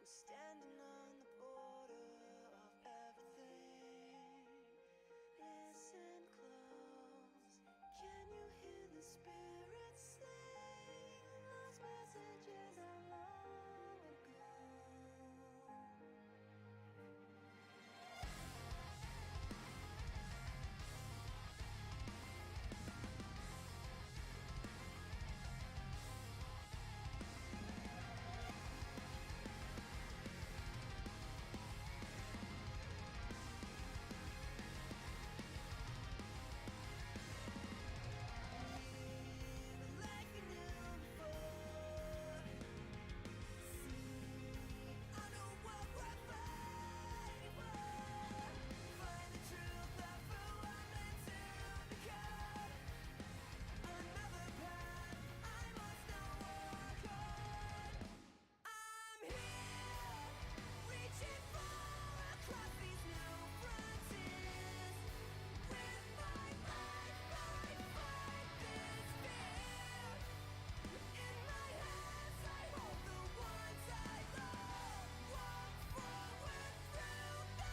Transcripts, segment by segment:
standing on the border of everything. Listen close. Can you hear the spirits sing? Lost messages of long ago. Like we knew before. I know what we're fighting for. Find the truth of who I'm meant to become. Another path I must now walk on. I'm here, reaching far across these new frontiers. With my life, I fight this fear. In my hands, I hold the ones I love. Walk forward through the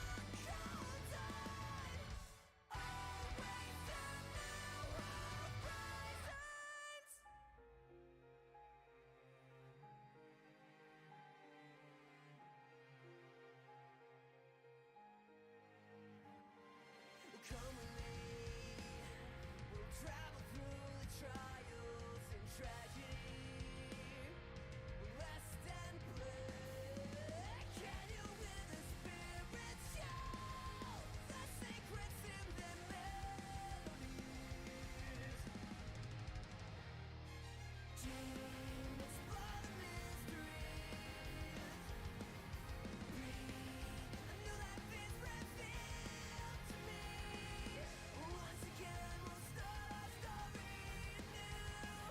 cold tide. Always a new horizons. Come with me, we'll travel through the trials and tragedy. Rest and play. Can you hear the spirits shout? The secrets in their melodies. Dream, explore the mysteries. Breathe, a new life is revealed to me. Once again, we'll start our story anew.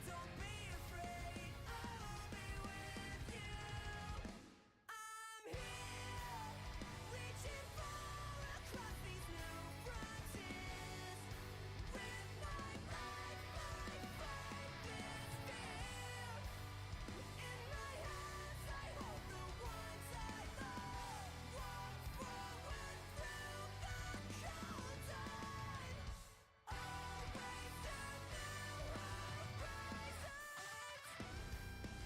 Don't be afraid, I'll be with you. I'm here, reaching far across these new frontiers. With my life, I fight this fear. In my hands, I hold the ones I love. Walk forward through the cold tide. Always a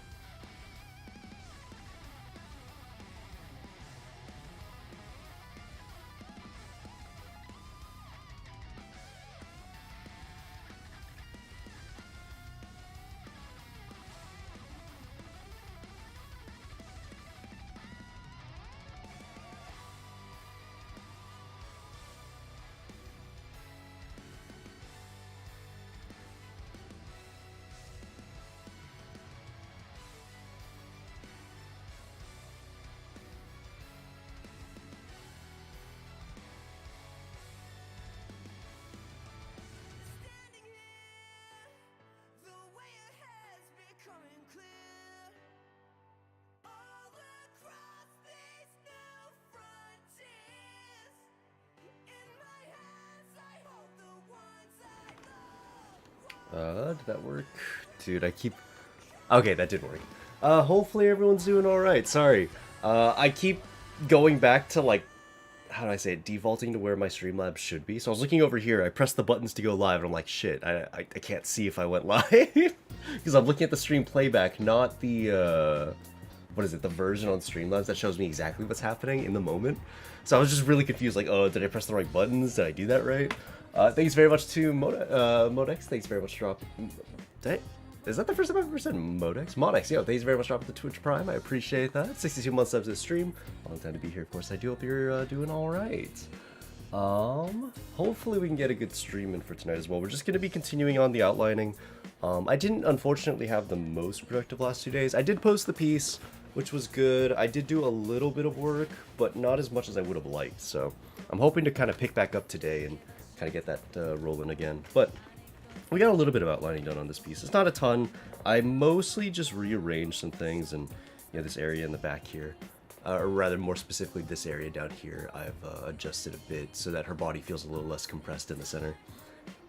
new standing here, the way ahead's becoming clear. All across these new frontiers. In my hands, I hold the ones I love. Did that work? Dude, I keep... Okay, that did work. Hopefully everyone's doing alright. Sorry. I keep going back to, like, how do I say it? Defaulting to where my Streamlabs should be. So I was looking over here, I pressed the buttons to go live, and I'm like, shit, I can't see if I went live. Because I'm looking at the stream playback, not the, what is it, the version on Streamlabs that shows me exactly what's happening in the moment. So I was just really confused, like, oh, did I press the right buttons? Did I do that right? Thanks very much to Modex. Thanks very much for dropping... Is that the first time I've ever said Modex? Modex, yo, thanks very much for dropping the Twitch Prime. I appreciate that. 62 months subs to the stream. Long time to be here, of course. I do hope you're doing alright. Hopefully we can get a good stream in for tonight as well. We're just going to be continuing on the outlining. I didn't, unfortunately, have the most productive last 2 days. I did post the piece, which was good. I did do a little bit of work, but not as much as I would have liked. So I'm hoping to kind of pick back up today and kind of get that rolling again. But we got a little bit of outlining done on this piece. It's not a ton. I mostly just rearranged some things, and you know, this area in the back here, or rather more specifically this area down here, I've adjusted a bit so that her body feels a little less compressed in the center.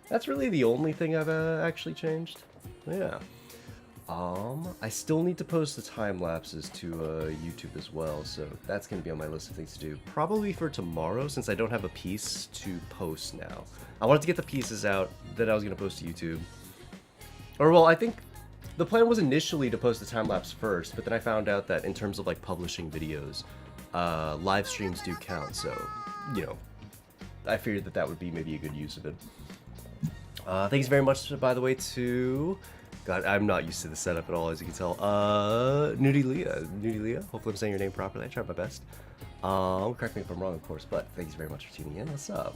That's really the only thing I've actually changed. Yeah. I still need to post the time lapses to YouTube as well, so that's gonna be on my list of things to do. Probably for tomorrow, since I don't have a piece to post now. I wanted to get the pieces out that I was gonna post to YouTube. Or well, I think the plan was initially to post the time lapse first, but then I found out that in terms of like publishing videos, live streams do count. So, you know, I figured that that would be maybe a good use of it. Thanks very much, by the way, to... God, I'm not used to the setup at all, as you can tell. Nudie Leah. Hopefully I'm saying your name properly. I tried my best. Correct me if I'm wrong, of course, but thanks very much for tuning in. What's up?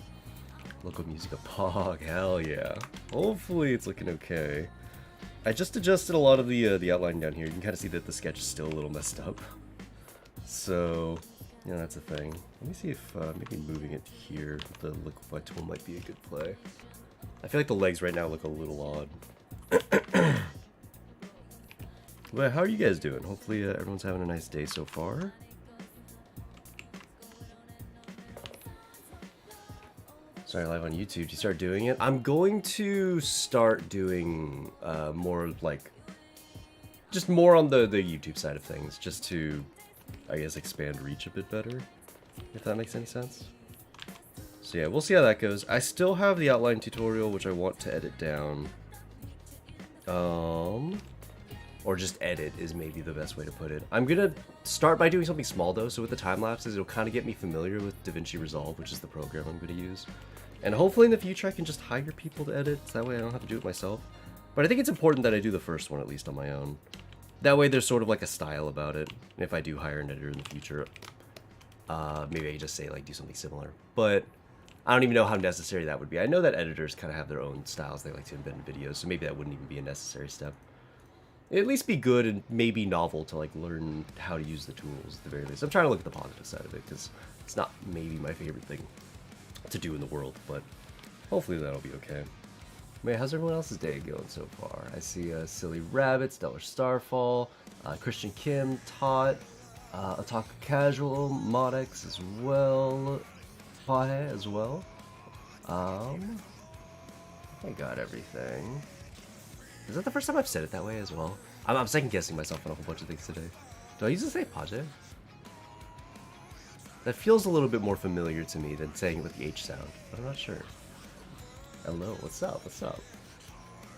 Loco Musica Pog, hell yeah. Hopefully it's looking okay. I just adjusted a lot of the outline down here. You can kind of see that the sketch is still a little messed up. So, yeah, that's a thing. Let me see if maybe moving it here with the liquefy tool might be a good play. I feel like the legs right now look a little odd. But how are you guys doing? Hopefully everyone's having a nice day so far. Sorry, live on YouTube. You start doing it? I'm going to start doing more like, just more on the YouTube side of things, just to, I guess, expand reach a bit better, if that makes any sense. So yeah, we'll see how that goes. I still have the outline tutorial, which I want to edit down. Or just edit is maybe the best way to put it. I'm gonna start by doing something small though, so with the time lapses, it'll kind of get me familiar with DaVinci Resolve, which is the program I'm gonna use. And hopefully in the future I can just hire people to edit, so that way I don't have to do it myself. But I think it's important that I do the first one at least on my own. That way there's sort of like a style about it. And if I do hire an editor in the future, maybe I just say like do something similar. But I don't even know how necessary that would be. I know that editors kind of have their own styles they like to embed in videos, so maybe that wouldn't even be a necessary step. It'd at least be good and maybe novel to like learn how to use the tools at the very least. I'm trying to look at the positive side of it because it's not maybe my favorite thing to do in the world, but hopefully that'll be okay. Man, how's everyone else's day going so far? I see Silly Rabbit, Stellar Starfall, Christian Kim, Tot, Otaku Casual, Modex as well, Pahe as well. I got everything. Is that the first time I've said it that way as well? I'm second guessing myself on a whole bunch of things today. Do I usually say Paje? That feels a little bit more familiar to me than saying it with the H sound, but I'm not sure. Hello, what's up? What's up?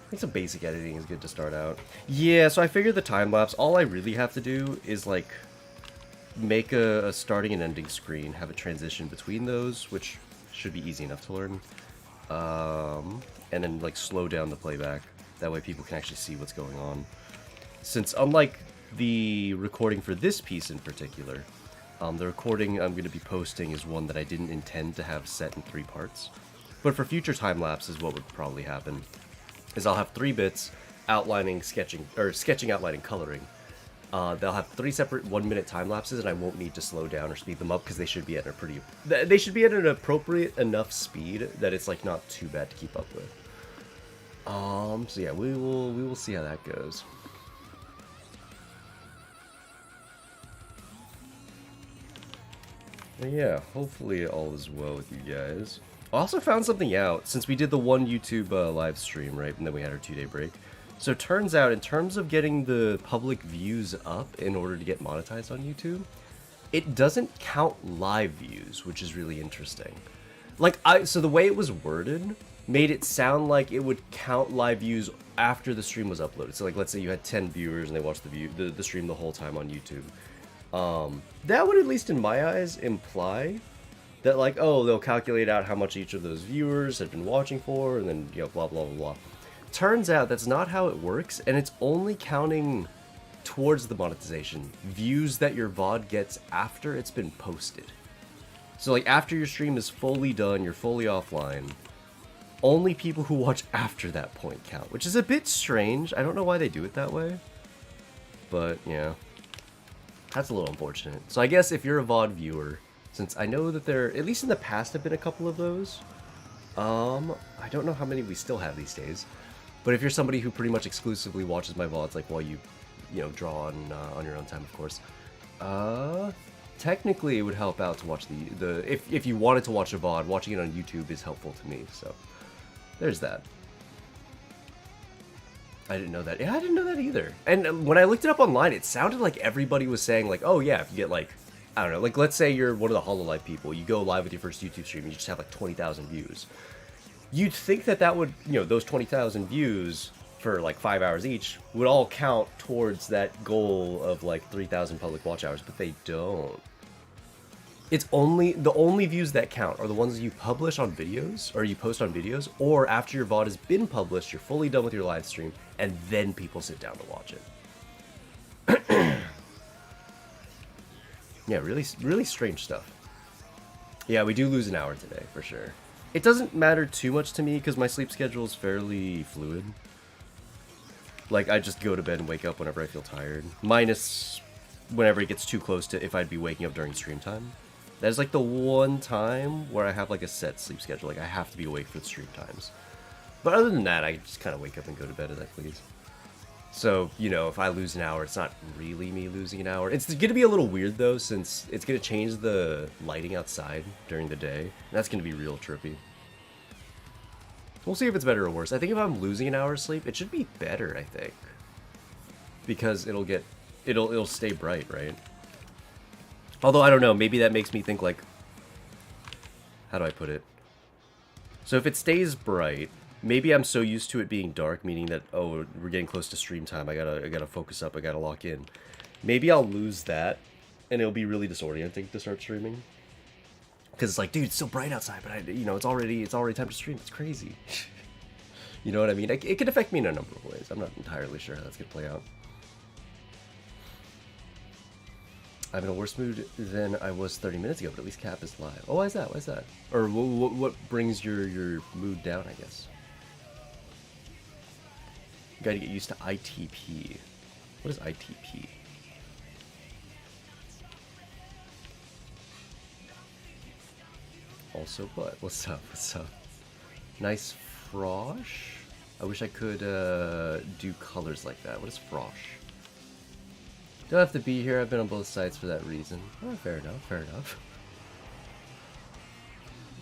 I think some basic editing is good to start out. Yeah, so I figured the time lapse, all I really have to do is like make a starting and ending screen, have a transition between those, which should be easy enough to learn, and then like slow down the playback. That way people can actually see what's going on. Since unlike the recording for this piece in particular, the recording I'm going to be posting is one that I didn't intend to have set in 3 parts. But for future time lapses, what would probably happen is I'll have 3 bits outlining, sketching, outlining, coloring. They'll have 3 separate 1-minute time lapses, and I won't need to slow down or speed them up because they should be at an appropriate enough speed that it's like not too bad to keep up with. So yeah, we will see how that goes. But yeah, hopefully all is well with you guys. I also found something out since we did the one YouTube live stream, right, and then we had our 2-day break. So it turns out, in terms of getting the public views up in order to get monetized on YouTube, it doesn't count live views, which is really interesting. Like, so the way it was worded made it sound like it would count live views after the stream was uploaded. So like, let's say you had 10 viewers and they watched the stream the whole time on YouTube. That would, at least in my eyes, imply that like, oh, they'll calculate out how much each of those viewers had been watching for, and then, you know, blah, blah, blah, blah. Turns out that's not how it works, and it's only counting towards the monetization views that your VOD gets after it's been posted. So like, after your stream is fully done, you're fully offline, only people who watch after that point count, which is a bit strange. I don't know why they do it that way, but yeah, that's a little unfortunate. So I guess if you're a VOD viewer, since I know that there, at least in the past, have been a couple of those, I don't know how many we still have these days, but if you're somebody who pretty much exclusively watches my VODs, like while you know, draw on your own time, of course, technically it would help out to watch if you wanted to watch a VOD, watching it on YouTube is helpful to me, so there's that. I didn't know that. Yeah, I didn't know that either. And when I looked it up online, it sounded like everybody was saying, like, oh yeah, if you get, like, I don't know, like, let's say you're one of the HoloLive people, you go live with your first YouTube stream, and you just have, like, 20,000 views. You'd think that that would, you know, those 20,000 views for, like, 5 hours each would all count towards that goal of, like, 3,000 public watch hours, but they don't. It's the only views that count are the ones you publish on videos, or you post on videos, or after your VOD has been published, you're fully done with your live stream, and then people sit down to watch it. Yeah, really, really strange stuff. Yeah, we do lose an hour today, for sure. It doesn't matter too much to me, because my sleep schedule is fairly fluid. Like, I just go to bed and wake up whenever I feel tired. Minus whenever it gets too close to if I'd be waking up during stream time. That is like the one time where I have like a set sleep schedule. Like I have to be awake for the stream times. But other than that, I just kind of wake up and go to bed as I please. So, you know, if I lose an hour, it's not really me losing an hour. It's going to be a little weird though, since it's going to change the lighting outside during the day. And that's going to be real trippy. We'll see if it's better or worse. I think if I'm losing an hour's sleep, it should be better, I think. Because it'll stay bright, right? Although, I don't know, maybe that makes me think, like, how do I put it? So if it stays bright, maybe I'm so used to it being dark, meaning that, oh, we're getting close to stream time, I gotta focus up, I gotta lock in. Maybe I'll lose that, and it'll be really disorienting to start streaming. Because it's like, dude, it's so bright outside, but you know, it's already time to stream, it's crazy. You know what I mean? It could affect me in a number of ways. I'm not entirely sure how that's gonna play out. I'm in a worse mood than I was 30 minutes ago, but at least Cap is live. Oh, why is that? Why is that? Or what brings your mood down, I guess? You gotta get used to ITP. What is ITP? Also, but what's up? What's up? Nice frosh? I wish I could do colors like that. What is frosh? Don't have to be here. I've been on both sides for that reason. Oh, fair enough. Fair enough.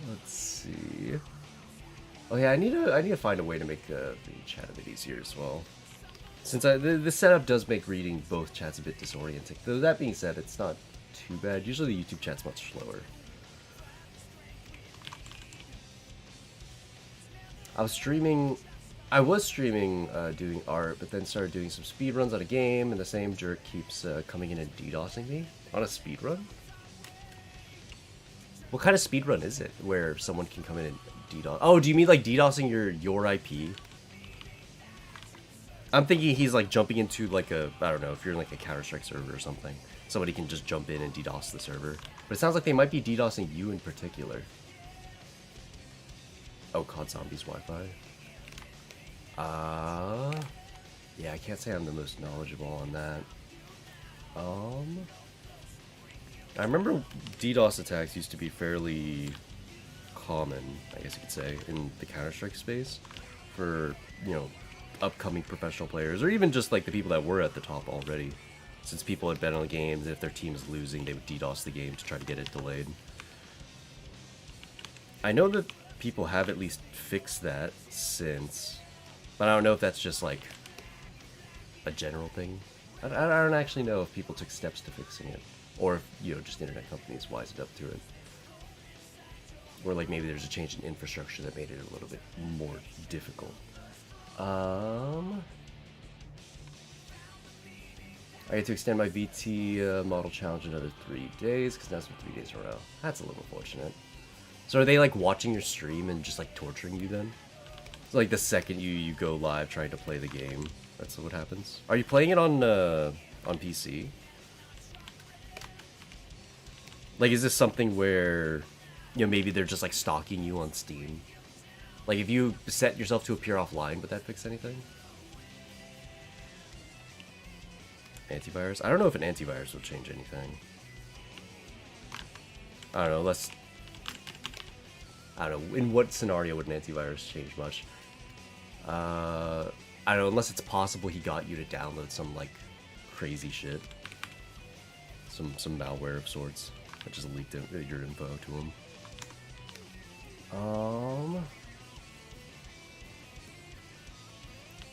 Let's see. Oh yeah, I need to find a way to make the chat a bit easier as well. Since the setup does make reading both chats a bit disorienting. Though that being said, it's not too bad. Usually the YouTube chat's much slower. I was streaming doing art, but then started doing some speedruns on a game, and the same jerk keeps coming in and DDoSing me on a speedrun. What kind of speedrun is it where someone can come in and DDoS? Oh, do you mean like DDoSing your IP? I'm thinking he's like jumping into like I don't know, if you're in like a Counter-Strike server or something. Somebody can just jump in and DDoS the server. But it sounds like they might be DDoSing you in particular. Oh, COD Zombies Wi-Fi. Yeah, I can't say I'm the most knowledgeable on that. I remember DDoS attacks used to be fairly common, I guess you could say, in the Counter-Strike space for, you know, upcoming professional players, or even just like the people that were at the top already. Since people had bet on the games, and if their team is losing, they would DDoS the game to try to get it delayed. I know that people have at least fixed that since, but I don't know if that's just like a general thing. I don't actually know if people took steps to fixing it, or if, you know, just internet companies wised up to it. Or like maybe there's a change in infrastructure that made it a little bit more difficult. I get to extend my VT model challenge another 3 days, because now it's been 3 days in a row. That's a little unfortunate. So are they like watching your stream and just like torturing you then? So like the second you go live trying to play the game, that's what happens? Are you playing it on PC? Like, is this something where, you know, maybe they're just like stalking you on Steam? Like, if you set yourself to appear offline, would that fix anything? Antivirus? I don't know if an antivirus will change anything. I don't know, unless... I don't know, in what scenario would an antivirus change much? I don't know, unless it's possible he got you to download some, like, crazy shit. Some malware of sorts that just leaked your info to him.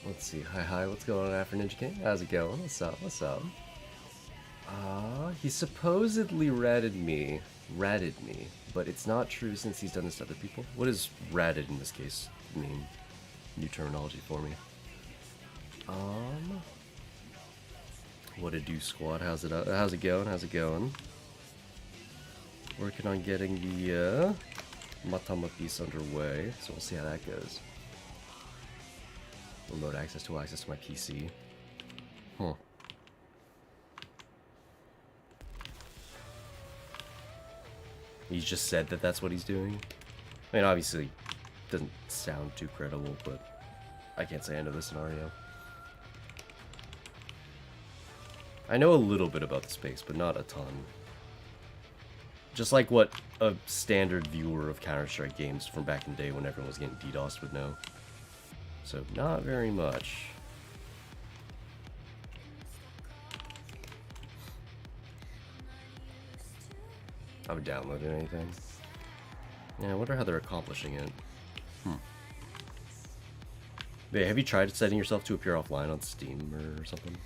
Let's see. Hi, what's going on, Afro Ninja King? How's it going? What's up? He supposedly ratted me, but it's not true since he's done this to other people. What does ratted in this case mean? New terminology for me. What a do, squad? How's it going? Working on getting the Matama piece underway, so we'll see how that goes. Remote access to my PC. Huh. He's just said that that's what he's doing. I mean, obviously, it doesn't sound too credible, but I can't say I know the scenario. I know a little bit about the space, but not a ton. Just like what a standard viewer of Counter-Strike games from back in the day when everyone was getting DDoSed would know. So, not very much. I haven't downloaded anything. Yeah, I wonder how they're accomplishing it. Yeah, have you tried setting yourself to appear offline on Steam or something?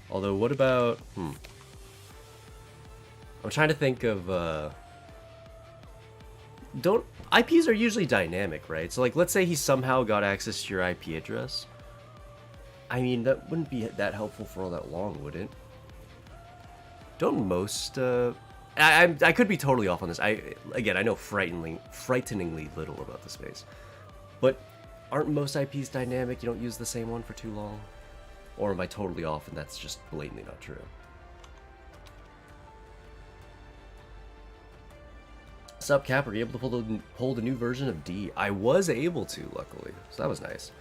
Although, what about... I'm trying to think of... IPs are usually dynamic, right? So, like, let's say he somehow got access to your IP address. I mean, that wouldn't be that helpful for all that long, would it? Don't most... I could be totally off on this. Again, I know frighteningly little about the space. But aren't most IPs dynamic? You don't use the same one for too long? Or am I totally off and that's just blatantly not true? Sup, Cap, were you able to pull the new version of D? I was able to, luckily. So that was nice.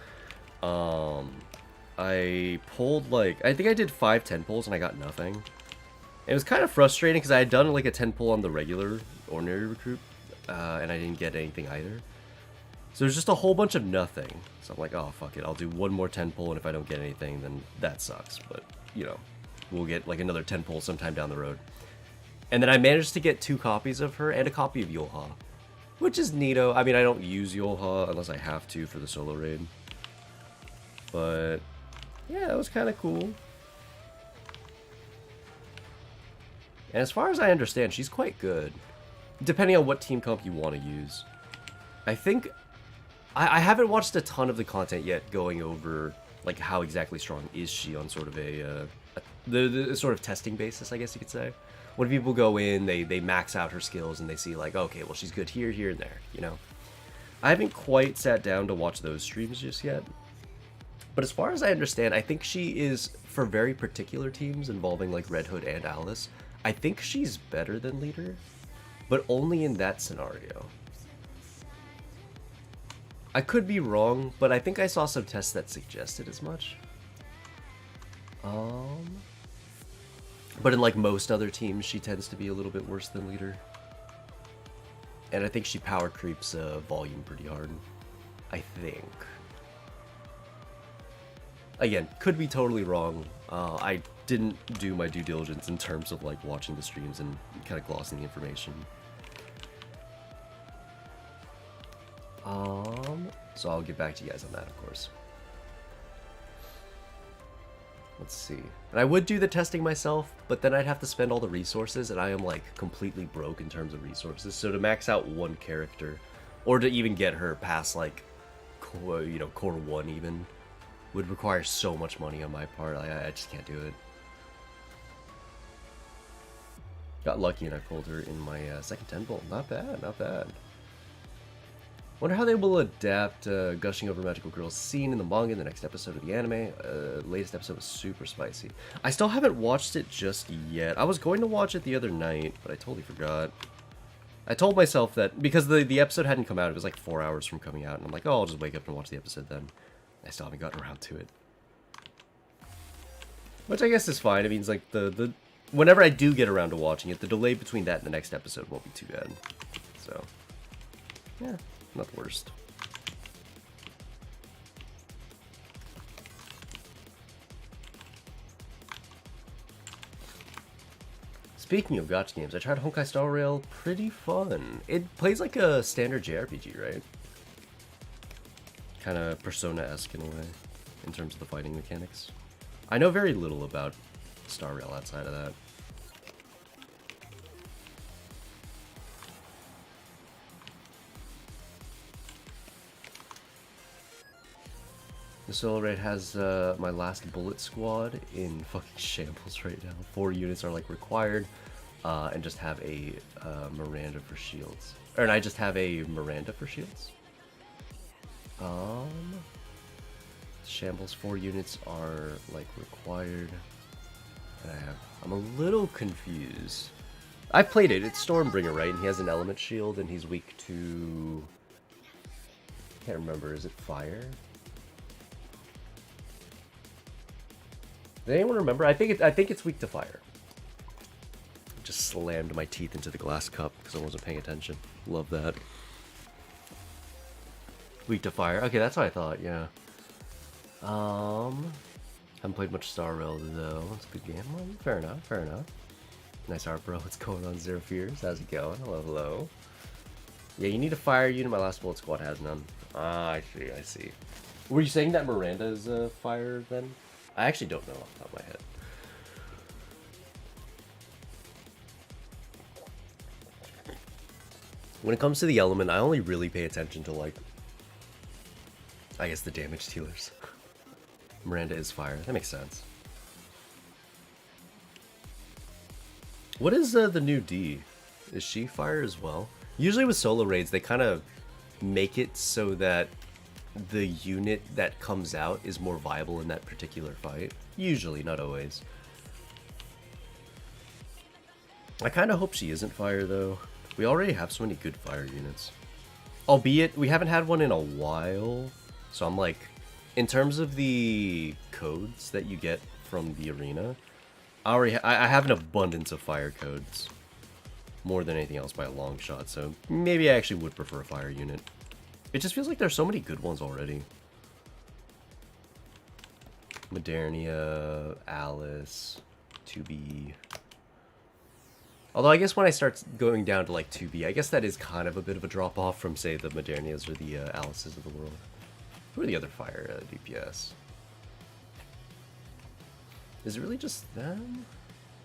I pulled, like... I think I did 5 10 pulls and I got nothing. It was kind of frustrating because I had done, like, a 10 pull on the regular, ordinary recruit. And I didn't get anything either. So there's just a whole bunch of nothing. So I'm like, oh, fuck it. I'll do one more 10 pull, and if I don't get anything, then that sucks. But, you know, we'll get, like, another 10 pull sometime down the road. And then I managed to get 2 copies of her and a copy of Yolha. Which is neato. I mean, I don't use Yolha unless I have to for the solo raid. But, yeah, that was kind of cool. And as far as I understand, she's quite good. Depending on what team comp you want to use. I think... I haven't watched a ton of the content yet going over, like, how exactly strong is she on sort of the sort of testing basis, I guess you could say. When people go in, they max out her skills and they see, like, okay, well, she's good here, here, and there, you know? I haven't quite sat down to watch those streams just yet. But as far as I understand, I think she is, for very particular teams involving, like, Red Hood and Alice, I think she's better than Leader, but only in that scenario. I could be wrong, but I think I saw some tests that suggested as much. But in, like, most other teams, she tends to be a little bit worse than Leader. And I think she power creeps volume pretty hard. I think. Again, could be totally wrong. I didn't do my due diligence in terms of, like, watching the streams and kind of glossing the information. So I'll get back to you guys on that, of course. Let's see. And I would do the testing myself, but then I'd have to spend all the resources, and I am, like, completely broke in terms of resources. So to max out one character, or to even get her past, like, core 1 even, would require so much money on my part. I just can't do it. Got lucky and I pulled her in my second 10 bolt. Not bad, not bad. Wonder how they will adapt gushing over magical girls scene in the manga in the next episode of the anime. Latest episode was super spicy. I still haven't watched it just yet. I was going to watch it the other night, but I totally forgot. I told myself that because the episode hadn't come out, it was like 4 hours from coming out, and I'm like, oh, I'll just wake up and watch the episode then. I still haven't gotten around to it. Which I guess is fine. It means, like, whenever I do get around to watching it, the delay between that and the next episode won't be too bad. So, yeah. Not the worst. Speaking of gacha games, I tried Honkai Star Rail. Pretty fun. It plays like a standard JRPG, right? kind of Persona-esque in a way, in terms of the fighting mechanics. I know very little about Star Rail outside of that. The solo raid has my last bullet squad in fucking shambles right now. 4 units are like required, and just have a Miranda for shields. And I just have a Miranda for shields. Shambles 4 units are like required, and I'm a little confused. I've played it. It's Stormbringer, right? And he has an element shield, and he's weak to. Can't remember. Is it fire? Does anyone remember? I think it's weak to fire. Just slammed my teeth into the glass cup because I wasn't paying attention. Love that. Weak to fire. Okay, that's what I thought. Yeah. Haven't played much Star Rail though. It's a good game. Well, fair enough. Fair enough. Nice art, bro. What's going on, Zero Fears? How's it going? Hello, hello. Yeah, you need a fire unit. My last bullet squad has none. Ah, I see. I see. Were you saying that Miranda is fire then? I actually don't know off the top of my head. When it comes to the element, I only really pay attention to, like, I guess the damage dealers. Miranda is fire. That makes sense. What is the new D? Is she fire as well? Usually with solo raids, they kind of make it so that the unit that comes out is more viable in that particular fight. Usually, not always. I kind of hope she isn't fire, though. We already have so many good fire units. Albeit, we haven't had one in a while. So I'm like, in terms of the codes that you get from the arena, I have an abundance of fire codes. More than anything else by a long shot, so maybe I actually would prefer a fire unit. It just feels like there's so many good ones already. Modernia, Alice, 2B. Although I guess when I start going down to like 2B, I guess that is kind of a bit of a drop off from, say, the Modernias or the Alices of the world. Who are the other fire DPS? Is it really just them?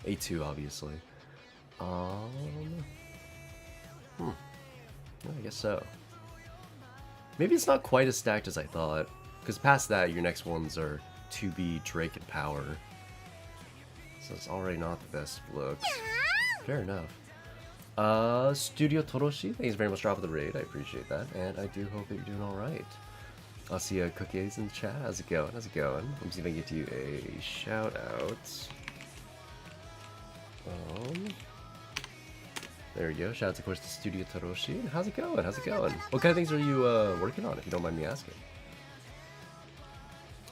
A2, obviously. I guess so. Maybe it's not quite as stacked as I thought, because past that, your next ones are 2B, Drake, and Power. So it's already not the best looks. Fair enough. Studio Toroshi, thanks very much for dropping the raid. I appreciate that, and I do hope that you're doing alright. I'll see Cookies in the chat. How's it going? How's it going? Let me see if I can get you a shout out. There we go. Shout out, of course, to Studio Toroshi. How's it going? How's it going? What kind of things are you working on, if you don't mind me asking?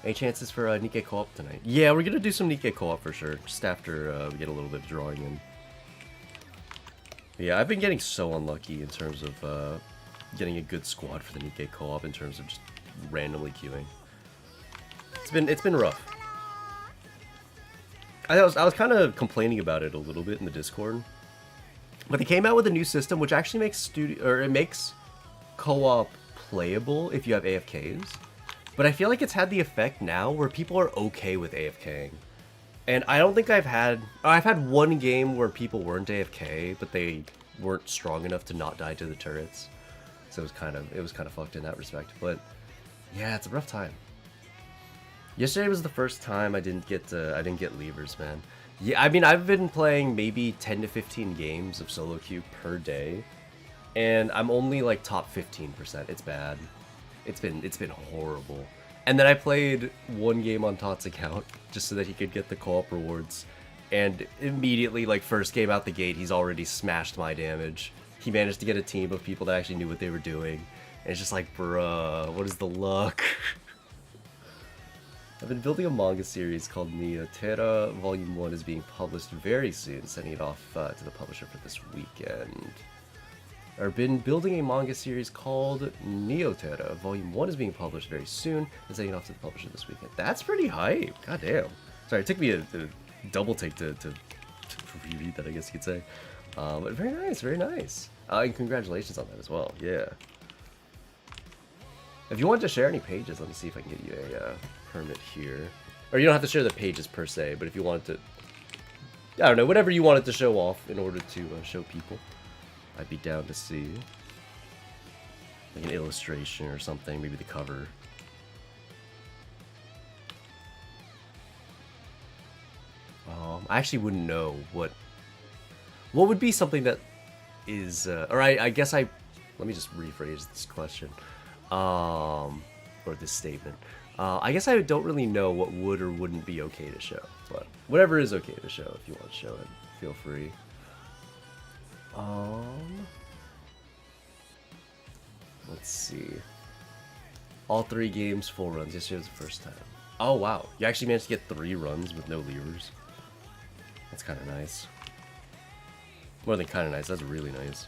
Any chances for Nikke Co-op tonight? Yeah, we're gonna do some Nikke Co-op for sure, just after we get a little bit of drawing in. Yeah, I've been getting so unlucky in terms of getting a good squad for the Nikke Co-op in terms of just randomly queuing. It's been rough. I was kind of complaining about it a little bit in the Discord. But they came out with a new system which actually makes co-op playable if you have AFKs. But I feel like it's had the effect now where people are okay with AFKing. And I don't think I've had one game where people weren't AFK, but they weren't strong enough to not die to the turrets. So it was kind of fucked in that respect. But yeah, it's a rough time. Yesterday was the first time I didn't get levers, man. Yeah, I mean, I've been playing maybe 10 to 15 games of solo queue per day, and I'm only like top 15%. It's bad. It's been horrible. And then I played one game on Todd's account just so that he could get the co-op rewards, and immediately, like, first game out the gate, he's already smashed my damage. He managed to get a team of people that actually knew what they were doing, and it's just like, bruh, what is the luck? I've been building a manga series called Neotera. Volume 1 is being published very soon, sending it off to the publisher for this weekend. I've been building a manga series called Neotera. Volume 1 is being published very soon, and sending it off to the publisher this weekend. That's pretty hype. God damn. Sorry, it took me a double take to reread that, I guess you could say. But very nice, very nice. And congratulations on that as well. Yeah. If you want to share any pages, let me see if I can get you a permit here. Or you don't have to share the pages per se, but if you wanted to, I don't know, whatever you wanted to show off in order to show people, I'd be down to see. Like an illustration or something, maybe the cover. I actually wouldn't know what would be something that is, or I guess let me just rephrase this question, or this statement. I guess I don't really know what would or wouldn't be okay to show, but whatever is okay to show, if you want to show it, feel free. Let's see. All 3 games, full runs. Yesterday was the first time. Oh, wow. You actually managed to get 3 runs with no levers. That's kind of nice. More than kind of nice. That's really nice.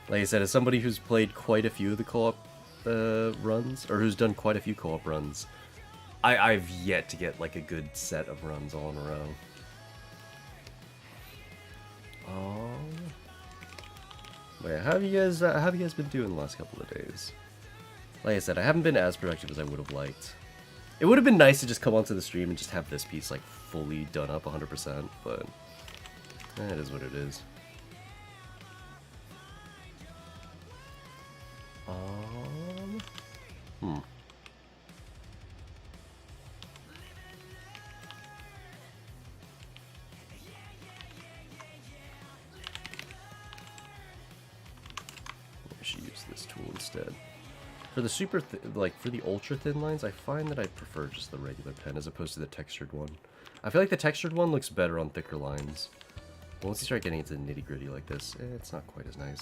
Like I said, as somebody who's played quite a few of the co-op runs, or who's done quite a few co-op runs, I've yet to get like a good set of runs all in a row. Wait, how have you guys been doing the last couple of days? Like I said, I haven't been as productive as I would have liked. It would have been nice to just come onto the stream and just have this piece like fully done up 100%, but it is what it is. I should use this tool instead. For the for the ultra thin lines, I find that I prefer just the regular pen as opposed to the textured one. I feel like the textured one looks better on thicker lines. But once you start getting into the nitty gritty like this, it's not quite as nice.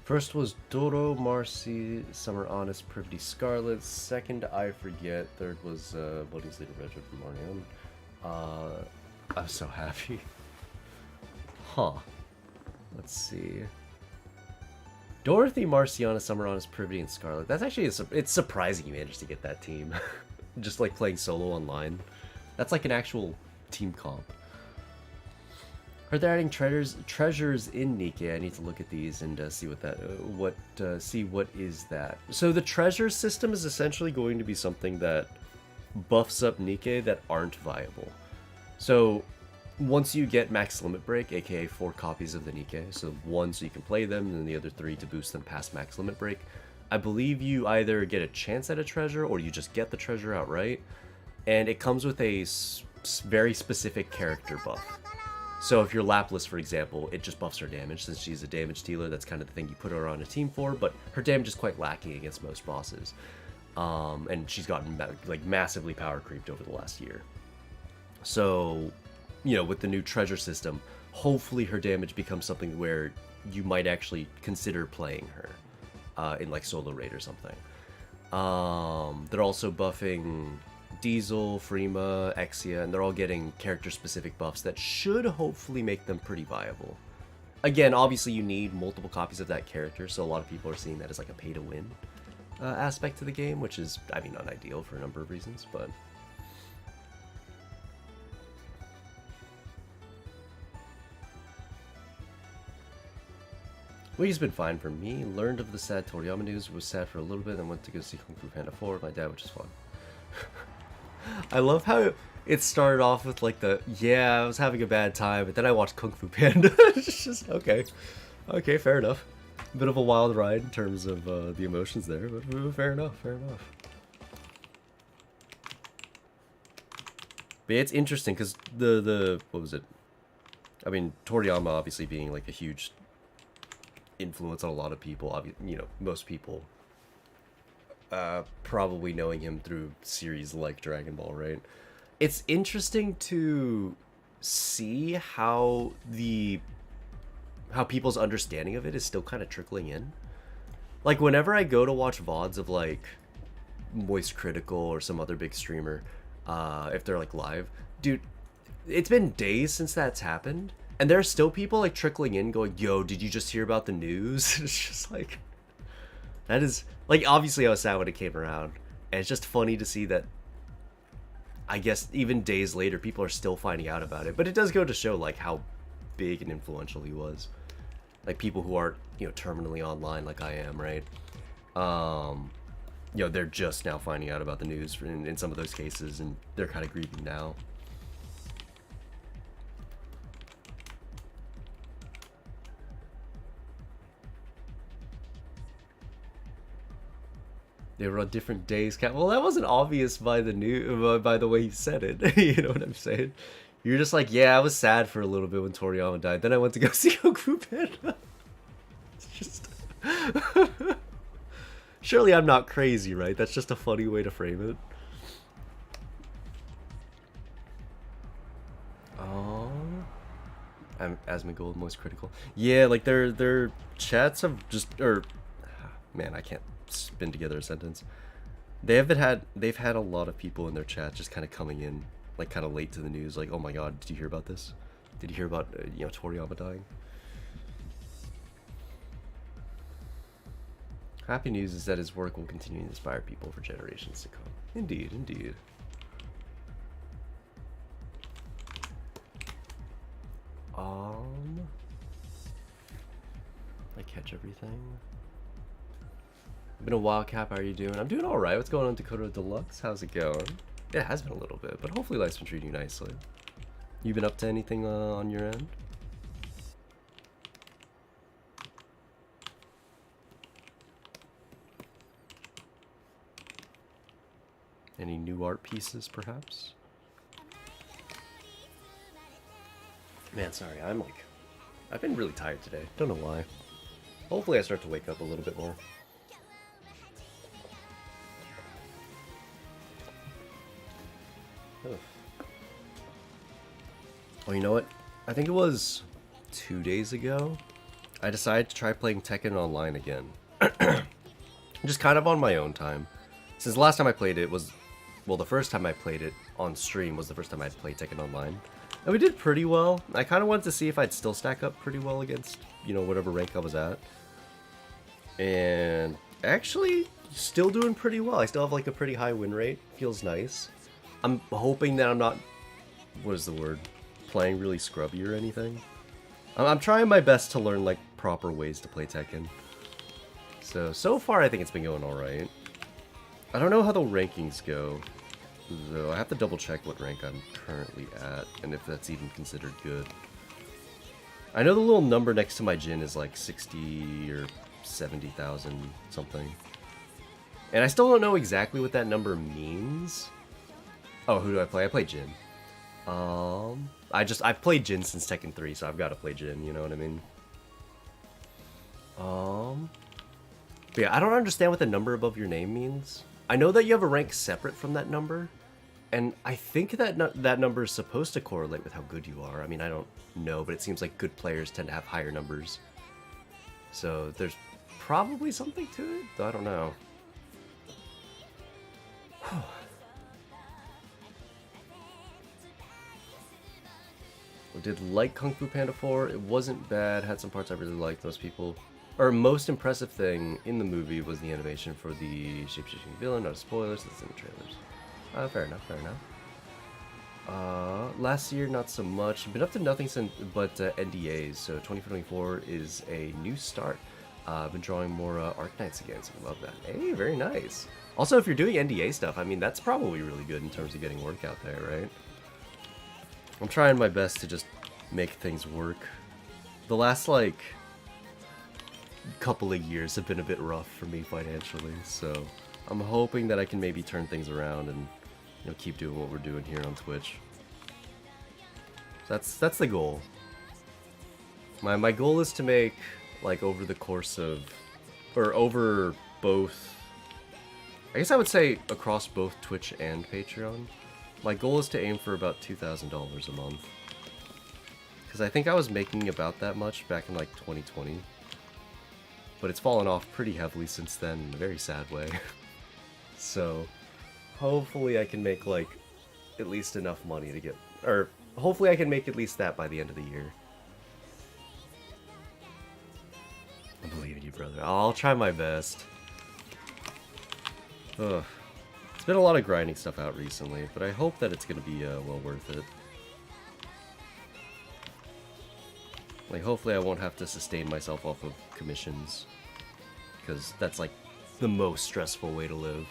First was Doro, Marcy, Summer Honest, Privity Scarlet. Second, I forget. Third was Buddy's Little Retro from Marion. I'm so happy. Huh. Let's see. Dorothy, Marciana, Summer Honest, Privity, and Scarlet. That's actually, it's surprising you managed to get that team. Just like playing solo online. That's like an actual team comp. Heard they're adding treasures in Nikke. I need to look at these and see see what is that. So the treasure system is essentially going to be something that buffs up Nikke that aren't viable. So once you get max limit break, aka 4 copies of the Nikke, so 1 so you can play them, and then the other 3 to boost them past max limit break, I believe you either get a chance at a treasure or you just get the treasure outright, and it comes with a very specific character buff. So if you're Lapless, for example, it just buffs her damage. Since she's a damage dealer, that's kind of the thing you put her on a team for, but her damage is quite lacking against most bosses. And she's gotten like massively power creeped over the last year. So, you know, with the new treasure system, hopefully her damage becomes something where you might actually consider playing her in like solo raid or something. They're also buffing Diesel, Freema, Exia, and they're all getting character-specific buffs that should hopefully make them pretty viable. Again, obviously you need multiple copies of that character, so a lot of people are seeing that as like a pay-to-win aspect to the game, which is, I mean, not ideal for a number of reasons, but... Week's been fine for me. Learned of the sad Toriyama news, was sad for a little bit, and went to go see Kung Fu Panda 4 with my dad, which is fun. I love how it started off with like yeah, I was having a bad time, but then I watched Kung Fu Panda. It's just, okay, fair enough. A bit of a wild ride in terms of the emotions there, but fair enough. But yeah, it's interesting because what was it? I mean, Toriyama obviously being like a huge influence on a lot of people. You know, most people probably knowing him through series like Dragon Ball, right? It's interesting to see how people's understanding of it is still kind of trickling in. Like, whenever I go to watch VODs of like Moist Critical or some other big streamer, if they're like live, dude, it's been days since that's happened, and there are still people like trickling in going, yo, did you just hear about the news? It's just like, That is, like, obviously I was sad when it came around, and it's just funny to see that, I guess, even days later, people are still finding out about it. But it does go to show, like, how big and influential he was. Like, people who aren't, you know, terminally online like I am, right? You know, they're just now finding out about the news in some of those cases, and they're kind of grieving now. They were on different days. Well, that wasn't obvious by the way he said it. You know what I'm saying? You're just like, yeah, I was sad for a little bit when Toriyama died. Then I went to go see Kung Fu Panda. It's just... Surely I'm not crazy, right? That's just a funny way to frame it. Oh, I'm Asmongold most critical. Yeah, like their chats have just man, I can't spin together a sentence. They've had a lot of people in their chat just kind of coming in like kind of late to the news, like, oh my god, did you hear about this? Did you hear about you know, Toriyama dying? Happy news is that his work will continue to inspire people for generations to come. Indeed, indeed. I catch everything. Been a while, Cap. How are you doing? I'm doing all right. What's going on, Dakota Deluxe? How's it going? Yeah, it has been a little bit, but hopefully life's been treating you nicely. You been up to anything on your end? Any new art pieces, perhaps? Man, sorry. I've been really tired today. Don't know why. Hopefully I start to wake up a little bit more. Ugh. Oh, you know what? I think it was 2 days ago. I decided to try playing Tekken online again. Just kind of on my own time. Since the last time I played it was... Well, the first time I played it on stream was the first time I'd played Tekken online. And we did pretty well. I kind of wanted to see if I'd still stack up pretty well against, you know, whatever rank I was at. And actually, still doing pretty well. I still have like a pretty high win rate. Feels nice. I'm hoping that I'm not, what is the word, playing really scrubby or anything. I'm trying my best to learn like proper ways to play Tekken. So far I think it's been going alright. I don't know how the rankings go, though. I have to double check what rank I'm currently at, and if that's even considered good. I know the little number next to my Jin is like 60 or 70,000 something. And I still don't know exactly what that number means. Oh, who do I play? I play Jin. I've played Jin since Tekken 3, so I've got to play Jin, you know what I mean? But yeah, I don't understand what the number above your name means. I know that you have a rank separate from that number, and I think that that number is supposed to correlate with how good you are. I mean, I don't know, but it seems like good players tend to have higher numbers. So there's probably something to it, though I don't know. I did like Kung Fu Panda 4. It wasn't bad. Had some parts I really liked. Most impressive thing in the movie was the animation for the shape-shifting villain. Not spoilers, it's in the trailers. Fair enough, fair enough. Last year, not so much. Been up to nothing since but NDAs, so 2024 is a new start. I've been drawing more Arknights again, so I love that. Hey, very nice. Also, if you're doing NDA stuff, I mean, that's probably really good in terms of getting work out there, right? I'm trying my best to just make things work. The last, like, couple of years have been a bit rough for me financially, so I'm hoping that I can maybe turn things around and, you know, keep doing what we're doing here on Twitch. That's the goal. My goal is to make, like, over the course of, or over both, I guess I would say across both Twitch and Patreon, my goal is to aim for about $2,000 a month. Because I think I was making about that much back in, like, 2020. But it's fallen off pretty heavily since then in a very sad way. So, hopefully I can make, like, at least enough money to get, or hopefully I can make at least that by the end of the year. I believe in you, brother. I'll try my best. Ugh. It's been a lot of grinding stuff out recently, but I hope that it's gonna be well worth it. Like, hopefully I won't have to sustain myself off of commissions, because that's like the most stressful way to live.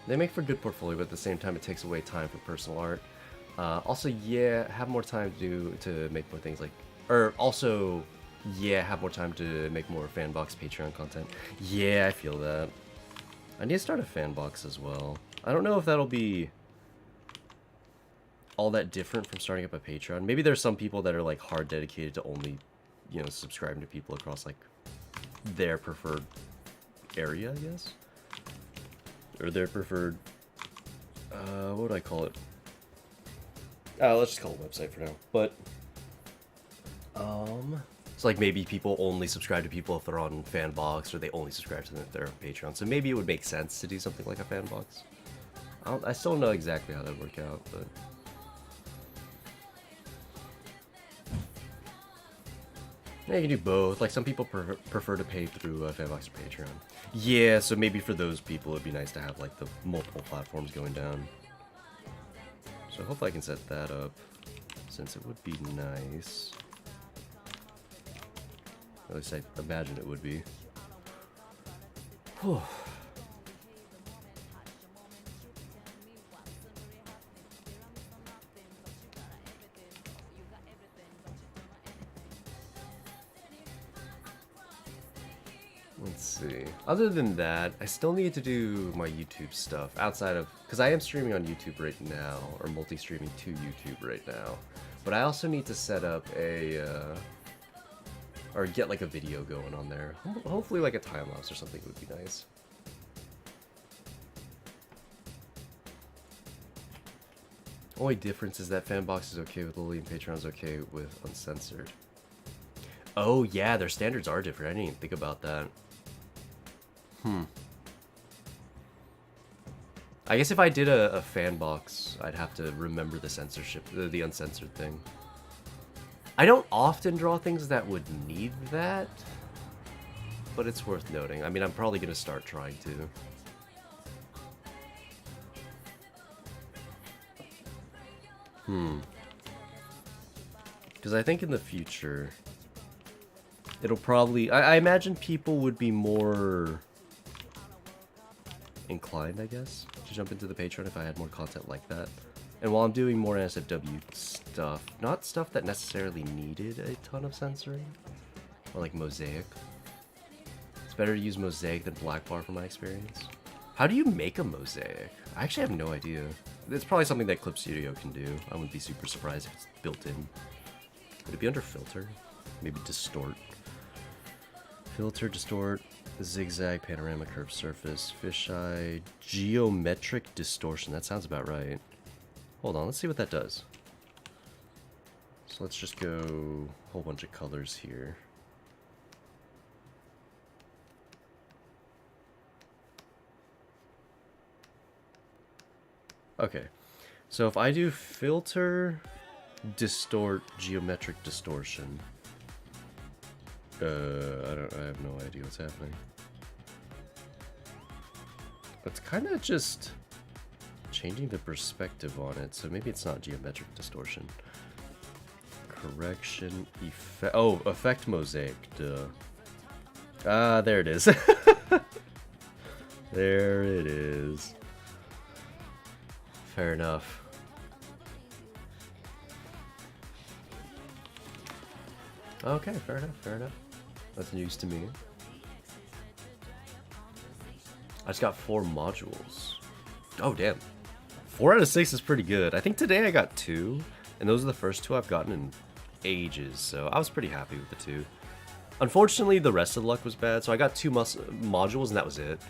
They make for good portfolio, but at the same time it takes away time for personal art. Also, yeah, have more time to make more things like, or also, yeah, have more time to make more Fanbox Patreon content. Yeah, I feel that. I need to start a Fanbox as well. I don't know if that'll be all that different from starting up a Patreon. Maybe there's some people that are like hard dedicated to only, you know, subscribing to people across like their preferred area, I guess, or their preferred, what would I call it? Let's just call it a website for now. But it's like maybe people only subscribe to people if they're on Fanbox, or they only subscribe to them if they're on Patreon. So maybe it would make sense to do something like a Fanbox. I still don't know exactly how that would work out, but yeah, you can do both. Like, some people prefer to pay through Fanbox or Patreon. Yeah, so maybe for those people it'd be nice to have like the multiple platforms going down. So hopefully I can set that up, since it would be nice. At least I imagine it would be. Whew. Let's see. Other than that, I still need to do my YouTube stuff outside of, because I am streaming on YouTube right now, or multi-streaming to YouTube right now. But I also need to set up a, or get like a video going on there. Hopefully like a time lapse or something would be nice. Only difference is that Fanbox is okay with Lily and Patreon is okay with uncensored. Oh yeah, their standards are different. I didn't even think about that. I guess if I did a Fanbox, I'd have to remember the censorship, the uncensored thing. I don't often draw things that would need that, but it's worth noting. I mean, I'm probably going to start trying to. Because I think in the future, it'll probably... I imagine people would be more inclined, I guess, to jump into the Patreon if I had more content like that. And while I'm doing more NSFW stuff, not stuff that necessarily needed a ton of censoring, or like Mosaic. It's better to use Mosaic than Black Bar from my experience. How do you make a Mosaic? I actually have no idea. It's probably something that Clip Studio can do. I wouldn't be super surprised if it's built in. Would it be under filter? Maybe distort. Filter, distort, zigzag, panorama, curved surface, fisheye, geometric distortion. That sounds about right. Hold on, let's see what that does. So let's just go a whole bunch of colors here. Okay, so if I do filter, distort, geometric distortion, I have no idea what's happening. It's kind of just changing the perspective on it, so maybe it's not geometric distortion. Correction, effect, oh, effect mosaic, duh. Ah, there it is. There it is. Fair enough. Okay, fair enough, fair enough. That's news to me. I just got 4 modules. Oh, damn. 4 out of 6 is pretty good. I think today I got 2, and those are the first 2 I've gotten in ages, so I was pretty happy with the 2. Unfortunately, the rest of the luck was bad, so I got 2 modules, and that was it.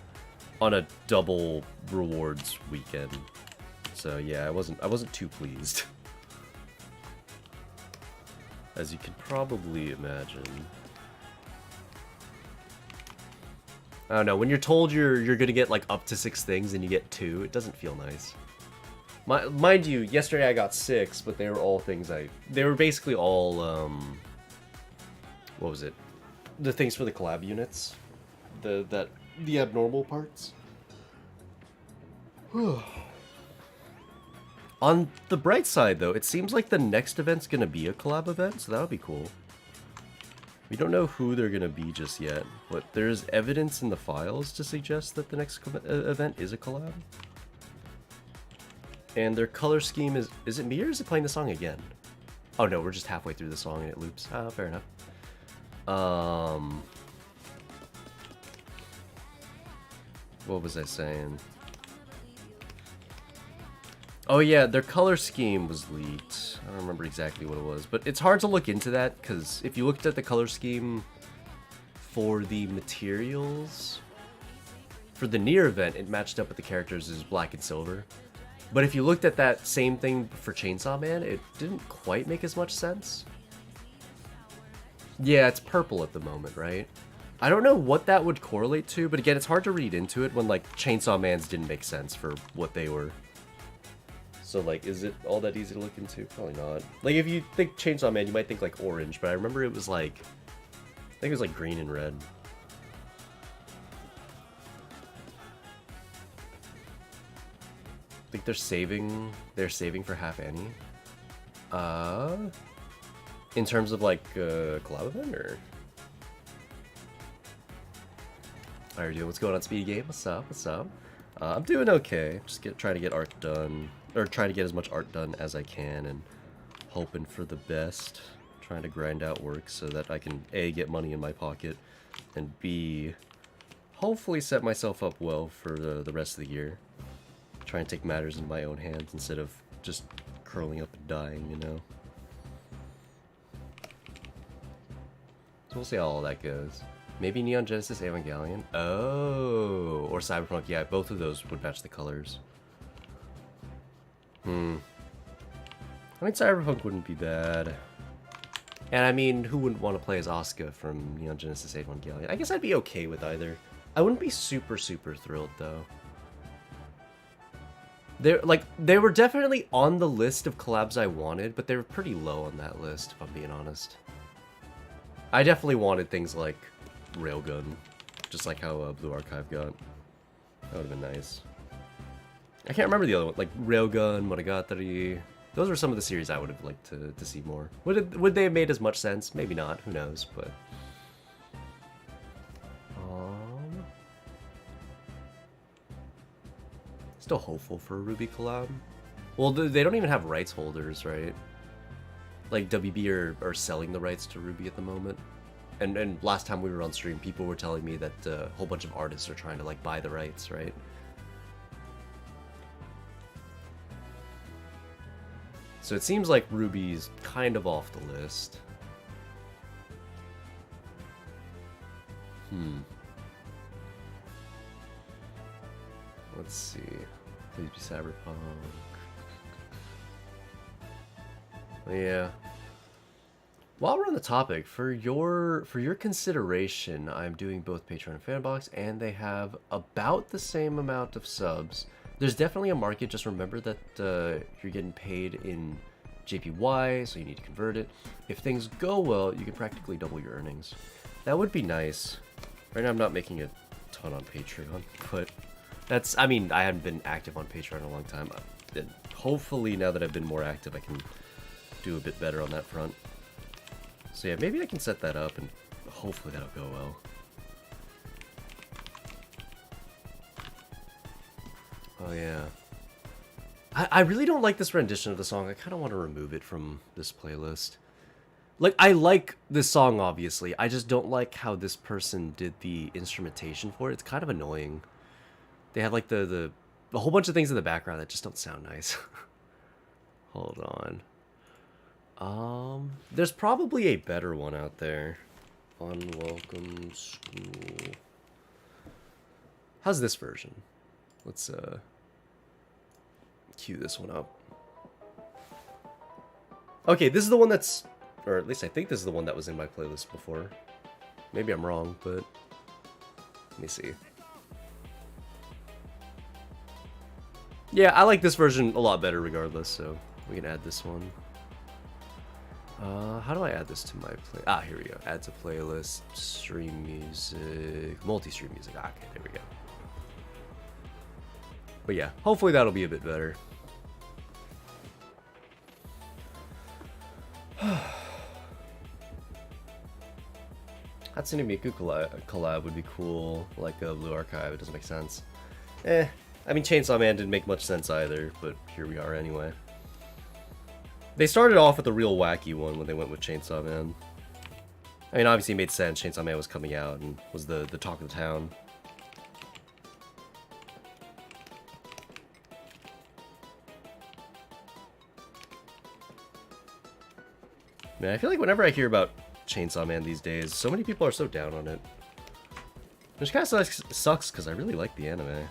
On a double rewards weekend. So yeah, I wasn't too pleased. As you can probably imagine. I don't know, when you're told you're gonna get like up to 6 things and you get 2, it doesn't feel nice. Mind you, yesterday I got 6, but they were all things they were basically all, what was it? the things for the collab units, the abnormal parts. On the bright side, though, it seems like the next event's gonna be a collab event, so that would be cool. We don't know who they're gonna be just yet, but there's evidence in the files to suggest that the next event is a collab. And their color scheme is it me or is it playing the song again? Oh no, we're just halfway through the song and it loops. Ah, fair enough. What was I saying? Oh yeah, their color scheme was leaked. I don't remember exactly what it was, but it's hard to look into that because if you looked at the color scheme for the materials for the Nier event, it matched up with the characters as black and silver. But if you looked at that same thing for Chainsaw Man, it didn't quite make as much sense. Yeah, it's purple at the moment, right? I don't know what that would correlate to, but again, it's hard to read into it when, like, Chainsaw Man's didn't make sense for what they were. So, like, is it all that easy to look into? Probably not. Like, if you think Chainsaw Man, you might think, like, orange, but I remember it was, like, I think it was, like, green and red. I think they're saving for Half Annie. In terms of, like, collab event, or? Alright, dude, what's going on, Speedy Game? What's up? What's up? I'm doing okay. Just trying to get art done, or trying to get as much art done as I can, and hoping for the best. Trying to grind out work so that I can A, get money in my pocket, and B, hopefully set myself up well for the rest of the year. Try and take matters in my own hands instead of just curling up and dying, you know? So we'll see how all that goes. Maybe Neon Genesis Evangelion? Oh, or Cyberpunk. Yeah, both of those would match the colors. I mean, Cyberpunk wouldn't be bad. And I mean, who wouldn't want to play as Asuka from Neon Genesis Evangelion? I guess I'd be okay with either. I wouldn't be super thrilled, though. They were definitely on the list of collabs I wanted, but they were pretty low on that list, if I'm being honest. I definitely wanted things like Railgun, just like how Blue Archive got. That would have been nice. I can't remember the other one, like Railgun, Monogatari. Those were some of the series I would have liked to see more. Would they have made as much sense? Maybe not, who knows, but... Still hopeful for a Ruby collab. Well, they don't even have rights holders, right? Like, WB are selling the rights to Ruby at the moment. And last time we were on stream, people were telling me that a whole bunch of artists are trying to, like, buy the rights, right? So it seems like Ruby's kind of off the list. Let's see. Please be Cyberpunk. Yeah. While we're on the topic, for your consideration, I'm doing both Patreon and Fanbox, and they have about the same amount of subs. There's definitely a market. Just remember that you're getting paid in JPY, so you need to convert it. If things go well, you can practically double your earnings. That would be nice. Right now, I'm not making a ton on Patreon, but that's, I mean, I haven't been active on Patreon in a long time. And hopefully, now that I've been more active, I can do a bit better on that front. So yeah, maybe I can set that up, and hopefully that'll go well. Oh yeah. I really don't like this rendition of the song. I kind of want to remove it from this playlist. Like, I like this song, obviously. I just don't like how this person did the instrumentation for it. It's kind of annoying. They have, like, a whole bunch of things in the background that just don't sound nice. Hold on. There's probably a better one out there. Unwelcome School. How's this version? Let's, cue this one up. Okay, this is the one that's... Or at least I think this is the one that was in my playlist before. Maybe I'm wrong, but... Let me see. Yeah, I like this version a lot better regardless, so we can add this one. How do I add this to my play? Ah, here we go. Add to playlist, stream music, multi-stream music. Ah, okay, there we go. But yeah, hopefully that'll be a bit better. Hatsune Miku collab would be cool, like a Blue Archive. It doesn't make sense. I mean, Chainsaw Man didn't make much sense either, but here we are anyway. They started off with a real wacky one when they went with Chainsaw Man. I mean, obviously it made sense. Chainsaw Man was coming out and was the talk of the town. Man, I feel like whenever I hear about Chainsaw Man these days, so many people are so down on it. Which kind of sucks because I really like the anime.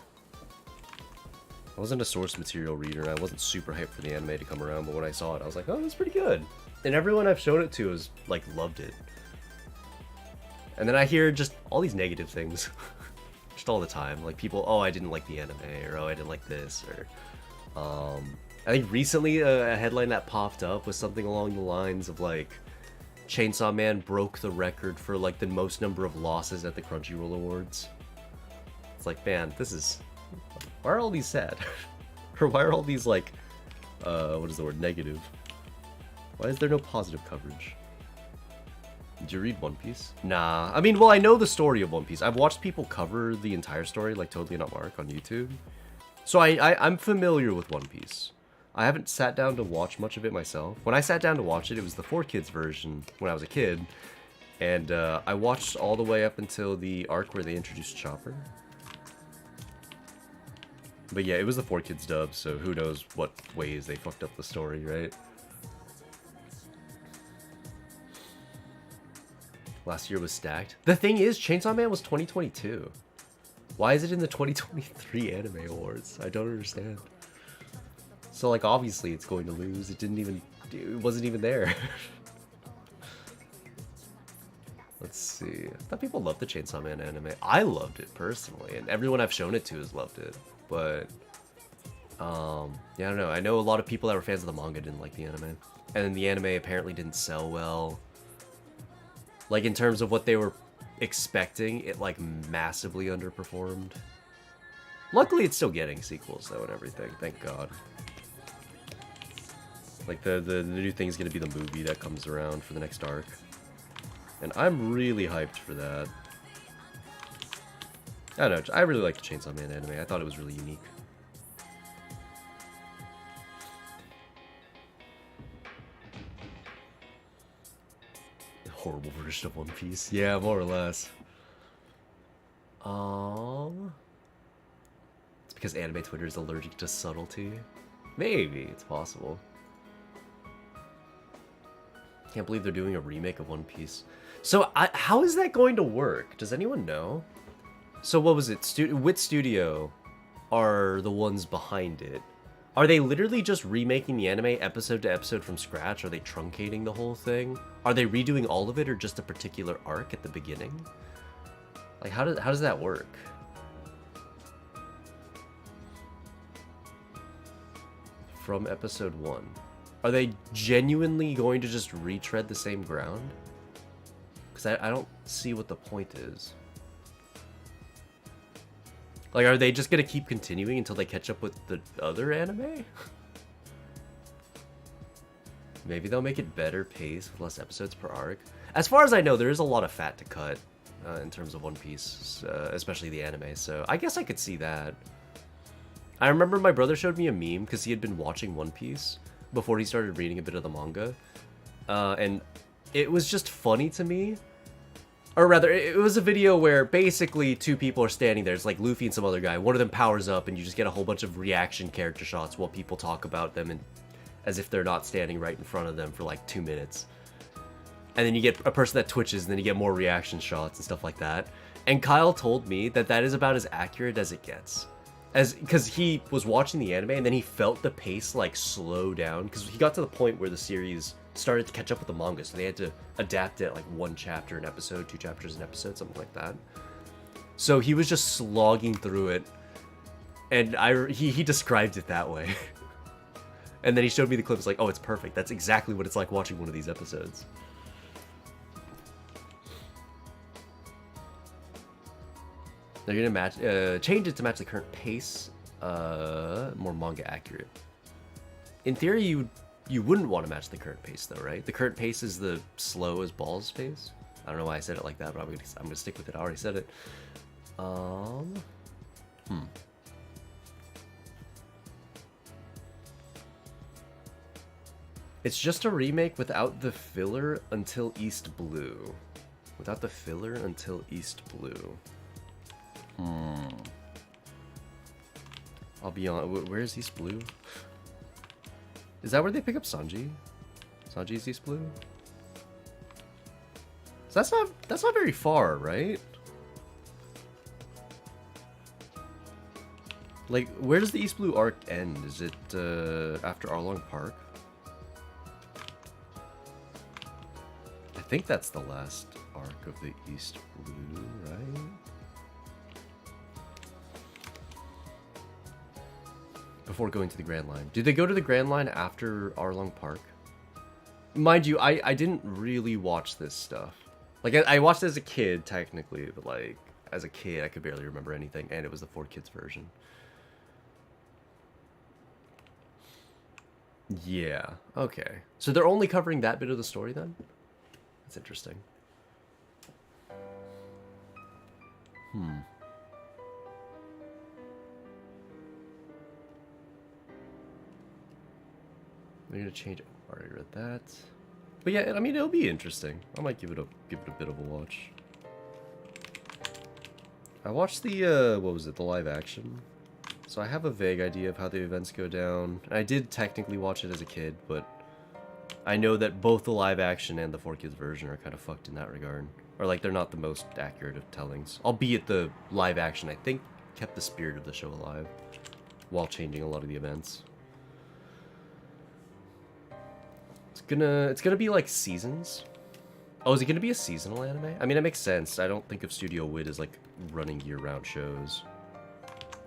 I wasn't a source material reader, I wasn't super hyped for the anime to come around, but when I saw it, I was like, oh, that's pretty good. And everyone I've shown it to has, like, loved it. And then I hear just all these negative things. Just all the time. Like, people, oh, I didn't like the anime, or oh, I didn't like this, or... I think recently a headline that popped up was something along the lines of, like, Chainsaw Man broke the record for, like, the most number of losses at the Crunchyroll Awards. It's like, man, this is... Why are all these sad? Or why are all these, like, what is the word, negative? Why is there no positive coverage? Did you read One Piece? Nah. I mean, well, I know the story of One Piece. I've watched people cover the entire story, like Totally Not Mark on YouTube. So I'm familiar with One Piece. I haven't sat down to watch much of it myself. When I sat down to watch it, it was the 4Kids version when I was a kid. And I watched all the way up until the arc where they introduced Chopper. But yeah, it was the 4Kids dub, so who knows what ways they fucked up the story, right? Last year was stacked. The thing is, Chainsaw Man was 2022. Why is it in the 2023 Anime Awards? I don't understand. So, like, obviously it's going to lose. It wasn't even there. Let's see. I thought people loved the Chainsaw Man anime. I loved it personally, and everyone I've shown it to has loved it. But, yeah, I don't know. I know a lot of people that were fans of the manga didn't like the anime. And then the anime apparently didn't sell well. Like, in terms of what they were expecting, it, like, massively underperformed. Luckily, it's still getting sequels, though, and everything. Thank God. Like, the new thing's gonna be the movie that comes around for the next arc. And I'm really hyped for that. I don't know, I really liked the Chainsaw Man anime. I thought it was really unique. Horrible version of One Piece. Yeah, more or less. It's because anime Twitter is allergic to subtlety. Maybe, it's possible. Can't believe they're doing a remake of One Piece. So, how is that going to work? Does anyone know? So what was it? Wit Studio are the ones behind it. Are they literally just remaking the anime episode to episode from scratch? Are they truncating the whole thing? Are they redoing all of it or just a particular arc at the beginning? Like, how does that work? From episode 1. Are they genuinely going to just retread the same ground? Because I don't see what the point is. Like, are they just gonna keep continuing until they catch up with the other anime? Maybe they'll make it better paced with less episodes per arc. As far as I know, there is a lot of fat to cut in terms of One Piece, especially the anime, so I guess I could see that. I remember my brother showed me a meme because he had been watching One Piece before he started reading a bit of the manga, and it was just funny to me. Or rather, it was a video where basically two people are standing there. It's like Luffy and some other guy. One of them powers up and you just get a whole bunch of reaction character shots while people talk about them and as if they're not standing right in front of them for like 2 minutes. And then you get a person that twitches and then you get more reaction shots and stuff like that. And Kyle told me that that is about as accurate as it gets. Because he was watching the anime and then he felt the pace like slow down because he got to the point where the series started to catch up with the manga, so they had to adapt it like 1 chapter an episode, 2 chapters an episode, something like that. So he was just slogging through it, and he described it that way. And then he showed me the clip. It's like, oh, it's perfect. That's exactly what it's like watching one of these episodes. They're gonna match, change it to match the current pace, more manga accurate. In theory, you wouldn't want to match the current pace though, right? The current pace is the slow as balls pace. I don't know why I said it like that, but I'm gonna stick with it. I already said it. It's just a remake without the filler until East Blue. Without the filler until East Blue. I'll be on. Where's East Blue? Is that where they pick up Sanji? Sanji's East Blue? So that's not very far, right? Like, where does the East Blue arc end? Is it after Arlong Park? I think that's the last arc of the East Blue, right? Before going to the Grand Line. Did they go to the Grand Line after Arlong Park? Mind you, I didn't really watch this stuff. Like, I watched it as a kid, technically, but, like, as a kid, I could barely remember anything, and it was the 4Kids version. Yeah, okay. So they're only covering that bit of the story, then? That's interesting. They're gonna change it. Already read that. But yeah, I mean, it'll be interesting. I might give it a bit of a watch. I watched the what was it, the live action. So I have a vague idea of how the events go down. I did technically watch it as a kid, but I know that both the live action and the 4Kids version are kind of fucked in that regard. Or like they're not the most accurate of tellings. Albeit the live action, I think, kept the spirit of the show alive while changing a lot of the events. It's gonna be like seasons. Oh, is it gonna be a seasonal anime? I mean, it makes sense. I don't think of Studio Wit as like running year-round shows.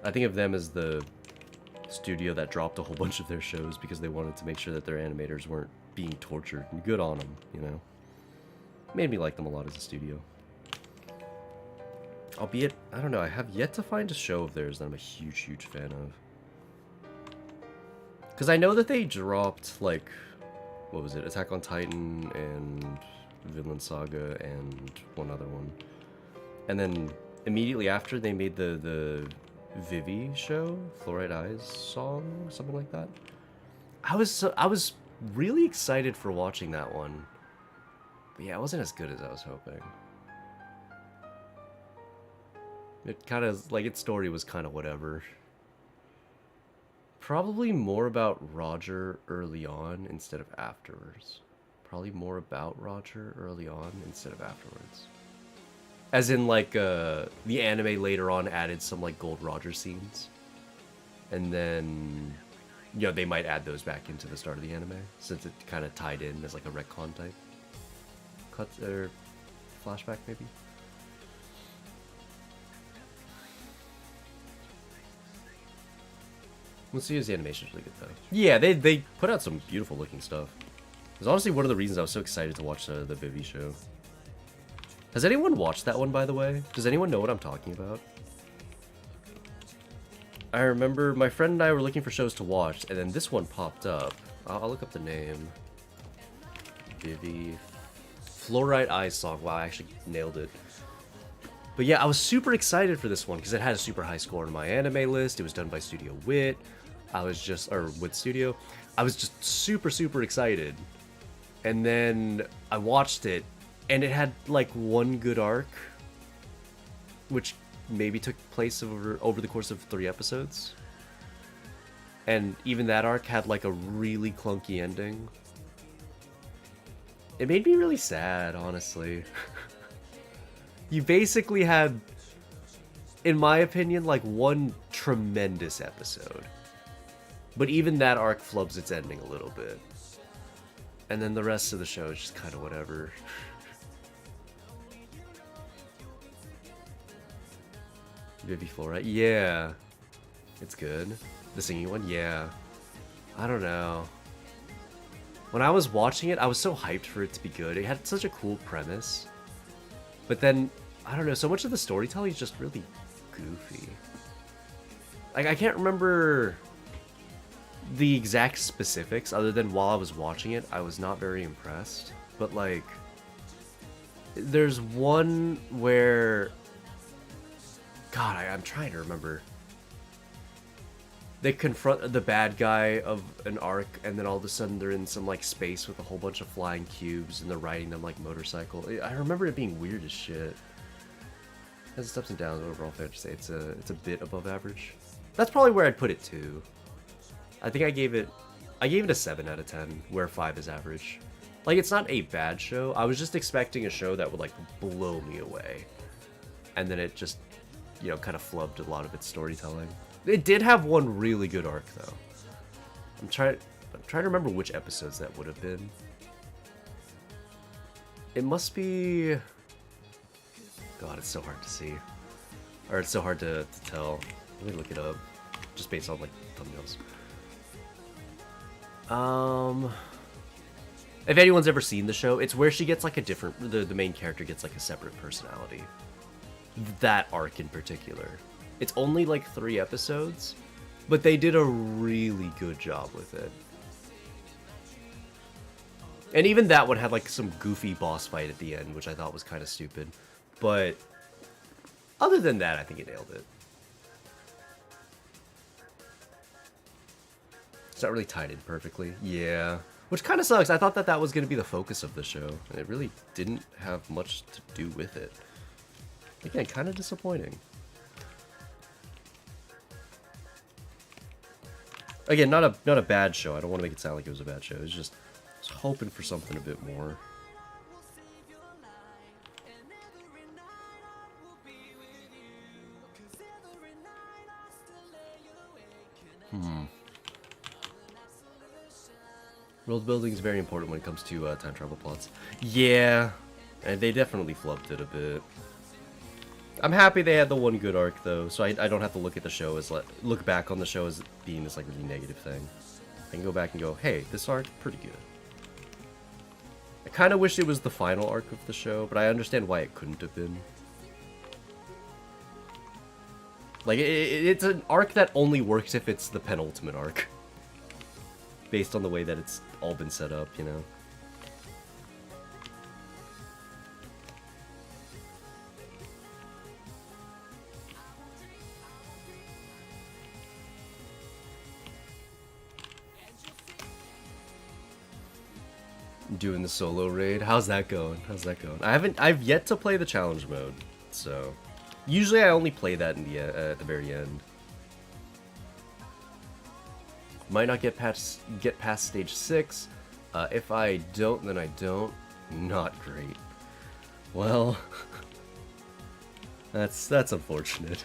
I think of them as the studio that dropped a whole bunch of their shows because they wanted to make sure that their animators weren't being tortured. And good on them, you know. Made me like them a lot as a studio. Albeit, I don't know, I have yet to find a show of theirs that I'm a huge, huge fan of. Because I know that they dropped, like, what was it? Attack on Titan and Vinland Saga and one other one. And then immediately after, they made the Vivi show, Fluorite Eyes song, something like that. I was really excited for watching that one. But yeah, it wasn't as good as I was hoping. It kind of, like, its story was kind of whatever. Probably more about Roger early on instead of afterwards. Probably more about Roger early on instead of afterwards. As in, like, the anime later on added some, like, Gold Roger scenes. And then, you know, they might add those back into the start of the anime, since it kind of tied in as, like, a retcon type cut, or flashback, maybe? Musica's animation is really good, though. Yeah, they put out some beautiful looking stuff. It was honestly one of the reasons I was so excited to watch the Vivi show. Has anyone watched that one, by the way? Does anyone know what I'm talking about? I remember my friend and I were looking for shows to watch, and then this one popped up. I'll look up the name. Vivi. Fluorite Eyes song. Wow, I actually nailed it. But yeah, I was super excited for this one because it had a super high score on my anime list. It was done by Studio Wit. Wit Studio. I was just super, super excited. And then I watched it, and it had like one good arc, which maybe took place over the course of 3 episodes. And even that arc had like a really clunky ending. It made me really sad, honestly. You basically had, in my opinion, like one tremendous episode. But even that arc flubs its ending a little bit. And then the rest of the show is just kind of whatever. Vivi Fluorite, yeah. It's good. The singing one, yeah. I don't know. When I was watching it, I was so hyped for it to be good. It had such a cool premise. But then, I don't know, so much of the storytelling is just really goofy. Like, I can't remember the exact specifics, other than while I was watching it, I was not very impressed. But, like, there's one where... God, I'm trying to remember. They confront the bad guy of an arc, and then all of a sudden they're in some, like, space with a whole bunch of flying cubes, and they're riding them like motorcycle. I remember it being weird as shit. It has its ups and downs, overall fair to say. It's a bit above average. That's probably where I'd put it too. I think I gave it a 7 out of 10, where 5 is average. Like, it's not a bad show. I was just expecting a show that would, like, blow me away. And then it just, you know, kind of flubbed a lot of its storytelling. It did have one really good arc, though. I'm trying to remember which episodes that would have been. It must be... God, it's so hard to see. Or it's so hard to tell. Let me look it up. Just based on, like, thumbnails. If anyone's ever seen the show, it's where she gets, like, a different... The main character gets, like, a separate personality. That arc in particular. It's only, like, 3 episodes, but they did a really good job with it. And even that one had, like, some goofy boss fight at the end, which I thought was kind of stupid. But other than that, I think it nailed it. It's not really tied in perfectly. Yeah. Which kind of sucks. I thought that was going to be the focus of the show, and it really didn't have much to do with it. Again, kind of disappointing. Again, not a bad show. I don't want to make it sound like it was a bad show. It's just, I was hoping for something a bit more. World building is very important when it comes to time travel plots. Yeah, and they definitely flubbed it a bit. I'm happy they had the one good arc though, so I don't have to look at the show as look back on the show as being this like really negative thing. I can go back and go, hey, this arc pretty good. I kind of wish it was the final arc of the show, but I understand why it couldn't have been. Like it's an arc that only works if it's the penultimate arc, based on the way that it's all been set up, you know. Doing the solo raid. How's that going? How's that going? I've yet to play the challenge mode, so usually I only play that in the at the very end. Might not get past stage 6. If I don't, then I don't. Not great. Well, that's unfortunate.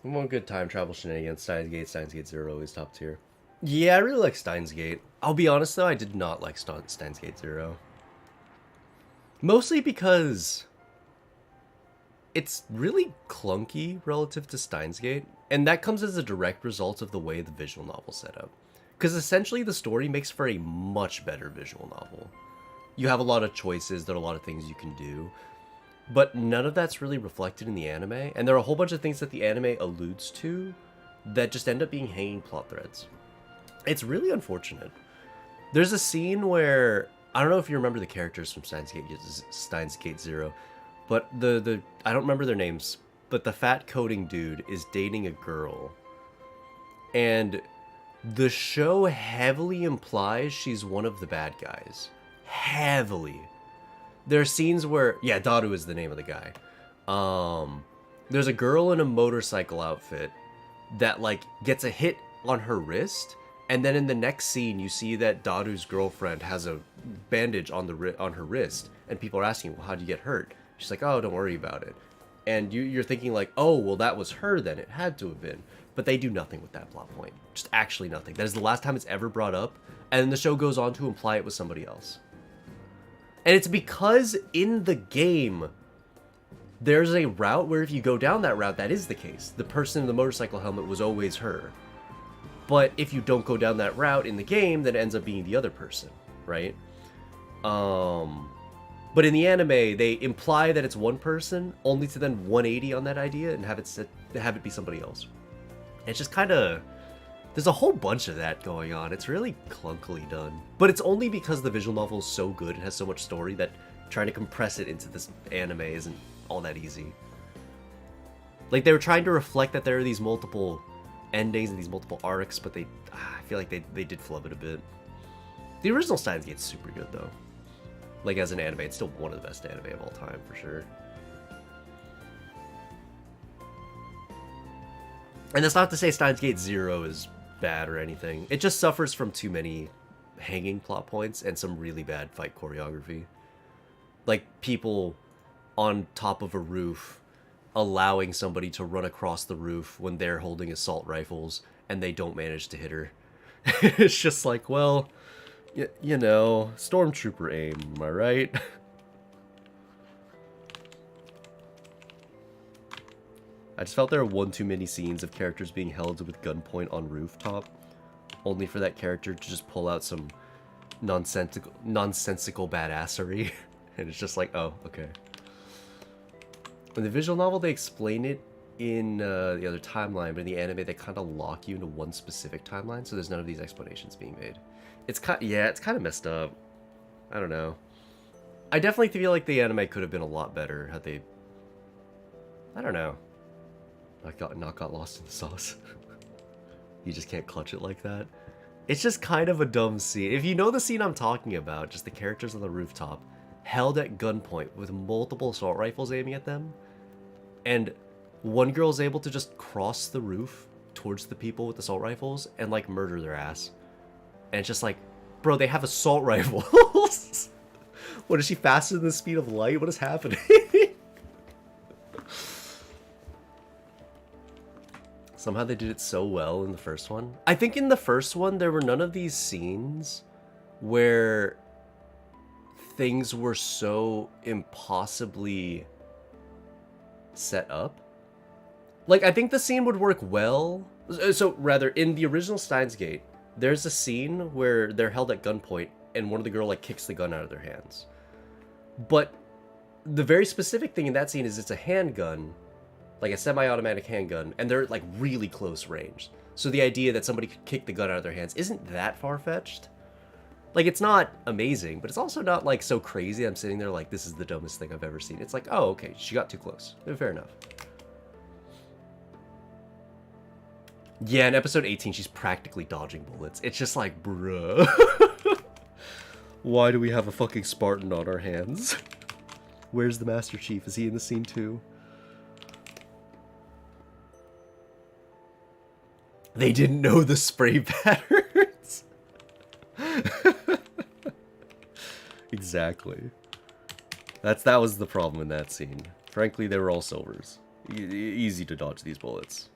One good time travel shenanigans. Steins Gate 0 is top tier. Yeah, I really like Steins Gate. I'll be honest though, I did not like Steins Gate 0. Mostly because it's really clunky relative to Steins Gate, and that comes as a direct result of the way the visual novel's set up. Because essentially the story makes for a much better visual novel. You have a lot of choices, there are a lot of things you can do, but none of that's really reflected in the anime, and there are a whole bunch of things that the anime alludes to that just end up being hanging plot threads. It's really unfortunate. There's a scene where, I don't know if you remember the characters from Steins Gate 0, but I don't remember their names, but the fat coding dude is dating a girl, and the show heavily implies she's one of the bad guys. Heavily. There are scenes where, yeah, Daru is the name of the guy. There's a girl in a motorcycle outfit that, like, gets a hit on her wrist, and then in the next scene, you see that Daru's girlfriend has a bandage on her wrist, and people are asking, well, how'd you get hurt? She's like, oh, don't worry about it. And you're thinking like, oh, well, that was her then. It had to have been. But they do nothing with that plot point. Just actually nothing. That is the last time it's ever brought up. And then the show goes on to imply it was somebody else. And it's because in the game, there's a route where if you go down that route, that is the case. The person in the motorcycle helmet was always her. But if you don't go down that route in the game, then it ends up being the other person, right? But in the anime, they imply that it's one person, only to then 180 on that idea and have it be somebody else. It's just kind of... There's a whole bunch of that going on. It's really clunkily done. But it's only because the visual novel is so good and has so much story that trying to compress it into this anime isn't all that easy. Like, they were trying to reflect that there are these multiple endings and these multiple arcs, but I feel like they did flub it a bit. The original Steins Gate's super good, though. Like, as an anime, it's still one of the best anime of all time, for sure. And that's not to say Steins Gate Zero is bad or anything. It just suffers from too many hanging plot points and some really bad fight choreography. Like, people on top of a roof allowing somebody to run across the roof when they're holding assault rifles and they don't manage to hit her. It's just like, well... You know, stormtrooper aim, am I right? I just felt there were one too many scenes of characters being held with gunpoint on rooftop, only for that character to just pull out some nonsensical badassery, and it's just like, oh, okay. In the visual novel, they explain it in the other timeline, but in the anime, they kind of lock you into one specific timeline, so there's none of these explanations being made. It's kind of messed up. I don't know. I definitely feel like the anime could have been a lot better had they... I don't know. Not got lost in the sauce. You just can't clutch it like that. It's just kind of a dumb scene. If you know the scene I'm talking about, just the characters on the rooftop, held at gunpoint with multiple assault rifles aiming at them, and one girl's able to just cross the roof towards the people with assault rifles and, like, murder their ass. And it's just like, bro, they have assault rifles. What, is she faster than the speed of light? What is happening? Somehow they did it so well in the first one. I think in the first one, there were none of these scenes where things were so impossibly set up. Like, I think the scene would work well. So, rather, in the original Steins Gate, there's a scene where they're held at gunpoint and one of the girl like kicks the gun out of their hands. But the very specific thing in that scene is it's a handgun, like a semi-automatic handgun, and they're like really close range. So the idea that somebody could kick the gun out of their hands isn't that far-fetched. Like, it's not amazing, but it's also not like so crazy I'm sitting there like, this is the dumbest thing I've ever seen. It's like, oh, okay, she got too close. Fair enough. Yeah, in episode 18, she's practically dodging bullets. It's just like, bruh. Why do we have a fucking Spartan on our hands? Where's the Master Chief? Is he in the scene too? They didn't know the spray patterns. Exactly. That was the problem in that scene. Frankly, they were all silvers. Easy to dodge these bullets.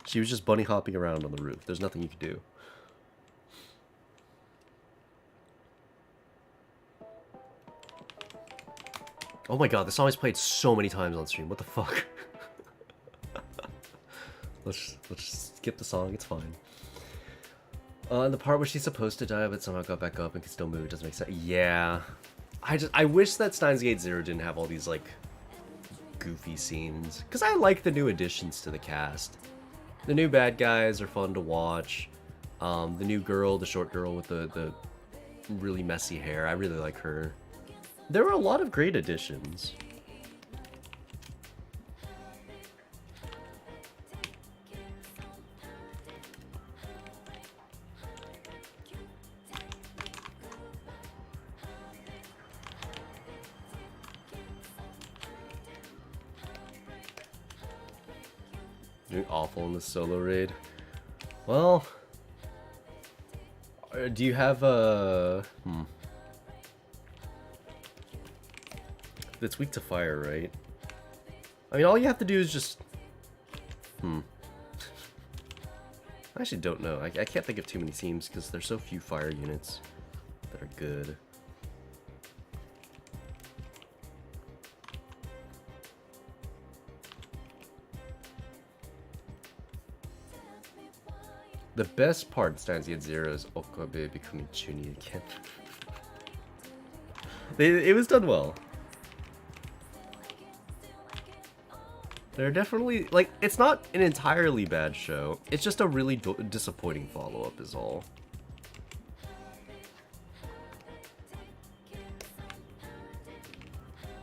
She was just bunny hopping around on the roof. There's nothing you could do. Oh my god, this song is played so many times on stream. What the fuck? Let's just skip the song. It's fine. And the part where she's supposed to die but somehow got back up and can still move, it doesn't make sense. Yeah. I wish that Steins Gate Zero didn't have all these, like, goofy scenes. Because I like the new additions to the cast. The new bad guys are fun to watch. The new girl, the short girl with the really messy hair, I really like her. There were a lot of great additions. Doing awful in the solo raid. Well, do you have a... It's weak to fire, right? I mean, all you have to do is just... I actually don't know. I can't think of too many teams because there's so few fire units that are good. The best part stands at 0 is Okabe becoming Chunin again. It was done well. They're definitely, like, it's not an entirely bad show. It's just a really disappointing follow-up is all.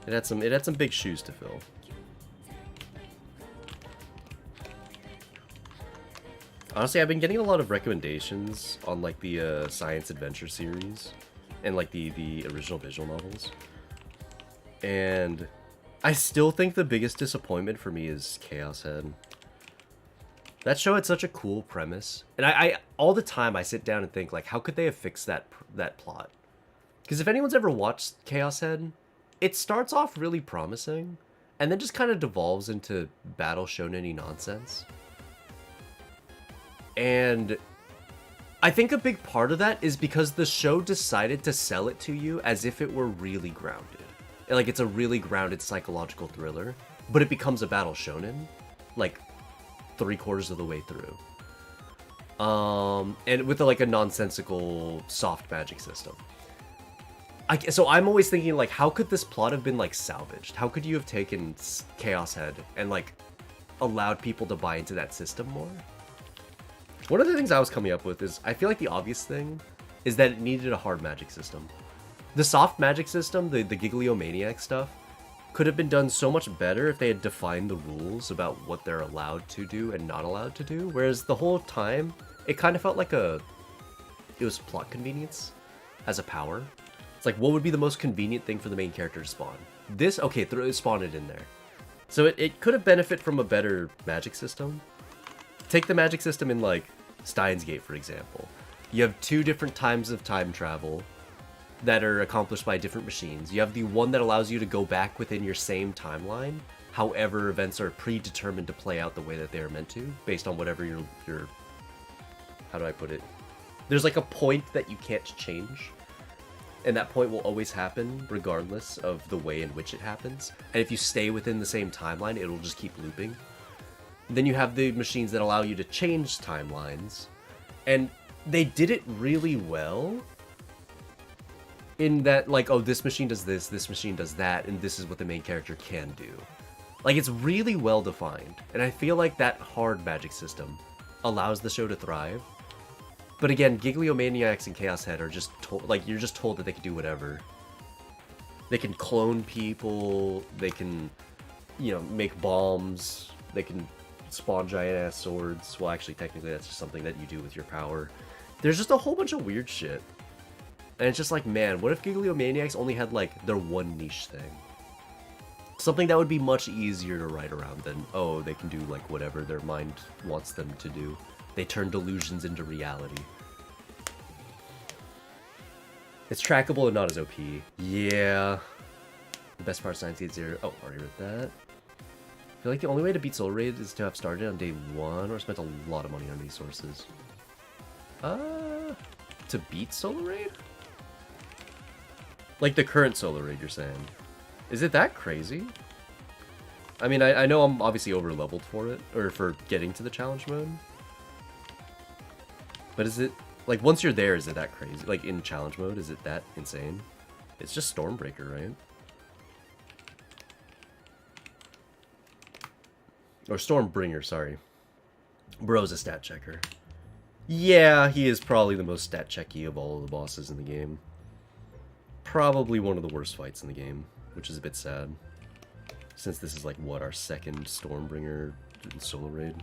It had some big shoes to fill. Honestly, I've been getting a lot of recommendations on like the science adventure series and like the original visual novels. And I still think the biggest disappointment for me is Chaos Head. That show had such a cool premise, and I all the time I sit down and think like, how could they have fixed that plot? Because if anyone's ever watched Chaos Head, it starts off really promising, and then just kind of devolves into battle shonen-y nonsense. And I think a big part of that is because the show decided to sell it to you as if it were really grounded. Like, it's a really grounded psychological thriller, but it becomes a battle shonen, like, 3/4 of the way through. And with like a nonsensical soft magic system. So I'm always thinking, like, how could this plot have been, like, salvaged? How could you have taken Chaos Head and, like, allowed people to buy into that system more? One of the things I was coming up with is, I feel like the obvious thing is that it needed a hard magic system. The soft magic system, the Gigliomaniac stuff, could have been done so much better if they had defined the rules about what they're allowed to do and not allowed to do. Whereas the whole time, it kind of felt like it was plot convenience as a power. It's like, what would be the most convenient thing for the main character to spawn? This, okay, spawn it in there. So it could have benefited from a better magic system. Take the magic system in, like, Steins Gate, for example. You have 2 different times of time travel that are accomplished by different machines. You have the one that allows you to go back within your same timeline. However, events are predetermined to play out the way that they are meant to, based on whatever your how do I put it? There's like a point that you can't change. And that point will always happen regardless of the way in which it happens. And if you stay within the same timeline, it'll just keep looping. Then you have the machines that allow you to change timelines. And they did it really well. In that, like, oh, this machine does this machine does that, and this is what the main character can do. Like, it's really well defined. And I feel like that hard magic system allows the show to thrive. But again, Gigliomaniacs and Chaos Head are just told, like, you're just told that they can do whatever. They can clone people, they can, you know, make bombs, they can spawn giant-ass swords. Well, actually, technically, that's just something that you do with your power. There's just a whole bunch of weird shit. And it's just like, man, what if Gigliomaniacs only had, like, their one niche thing? Something that would be much easier to write around than, oh, they can do, like, whatever their mind wants them to do. They turn delusions into reality. It's trackable and not as OP. Yeah. The best part of Science Gate 0. Oh, already read that. I feel like the only way to beat Soul Raid is to have started on day 1 or spent a lot of money on resources. To beat Solar Raid? Like the current Solar Raid, you're saying? Is it that crazy? I mean, I know I'm obviously over-leveled for it, or for getting to the challenge mode. But is it, like, once you're there, is it that crazy? Like, in challenge mode, is it that insane? It's just Stormbreaker, right? Or Stormbringer, sorry. Bro's a stat checker. Yeah, he is probably the most stat checky of all of the bosses in the game. Probably one of the worst fights in the game, which is a bit sad. Since this is like, what, our second Stormbringer solo raid?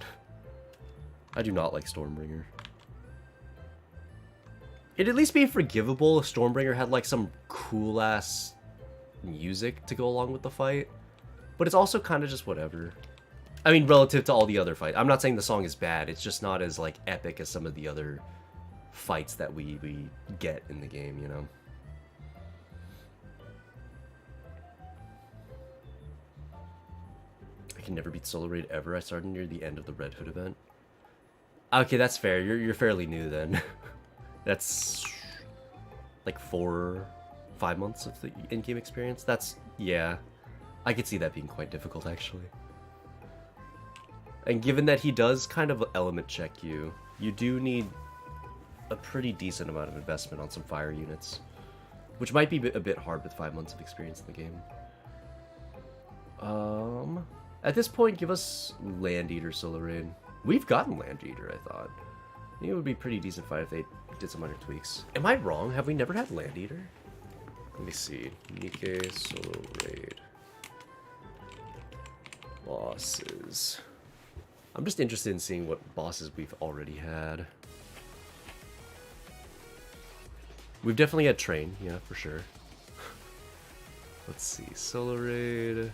I do not like Stormbringer. It'd at least be forgivable if Stormbringer had like some cool-ass music to go along with the fight. But it's also kind of just whatever. I mean, relative to all the other fights. I'm not saying the song is bad, it's just not as like epic as some of the other fights that we get in the game, you know? I can never beat Solo Raid ever. I started near the end of the Red Hood event. Okay, that's fair. You're fairly new then. That's like 4-5 months of the in-game experience. That's, yeah. I could see that being quite difficult, actually. And given that he does kind of element check you, you do need a pretty decent amount of investment on some fire units. Which might be a bit hard with 5 months of experience in the game. At this point, give us Land Eater Solo Raid. We've gotten Land Eater, I thought. I think it would be a pretty decent fight if they did some minor tweaks. Am I wrong? Have we never had Land Eater? Let me see. Nikke Solo Raid. Bosses. I'm just interested in seeing what bosses we've already had. We've definitely had Train, yeah, for sure. Let's see. Solo Raid.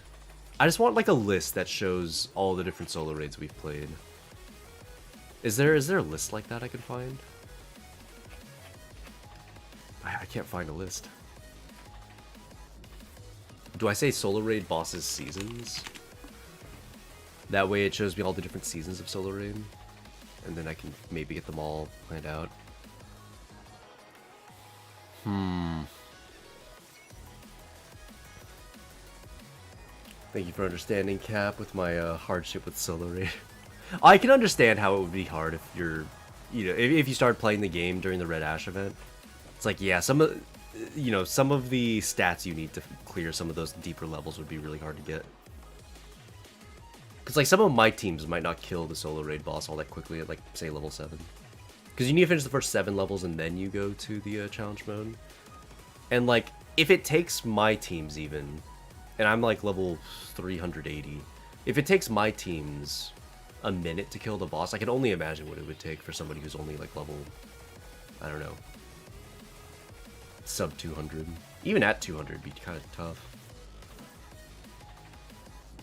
I just want like a list that shows all the different Solo Raids we've played. Is there a list like that I can find? I can't find a list. Do I say Solo Raid bosses seasons? That way it shows me all the different seasons of Solo Raid. And then I can maybe get them all planned out. Thank you for understanding, Cap, with my hardship with Solo Raid. I can understand how it would be hard if you're, if you start playing the game during the Red Ash event. It's like, yeah, some of the stats you need to clear some of those deeper levels would be really hard to get. Because, like, some of my teams might not kill the Solo Raid boss all that quickly at, like, say, level 7. Because you need to finish the first 7 levels and then you go to the challenge mode. And, like, if it takes my teams even, and I'm, like, level 380, if it takes my teams a minute to kill the boss, I can only imagine what it would take for somebody who's only, like, level, I don't know, sub 200. Even at 200 would be kind of tough.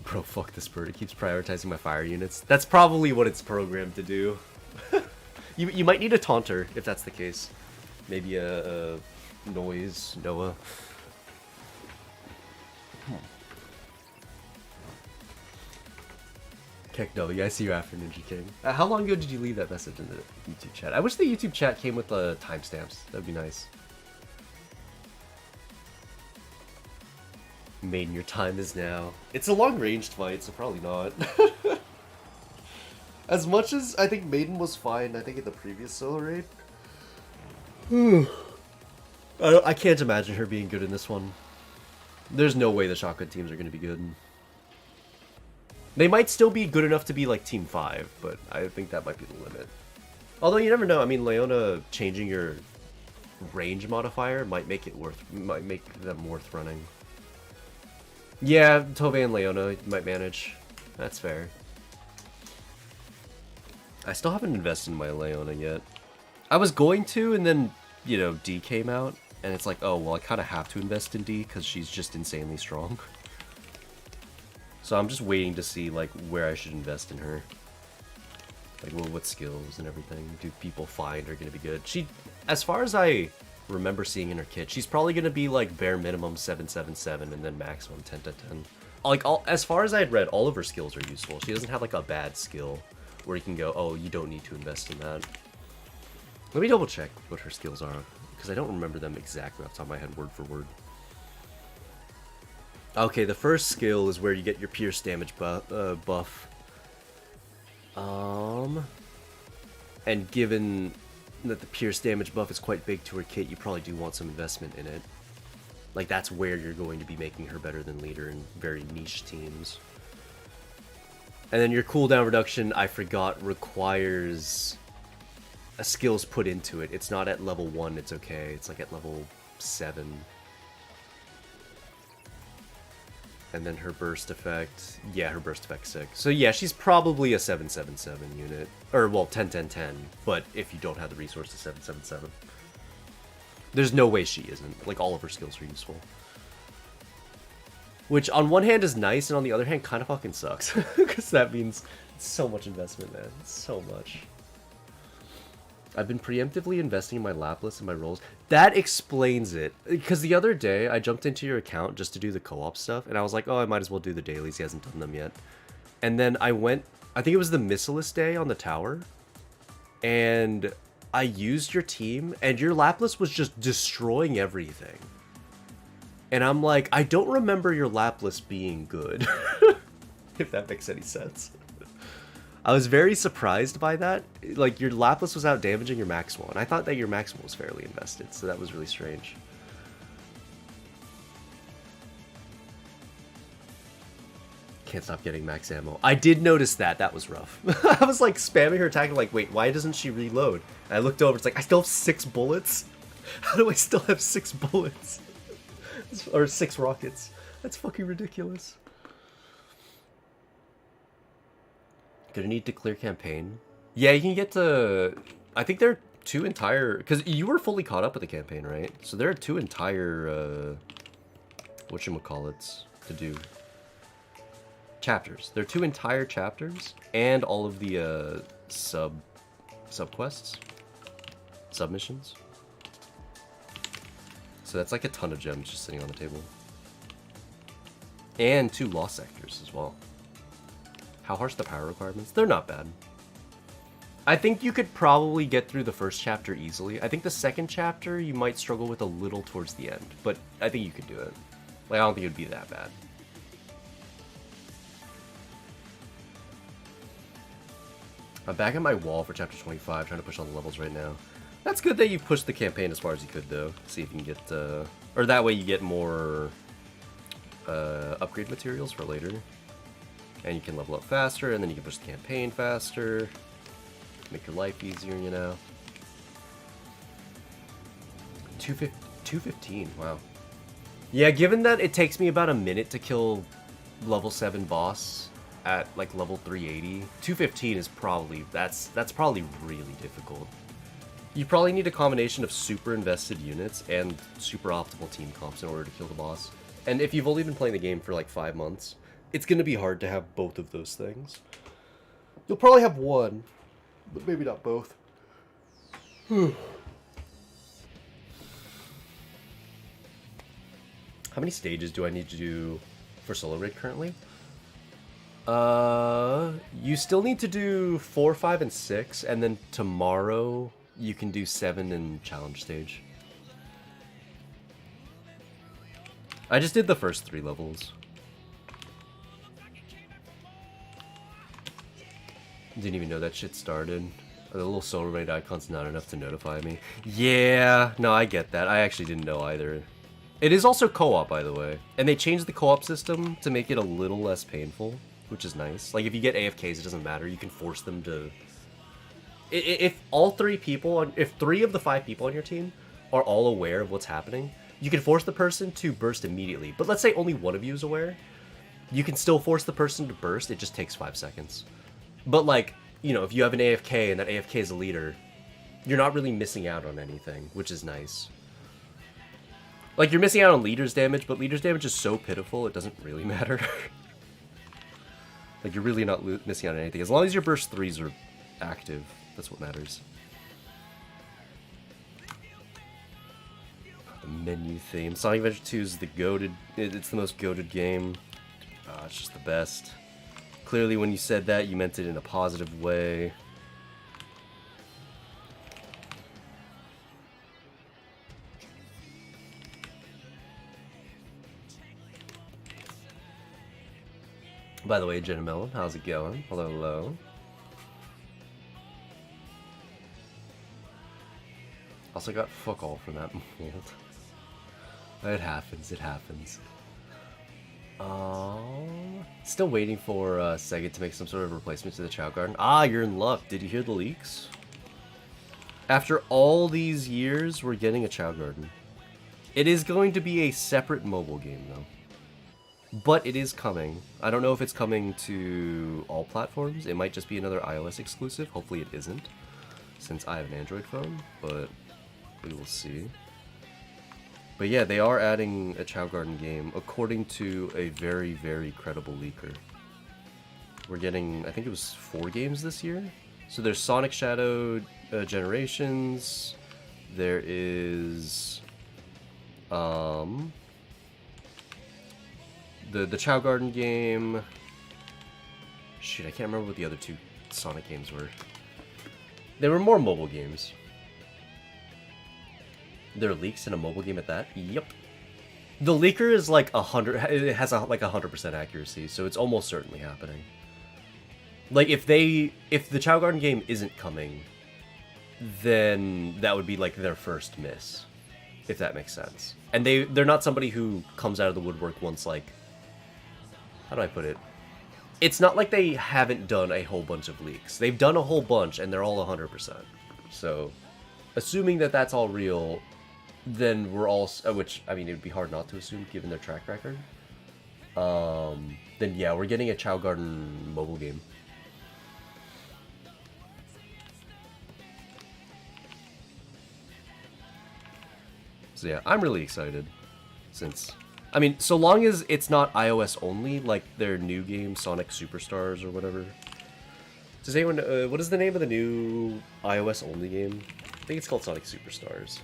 Bro, fuck this bird. It keeps prioritizing my fire units. That's probably what it's programmed to do. You might need a taunter, if that's the case. Maybe a noise, Noah. Keck W, I see you after Ninja King. How long ago did you leave that message in the YouTube chat? I wish the YouTube chat came with timestamps. That'd be nice. Maiden, your time is now. It's a long-ranged fight, so probably not. As much as I think Maiden was fine, I think in the previous Solo Raid. I can't imagine her being good in this one. There's no way the shotgun teams are going to be good. They might still be good enough to be like Team 5, but I think that might be the limit. Although you never know. I mean, Leona changing your range modifier might make them worth running. Yeah, Tove and Leona might manage. That's fair. I still haven't invested in my Leona yet. I was going to, and then, D came out, and it's like, oh, well, I kind of have to invest in D, because she's just insanely strong. So I'm just waiting to see, like, where I should invest in her. Like, what skills and everything do people find are going to be good. She, as far as I remember seeing in her kit, she's probably going to be, like, bare minimum 777 and then maximum 10-10. Like, as far as I had read, all of her skills are useful. She doesn't have, like, a bad skill where you can go, oh, you don't need to invest in that. Let me double check what her skills are, because I don't remember them exactly off the top of my head, word for word. Okay, the first skill is where you get your pierce damage buff. And given that the pierce damage buff is quite big to her kit, you probably do want some investment in it. Like, that's where you're going to be making her better than leader in very niche teams. And then your cooldown reduction, I forgot, requires a skills put into it. It's not at level 1, it's okay. It's like at level 7. And then her burst effect, yeah, her burst effect's sick. So yeah, she's probably a 777 unit. Or, well, 10-10-10, but if you don't have the resources, 777. There's no way she isn't. Like, all of her skills are useful. Which, on one hand, is nice, and on the other hand, kind of fucking sucks. Because that means so much investment, man. So much. I've been preemptively investing in my Laplas and my rolls. That explains it. Because the other day, I jumped into your account just to do the co-op stuff, and I was like, oh, I might as well do the dailies. He hasn't done them yet. And then I went, I think it was the Missilus day on the tower, and I used your team, and your Lapras was just destroying everything. And I'm like, I don't remember your Lapras being good, if that makes any sense. I was very surprised by that. Like, your Lapras was out damaging your Maximal, and I thought that your Maximal was fairly invested, so that was really strange. Can't stop getting max ammo. I did notice that. That was rough. I was like spamming her attack, like, wait, why doesn't she reload? And I looked over, it's like, I still have 6 bullets? How do I still have 6 bullets? Or 6 rockets. That's fucking ridiculous. Gonna need to clear campaign. Yeah, you can get to... I think there are 2 entire... Because you were fully caught up with the campaign, right? So there are 2 entire... whatchamacallits to do. Chapters. There are 2 entire chapters, and all of the sub-quests. Submissions. So that's like a ton of gems just sitting on the table. And 2 lost sectors as well. How harsh the power requirements? They're not bad. I think you could probably get through the first chapter easily. I think the second chapter you might struggle with a little towards the end, but I think you could do it. Like, I don't think it would be that bad. I'm back at my wall for chapter 25, trying to push all the levels right now. That's good that you've pushed the campaign as far as you could, though. See if you can get, or that way you get more upgrade materials for later. And you can level up faster, and then you can push the campaign faster. Make your life easier, you know. 215, wow. Yeah, given that it takes me about a minute to kill level 7 boss at like level 380, 215 is probably, that's probably really difficult. You probably need a combination of super invested units and super optimal team comps in order to kill the boss. And if you've only been playing the game for like 5 months, it's going to be hard to have both of those things. You'll probably have one, but maybe not both. How many stages do I need to do for Solo Raid currently? You still need to do 4, 5, and 6, and then tomorrow you can do 7 and challenge stage. I just did the first 3 levels. Didn't even know that shit started. The little Solo Raid icon's not enough to notify me. Yeah, no, I get that. I actually didn't know either. It is also co-op, by the way. And they changed the co-op system to make it a little less painful, which is nice. Like, if you get AFKs, it doesn't matter. You can force them to... If all 3 people... If 3 of the 5 people on your team are all aware of what's happening, you can force the person to burst immediately. But let's say only one of you is aware. You can still force the person to burst. It just takes 5 seconds. But, like, you know, if you have an AFK and that AFK is a leader, you're not really missing out on anything, which is nice. Like, you're missing out on leader's damage, but leader's damage is so pitiful, it doesn't really matter. Like, you're really not missing out on anything. As long as your burst 3s are active, that's what matters. The menu theme. Sonic Adventure 2 is the goated... It's the most goated game. It's just the best. Clearly, when you said that, you meant it in a positive way. By the way, Jenna Mellon, how's it going? Hello, hello. Also got fuck all from that mold. It happens, it happens. Still waiting for Sega to make some sort of replacement to the Chow Garden. Ah, you're in luck. Did you hear the leaks? After all these years, we're getting a Chow Garden. It is going to be a separate mobile game, though. But it is coming. I don't know if it's coming to all platforms. It might just be another iOS exclusive. Hopefully it isn't, since I have an Android phone, but we will see. But yeah, they are adding a Chow Garden game, according to a very, very credible leaker. We're getting, I think it was 4 games this year. So there's Sonic Shadow Generations. There is the Chow Garden game. Shoot, I can't remember what the other two Sonic games were. They were more mobile games. There are leaks in a mobile game at that? Yep. The leaker is like 100. It has like 100% accuracy, so it's almost certainly happening. Like if the Chow Garden game isn't coming, then that would be like their first miss, if that makes sense. And they're not somebody who comes out of the woodwork once, like, how do I put it? It's not like they haven't done a whole bunch of leaks. They've done a whole bunch, and they're all 100%. So, assuming that that's all real, then we're all... Which, I mean, it would be hard not to assume, given their track record. Then, yeah, we're getting a Chow Garden mobile game. So, yeah, I'm really excited, since... I mean, so long as it's not iOS only, like their new game, Sonic Superstars or whatever. Does anyone... what is the name of the new iOS only game? I think it's called Sonic Superstars.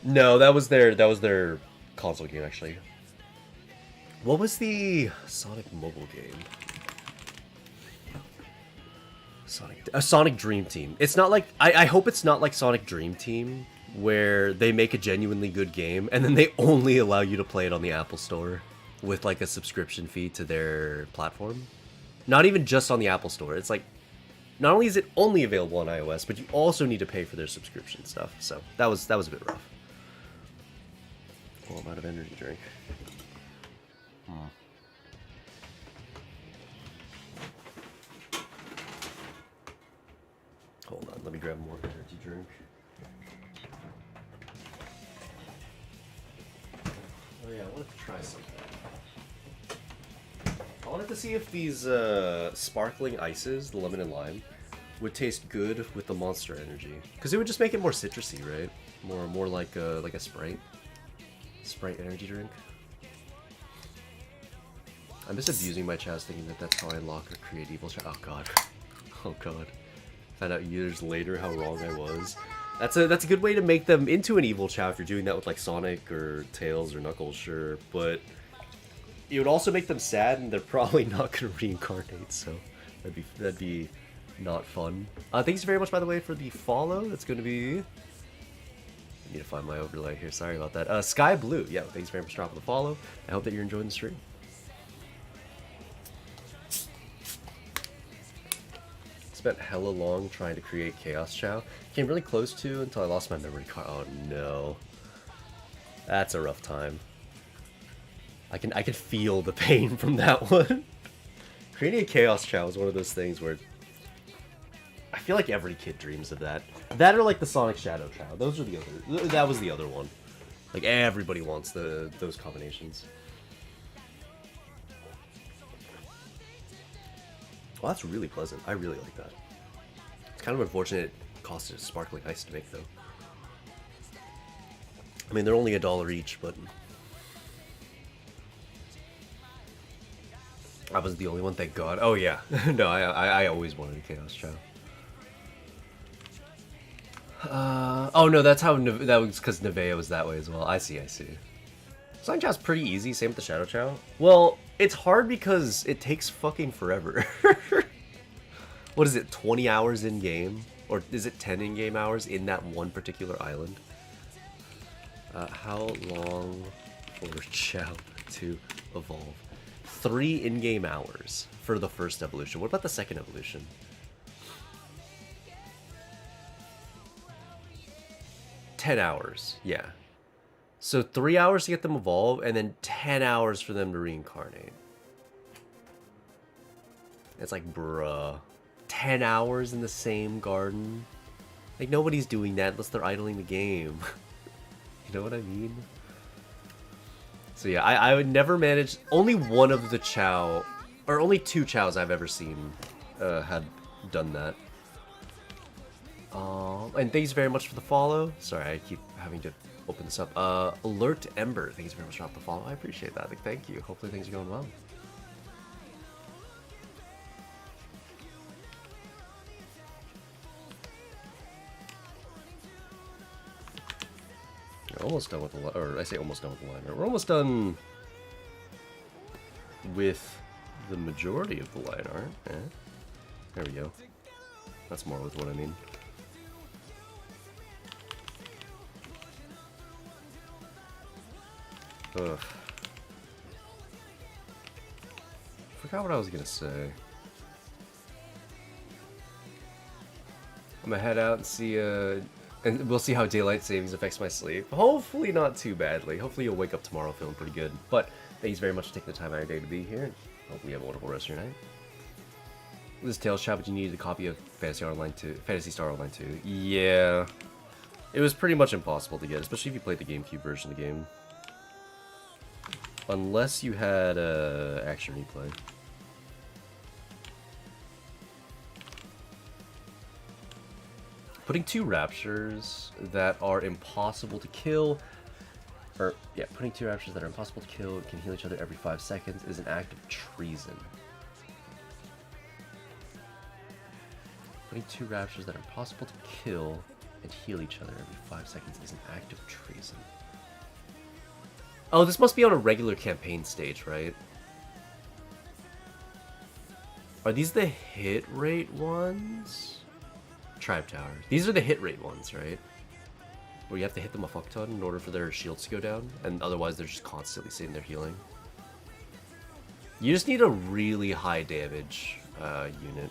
No, that was their console game, actually. What was the Sonic mobile game? Sonic Dream Team. It's not like... I hope it's not like Sonic Dream Team, where they make a genuinely good game, and then they only allow you to play it on the Apple Store with, like, a subscription fee to their platform. Not even just on the Apple Store. It's like, not only is it only available on iOS, but you also need to pay for their subscription stuff. So, that was a bit rough. Oh, I'm out of energy drink. Hold on, let me grab more energy drink. Oh yeah, I wanted to try something. I wanted to see if these sparkling ices, the lemon and lime, would taste good with the Monster Energy. Because it would just make it more citrusy, right? More like a Sprite. Sprite energy drink. I'm just abusing my Chaz thinking that that's how I unlock or create evil Chaz. Oh god. Oh god. Found out years later how wrong I was. That's a good way to make them into an evil Chow if you're doing that with like Sonic or Tails or Knuckles, sure. But it would also make them sad, and they're probably not going to reincarnate. So that'd be not fun. Thanks very much, by the way, for the follow. That's going to be... I need to find my overlay here. Sorry about that. Sky Blue. Yeah, thanks very much for dropping the follow. I hope that you're enjoying the stream. Spent hella long trying to create Chaos Chow. Came really close to until I lost my memory card. Oh no. That's a rough time. I can feel the pain from that one. Creating a Chaos Chow is one of those things where I feel like every kid dreams of that. That or like the Sonic Shadow Chow. Those are the other. That was the other one. Like everybody wants those combinations. Well, that's really pleasant. I really like that. It's kind of unfortunate it costs sparkling ice to make, though. I mean, they're only $1 each, but... I was the only one, thank God. Oh, yeah. No, I always wanted a Chaos Chow. Oh, no, that's how... that was because Nevea was that way as well. I see. Sonic Chow's pretty easy, same with the Shadow Chow. Well... It's hard because it takes fucking forever. What is it, 20 hours in-game? Or is it 10 in-game hours in that one particular island? How long for Chow to evolve? 3 in-game hours for the first evolution. What about the second evolution? $10 hours, yeah. So 3 hours to get them evolve, and then 10 hours for them to reincarnate. It's like, bruh. 10 hours in the same garden? Like, nobody's doing that unless they're idling the game. You know what I mean? So yeah, I would never manage... Only one of the Chow... Or only 2 Chows I've ever seen had done that. And thanks very much for the follow. Sorry, I keep having to... open this up. Alert Ember, thanks very much for the follow. I appreciate that. Thank you. Hopefully things are going well. We're almost done with the or I say almost done with the line. We're almost done with the majority of the line art. Eh? There we go. That's more with what I mean. Ugh. Forgot what I was gonna say. I'm gonna head out and see, and we'll see how daylight savings affects my sleep. Hopefully not too badly. Hopefully you'll wake up tomorrow feeling pretty good. But thanks very much for taking the time out of your day to be here. And hope you have a wonderful rest of your night. This is Tails Chat, but you needed a copy of Phantasy Star Online 2. Yeah. It was pretty much impossible to get, especially if you played the GameCube version of the game. Unless you had Action Replay. Putting 2 Raptures that are impossible to kill, putting 2 Raptures that are impossible to kill and can heal each other every 5 seconds is an act of treason. Putting 2 Raptures that are impossible to kill and heal each other every 5 seconds is an act of treason. Oh, this must be on a regular campaign stage, right? Are these the hit rate ones? Tribe Tower. These are the hit rate ones, right? Where you have to hit them a fuck ton in order for their shields to go down, and otherwise they're just constantly sitting there healing. You just need a really high damage unit.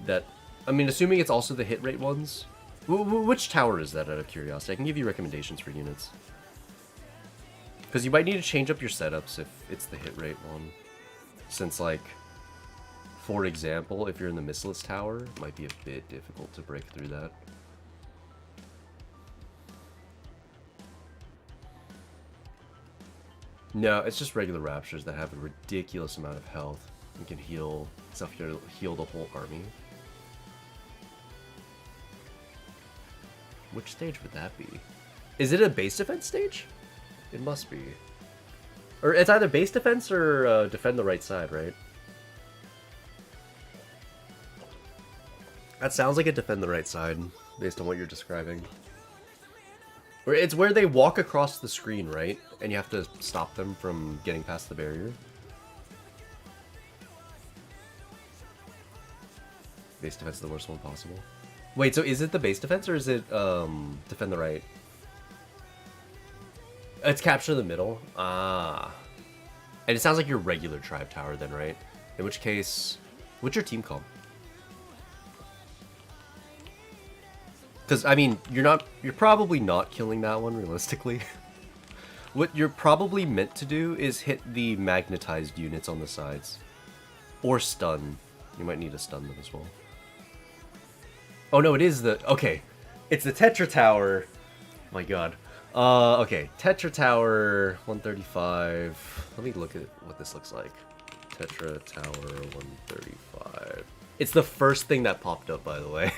That, I mean, assuming it's also the hit rate ones. Which tower is that, out of curiosity? I can give you recommendations for units. Because you might need to change up your setups if it's the hit rate one. Since, like, for example, if you're in the Missless Tower, it might be a bit difficult to break through that. No, it's just regular Raptures that have a ridiculous amount of health and can heal the whole army. Which stage would that be? Is it a base defense stage? It must be. Or it's either base defense or defend the right side, right? That sounds like a defend the right side, based on what you're describing. Or it's where they walk across the screen, right? And you have to stop them from getting past the barrier. Base defense is the worst one possible. Wait, so is it the base defense or is it defend the right? It's capture the middle. Ah. And it sounds like your regular Tribe Tower then, right? In which case, what's your team called? Because, I mean, you're probably not killing that one, realistically. What you're probably meant to do is hit the magnetized units on the sides. Or stun. You might need to stun them as well. Oh no, it is the... Okay. It's the Tetra Tower. My god. Okay. Tetra Tower 135. Let me look at what this looks like. Tetra Tower 135. It's the first thing that popped up, by the way.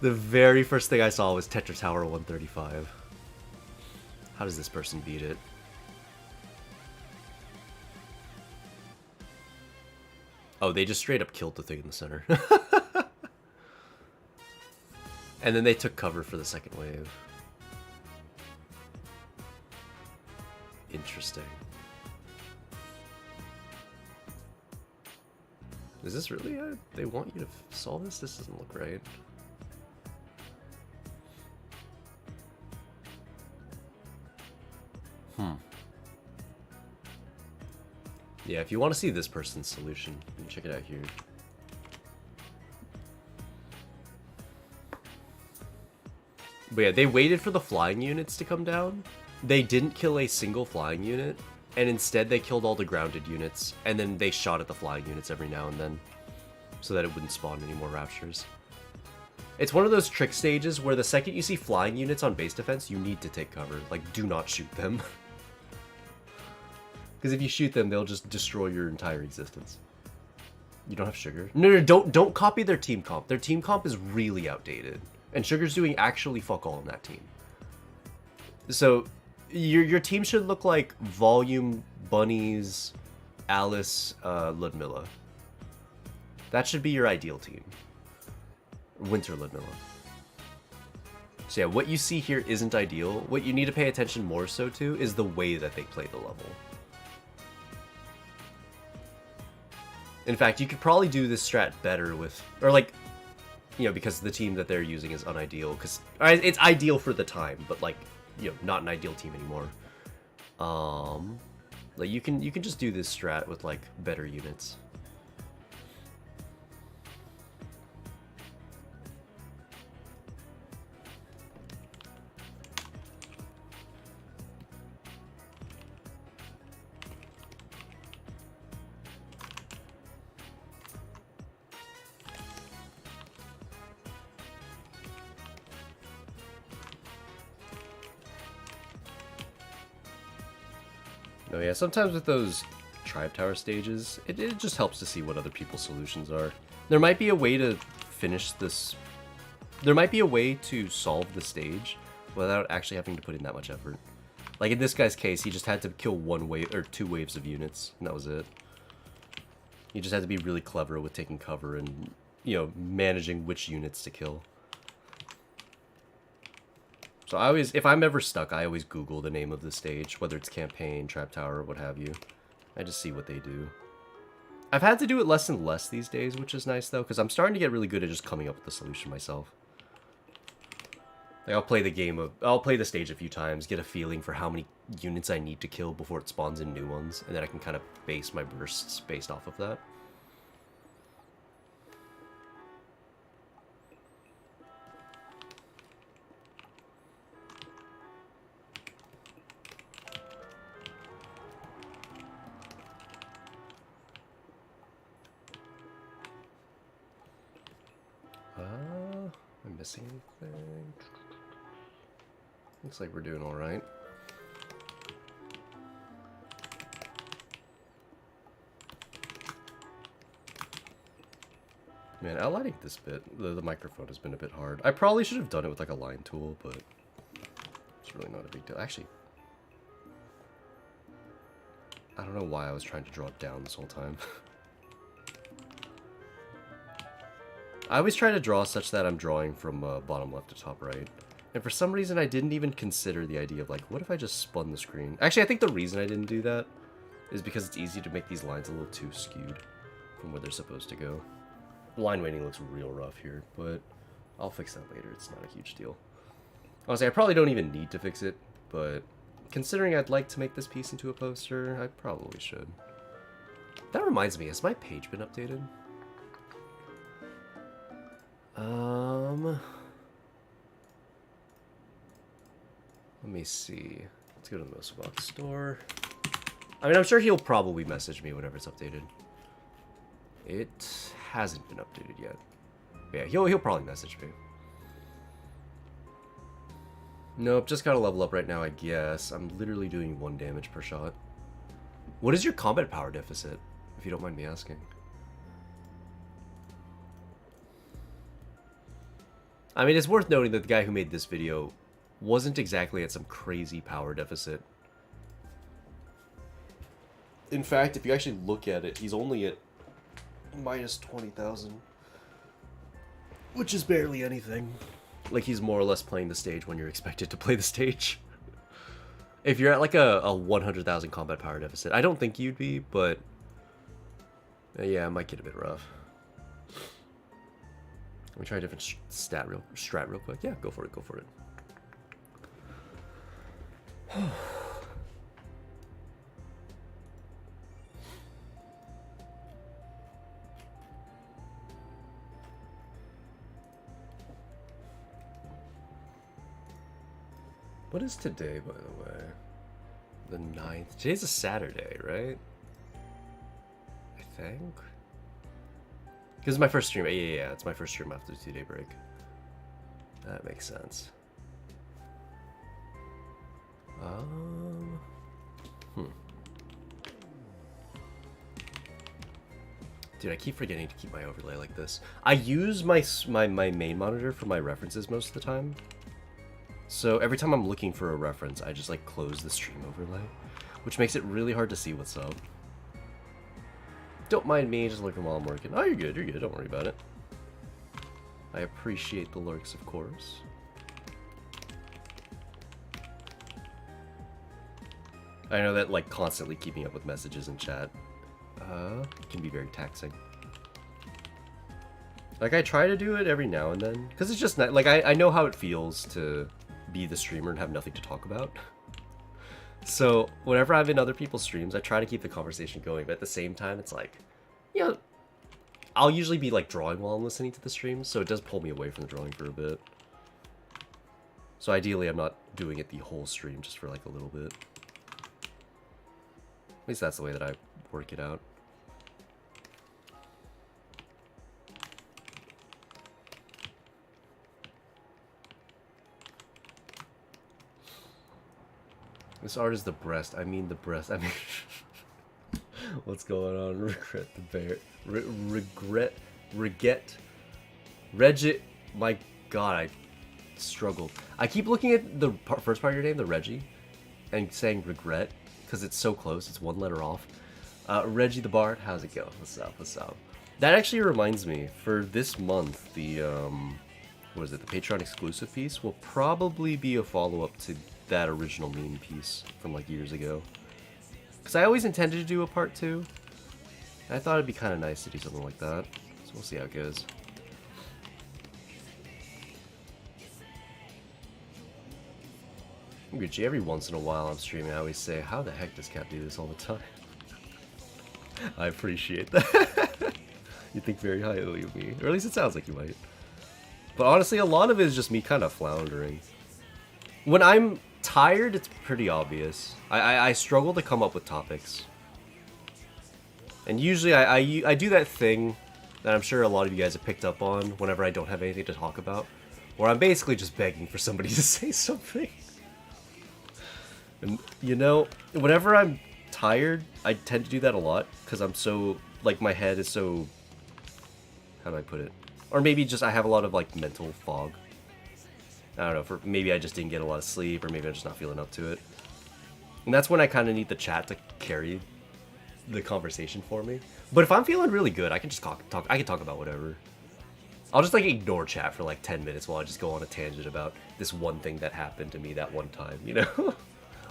The very first thing I saw was Tetra Tower 135. How does this person beat it? Oh, they just straight up killed the thing in the center. And then they took cover for the second wave. Interesting. Is this really they want you to solve this? This doesn't look right. Yeah, if you want to see this person's solution, you can check it out here. But yeah, they waited for the flying units to come down. They didn't kill a single flying unit, and instead they killed all the grounded units, and then they shot at the flying units every now and then, so that it wouldn't spawn any more Raptures. It's one of those trick stages where the second you see flying units on base defense, you need to take cover. Like, do not shoot them. Because if you shoot them, they'll just destroy your entire existence. You don't have Sugar? No, don't copy their team comp. Their team comp is really outdated. And Sugar's doing actually fuck all on that team. So, your team should look like Volume, Bunnies, Alice, Ludmilla. That should be your ideal team. Winter Ludmilla. So yeah, what you see here isn't ideal. What you need to pay attention more so to is the way that they play the level. In fact, you could probably do this strat better with, or like, you know, because the team that they're using is unideal. Because it's ideal for the time, but like, you know, not an ideal team anymore. Like you can just do this strat with like better units. Oh yeah, sometimes with those Tribe Tower stages, it just helps to see what other people's solutions are. There might be a way to finish this... There might be a way to solve the stage without actually having to put in that much effort. Like in this guy's case, he just had to kill one wave, or 2 waves of units, and that was it. He just had to be really clever with taking cover and, you know, managing which units to kill. So I always, if I'm ever stuck, I always Google the name of the stage, whether it's campaign, trap tower, what have you. I just see what they do. I've had to do it less and less these days, which is nice though, because I'm starting to get really good at just coming up with the solution myself. Like I'll play the stage a few times, get a feeling for how many units I need to kill before it spawns in new ones, and then I can kind of base my bursts based off of that. Am I missing anything? Looks like we're doing all right. Man, outlining this bit, the microphone has been a bit hard. I probably should have done it with like a line tool, but it's really not a big deal. Actually, I don't know why I was trying to draw it down this whole time. I always try to draw such that I'm drawing from bottom left to top right. And for some reason, I didn't even consider the idea of like, what if I just spun the screen? Actually, I think the reason I didn't do that is because it's easy to make these lines a little too skewed from where they're supposed to go. Line weighting looks real rough here, but I'll fix that later. It's not a huge deal. Honestly, I probably don't even need to fix it, but considering I'd like to make this piece into a poster, I probably should. That reminds me, has my page been updated? Let me see. Let's go to the Musica store. I mean, I'm sure he'll probably message me whenever it's updated. It hasn't been updated yet. Yeah, he'll probably message me. Nope, just gotta level up right now, I guess. I'm literally doing 1 damage per shot. What is your combat power deficit, if you don't mind me asking? I mean, it's worth noting that the guy who made this video wasn't exactly at some crazy power deficit. In fact, if you actually look at it, he's only at minus 20,000. Which is barely anything. Like, he's more or less playing the stage when you're expected to play the stage. If you're at like a 100,000 combat power deficit, I don't think you'd be, but yeah, it might get a bit rough. Let me try a different strat real quick. Yeah, go for it, go for it. What is today, by the way? The 9th. Today's a Saturday, right? I think. Because it's my first stream. Yeah, it's my first stream after the 2-day break. That makes sense. Dude, I keep forgetting to keep my overlay like this. I use my main monitor for my references most of the time. So every time I'm looking for a reference, I just like close the stream overlay, which makes it really hard to see what's up. Don't mind me just looking while I'm working. Oh, you're good, don't worry about it. I appreciate the lurks, of course. I know that like constantly keeping up with messages in chat it can be very taxing. Like, I try to do it every now and then, because it's just not, like, I know how it feels to be the streamer and have nothing to talk about. So, whenever I'm in other people's streams, I try to keep the conversation going, but at the same time, it's like, you know, I'll usually be, like, drawing while I'm listening to the stream, so it does pull me away from the drawing for a bit. So ideally, I'm not doing it the whole stream, just for, like, a little bit. At least that's the way that I work it out. This art is the breast. I mean the breast. I mean... What's going on? Regret the bear. Regit. My god, I struggled. I keep looking at the first part of your name, the Reggie, and saying regret, because it's so close. It's one letter off. Reggie the Bard, how's it go? What's up? What's up? That actually reminds me, for this month, the, what is it, the Patreon exclusive piece will probably be a follow-up to that original meme piece from, like, years ago. Because I always intended to do a part 2. I thought it'd be kind of nice to do something like that. So we'll see how it goes. Gucci, every once in a while I'm streaming, I always say, how the heck does Cap do this all the time? I appreciate that. You think very highly of me. Or at least it sounds like you might. But honestly, a lot of it is just me kind of floundering. When I'm tired, it's pretty obvious. I struggle to come up with topics. And usually I do that thing that I'm sure a lot of you guys have picked up on whenever I don't have anything to talk about. Where I'm basically just begging for somebody to say something. And, you know, whenever I'm tired, I tend to do that a lot. Because I'm so, like, my head is so... How do I put it? Or maybe just I have a lot of, like, mental fog. I don't know, maybe I just didn't get a lot of sleep, or maybe I'm just not feeling up to it. And that's when I kind of need the chat to carry the conversation for me. But if I'm feeling really good, I can just talk. I can talk about whatever. I'll just, like, ignore chat for, like, 10 minutes while I just go on a tangent about this one thing that happened to me that one time, you know?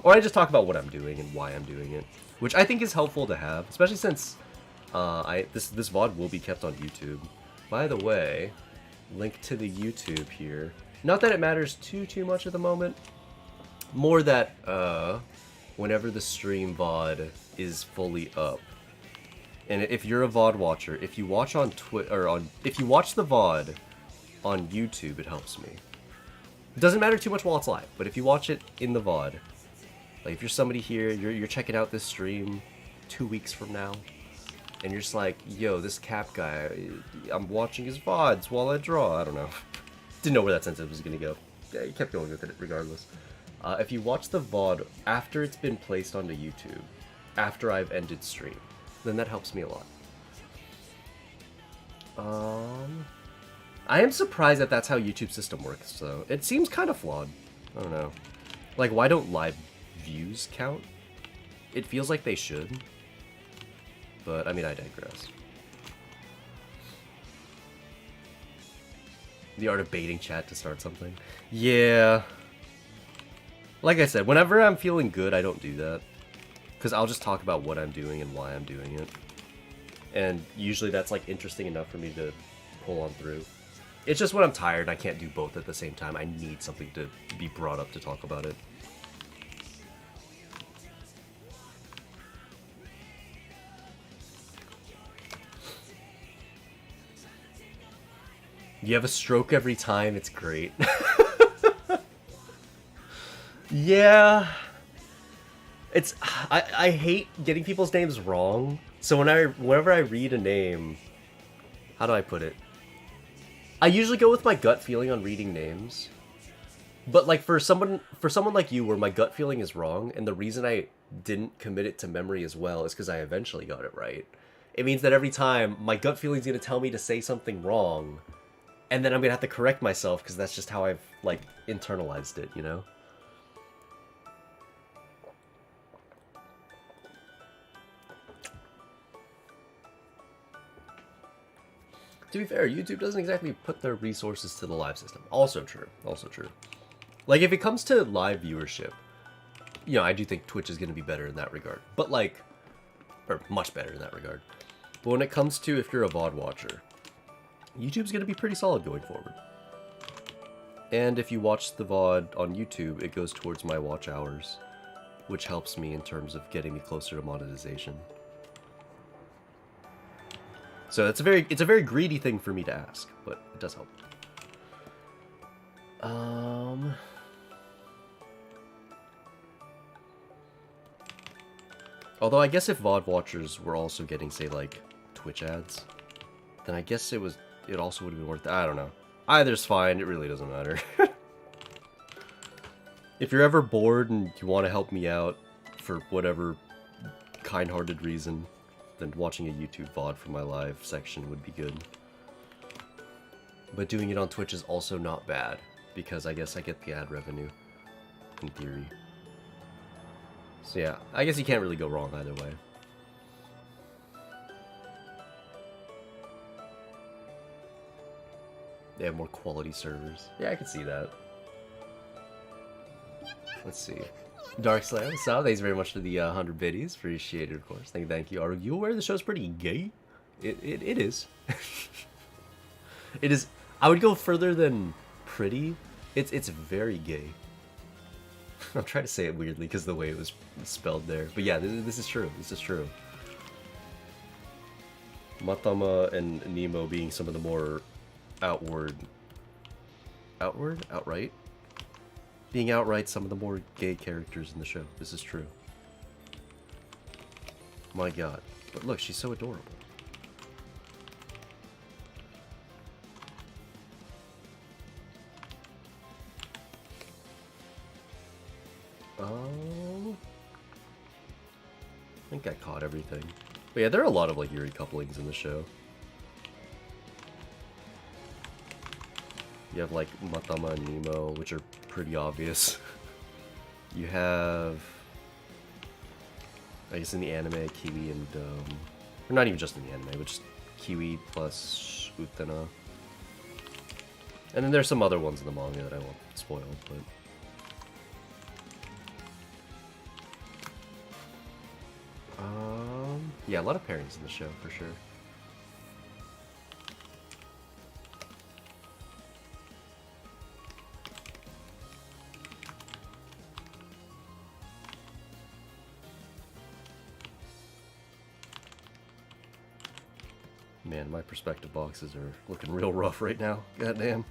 Or I just talk about what I'm doing and why I'm doing it. Which I think is helpful to have, especially since this VOD will be kept on YouTube. By the way, link to the YouTube here. Not that it matters too much at the moment. More that whenever the stream VOD is fully up, and if you're a VOD watcher, if you watch on if you watch the VOD on YouTube, it helps me. It doesn't matter too much while it's live, but if you watch it in the VOD, like if you're somebody here, you're checking out this stream 2 weeks from now, and you're just like, yo, this Cap guy, I'm watching his VODs while I draw. I don't know. Didn't know where that sentence was going to go. Yeah, he kept going with it regardless. If you watch the VOD after it's been placed onto YouTube, after I've ended stream, then that helps me a lot. I am surprised that that's how YouTube's system works, so it seems kind of flawed. I don't know. Like, why don't live views count? It feels like they should. But, I mean, I digress. The art of baiting chat to start something. Yeah. Like I said, whenever I'm feeling good, I don't do that. Because I'll just talk about what I'm doing and why I'm doing it. And usually that's, like, interesting enough for me to pull on through. It's just when I'm tired, I can't do both at the same time. I need something to be brought up to talk about it. You have a stroke every time, it's great. Yeah. It's I hate getting people's names wrong. So whenever I read a name, how do I put it? I usually go with my gut feeling on reading names. But like for someone like you where my gut feeling is wrong, and the reason I didn't commit it to memory as well is because I eventually got it right. It means that every time my gut feeling's gonna tell me to say something wrong, and then I'm gonna have to correct myself because that's just how I've, like, internalized it, you know? To be fair, YouTube doesn't exactly put their resources to the live system. Also true. Also true. Like, if it comes to live viewership, you know, I do think Twitch is gonna be better in that regard. But, like, or much better in that regard. But when it comes to if you're a VOD watcher, YouTube's going to be pretty solid going forward. And if you watch the VOD on YouTube, it goes towards my watch hours, which helps me in terms of getting me closer to monetization. So it's a very greedy thing for me to ask, but it does help. Although I guess if VOD watchers were also getting, say, like, Twitch ads, then I guess it also would have been worth it. I don't know. Either's fine, it really doesn't matter. If you're ever bored and you want to help me out for whatever kind-hearted reason, then watching a YouTube VOD for my live section would be good. But doing it on Twitch is also not bad, because I guess I get the ad revenue, in theory. So yeah, I guess you can't really go wrong either way. They have more quality servers. Yeah, I can see that. Let's see. Dark Slayer, so thanks very much for the 100 biddies. Appreciate it, of course. Thank you. Are you aware the show's pretty gay? It is. It is. I would go further than pretty. It's very gay. I'm trying to say it weirdly because the way it was spelled there. But yeah, this is true. This is true. Matama and Nemo being some of the more outright? Being outright some of the more gay characters in the show. This is true. My god. But look, she's so adorable. Oh. I think I caught everything. But yeah, there are a lot of like Yuri couplings in the show. You have like Matama and Nemo, which are pretty obvious. You have, I guess in the anime, Kiwi and, or not even just in the anime, but just Kiwi plus Utena. And then there's some other ones in the manga that I won't spoil, but... yeah, a lot of pairings in the show, for sure. Man, my perspective boxes are looking real rough right now. Goddamn.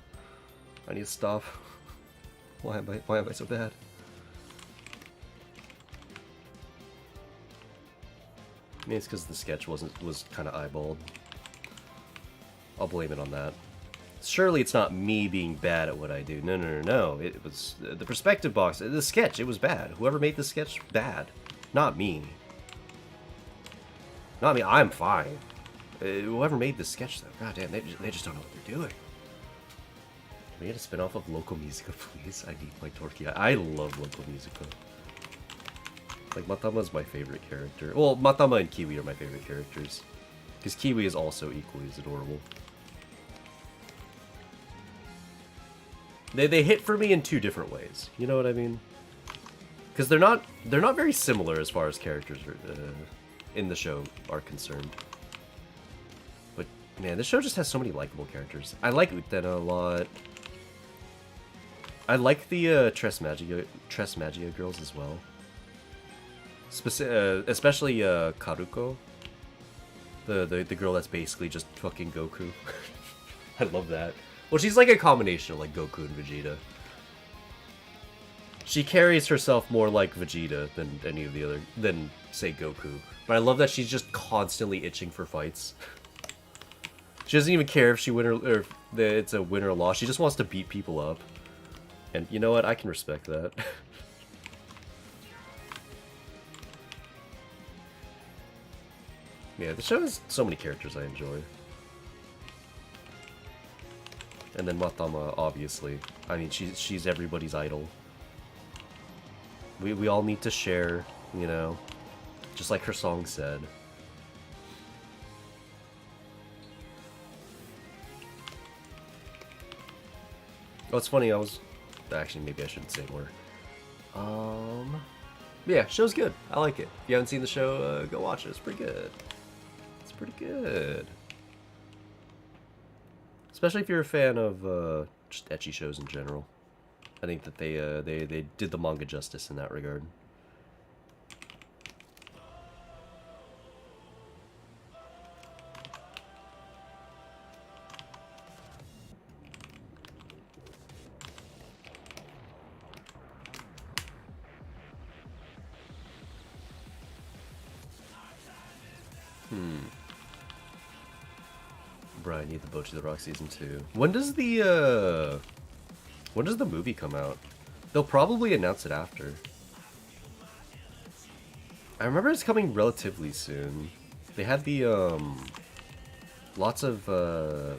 I need to stop. Why am I so bad? Maybe it's because the sketch was kind of eyeballed. I'll blame it on that. Surely it's not me being bad at what I do. No. It was the perspective box. The sketch, it was bad. Whoever made the sketch, bad. Not me. Not me. I'm fine. Whoever made this sketch, though, goddamn, they just don't know what they're doing. Can we get a spin-off of Loco Musica, please? I need my Torquia. I love Loco Musica. Like, Matama's my favorite character. Well, Matama and Kiwi are my favorite characters. Because Kiwi is also equally as adorable. They hit for me in two different ways. You know what I mean? Because they're not very similar as far as characters in the show are concerned. But man, this show just has so many likable characters. I like Utena a lot. I like the Tres Magia girls as well. Especially Karuko, the girl that's basically just fucking Goku. I love that. Well, she's like a combination of like Goku and Vegeta. She carries herself more like Vegeta than any of the other, than say Goku. But I love that she's just constantly itching for fights. She doesn't even care if she win or if it's a win or loss. She just wants to beat people up. And you know what? I can respect that. Yeah, the show has so many characters I enjoy. And then Matama, obviously. I mean, she's everybody's idol. We all need to share, you know, just like her song said. Oh, it's funny, actually, maybe I shouldn't say more. But yeah, show's good. I like it. If you haven't seen the show, go watch it. It's pretty good. It's pretty good. Especially if you're a fan of just ecchi shows in general. I think that they did the manga justice in that regard. Brian, need the Boat to the Rock season 2. When does the movie come out? They'll probably announce it after. I remember it's coming relatively soon. They had the lots of I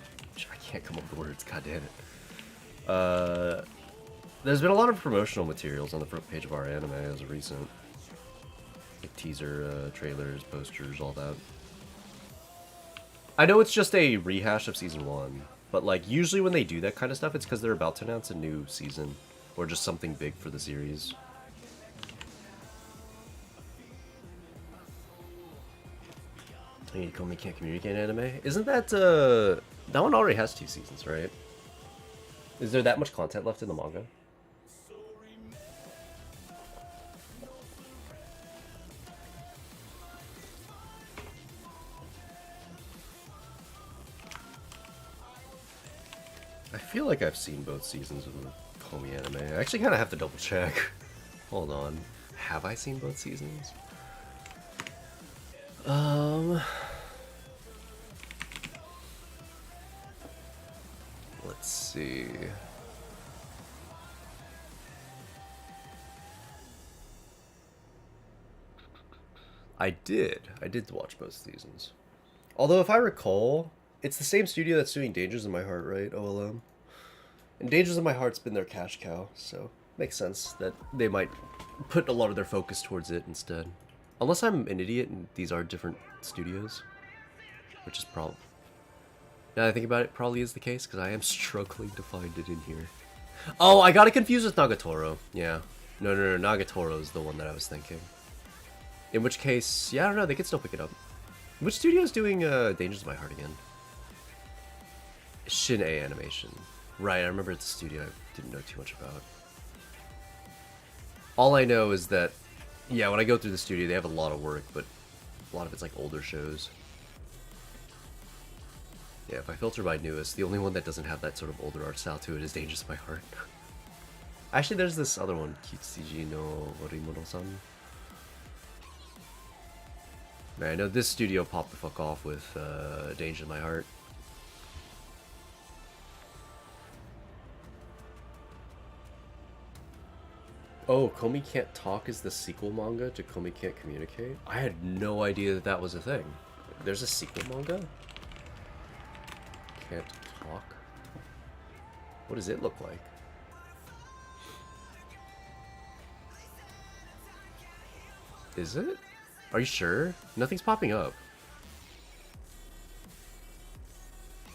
can't come up with the words, god damn it. There's been a lot of promotional materials on the front page of our anime as of recent. Like teaser, trailers, posters, all that. I know it's just a rehash of season 1, but like usually when they do that kind of stuff, it's because they're about to announce a new season or just something big for the series. You need to call me can't communicate anime. Isn't that that one already has 2 seasons, right? Is there that much content left in the manga? I feel like I've seen both seasons of the Komi anime. I actually kind of have to double check. Hold on. Have I seen both seasons? Let's see. I did watch both seasons. Although, if I recall, it's the same studio that's doing Dangers in My Heart, right? OLM. And Dangers in My Heart's been their cash cow, so makes sense that they might put a lot of their focus towards it instead. Unless I'm an idiot and these are different studios, which is probably... Now that I think about it, probably is the case, because I am struggling to find it in here. Oh, I got it confused with Nagatoro. Yeah. No, Nagatoro is the one that I was thinking. In which case, yeah, I don't know, they could still pick it up. Which studio is doing Dangers of My Heart again? Shin-A Animation. Right, I remember it's a studio I didn't know too much about. All I know is that, yeah, when I go through the studio, they have a lot of work, but a lot of it's like older shows. Yeah, if I filter by newest, the only one that doesn't have that sort of older art style to it is Dangers of My Heart. Actually, there's this other one, Kitsuji no Orimono-san. Man, I know this studio popped the fuck off with Dangers of My Heart. Oh, Komi Can't Talk is the sequel manga to Komi Can't Communicate? I had no idea that that was a thing. There's a sequel manga? Can't Talk? What does it look like? Is it? Are you sure? Nothing's popping up.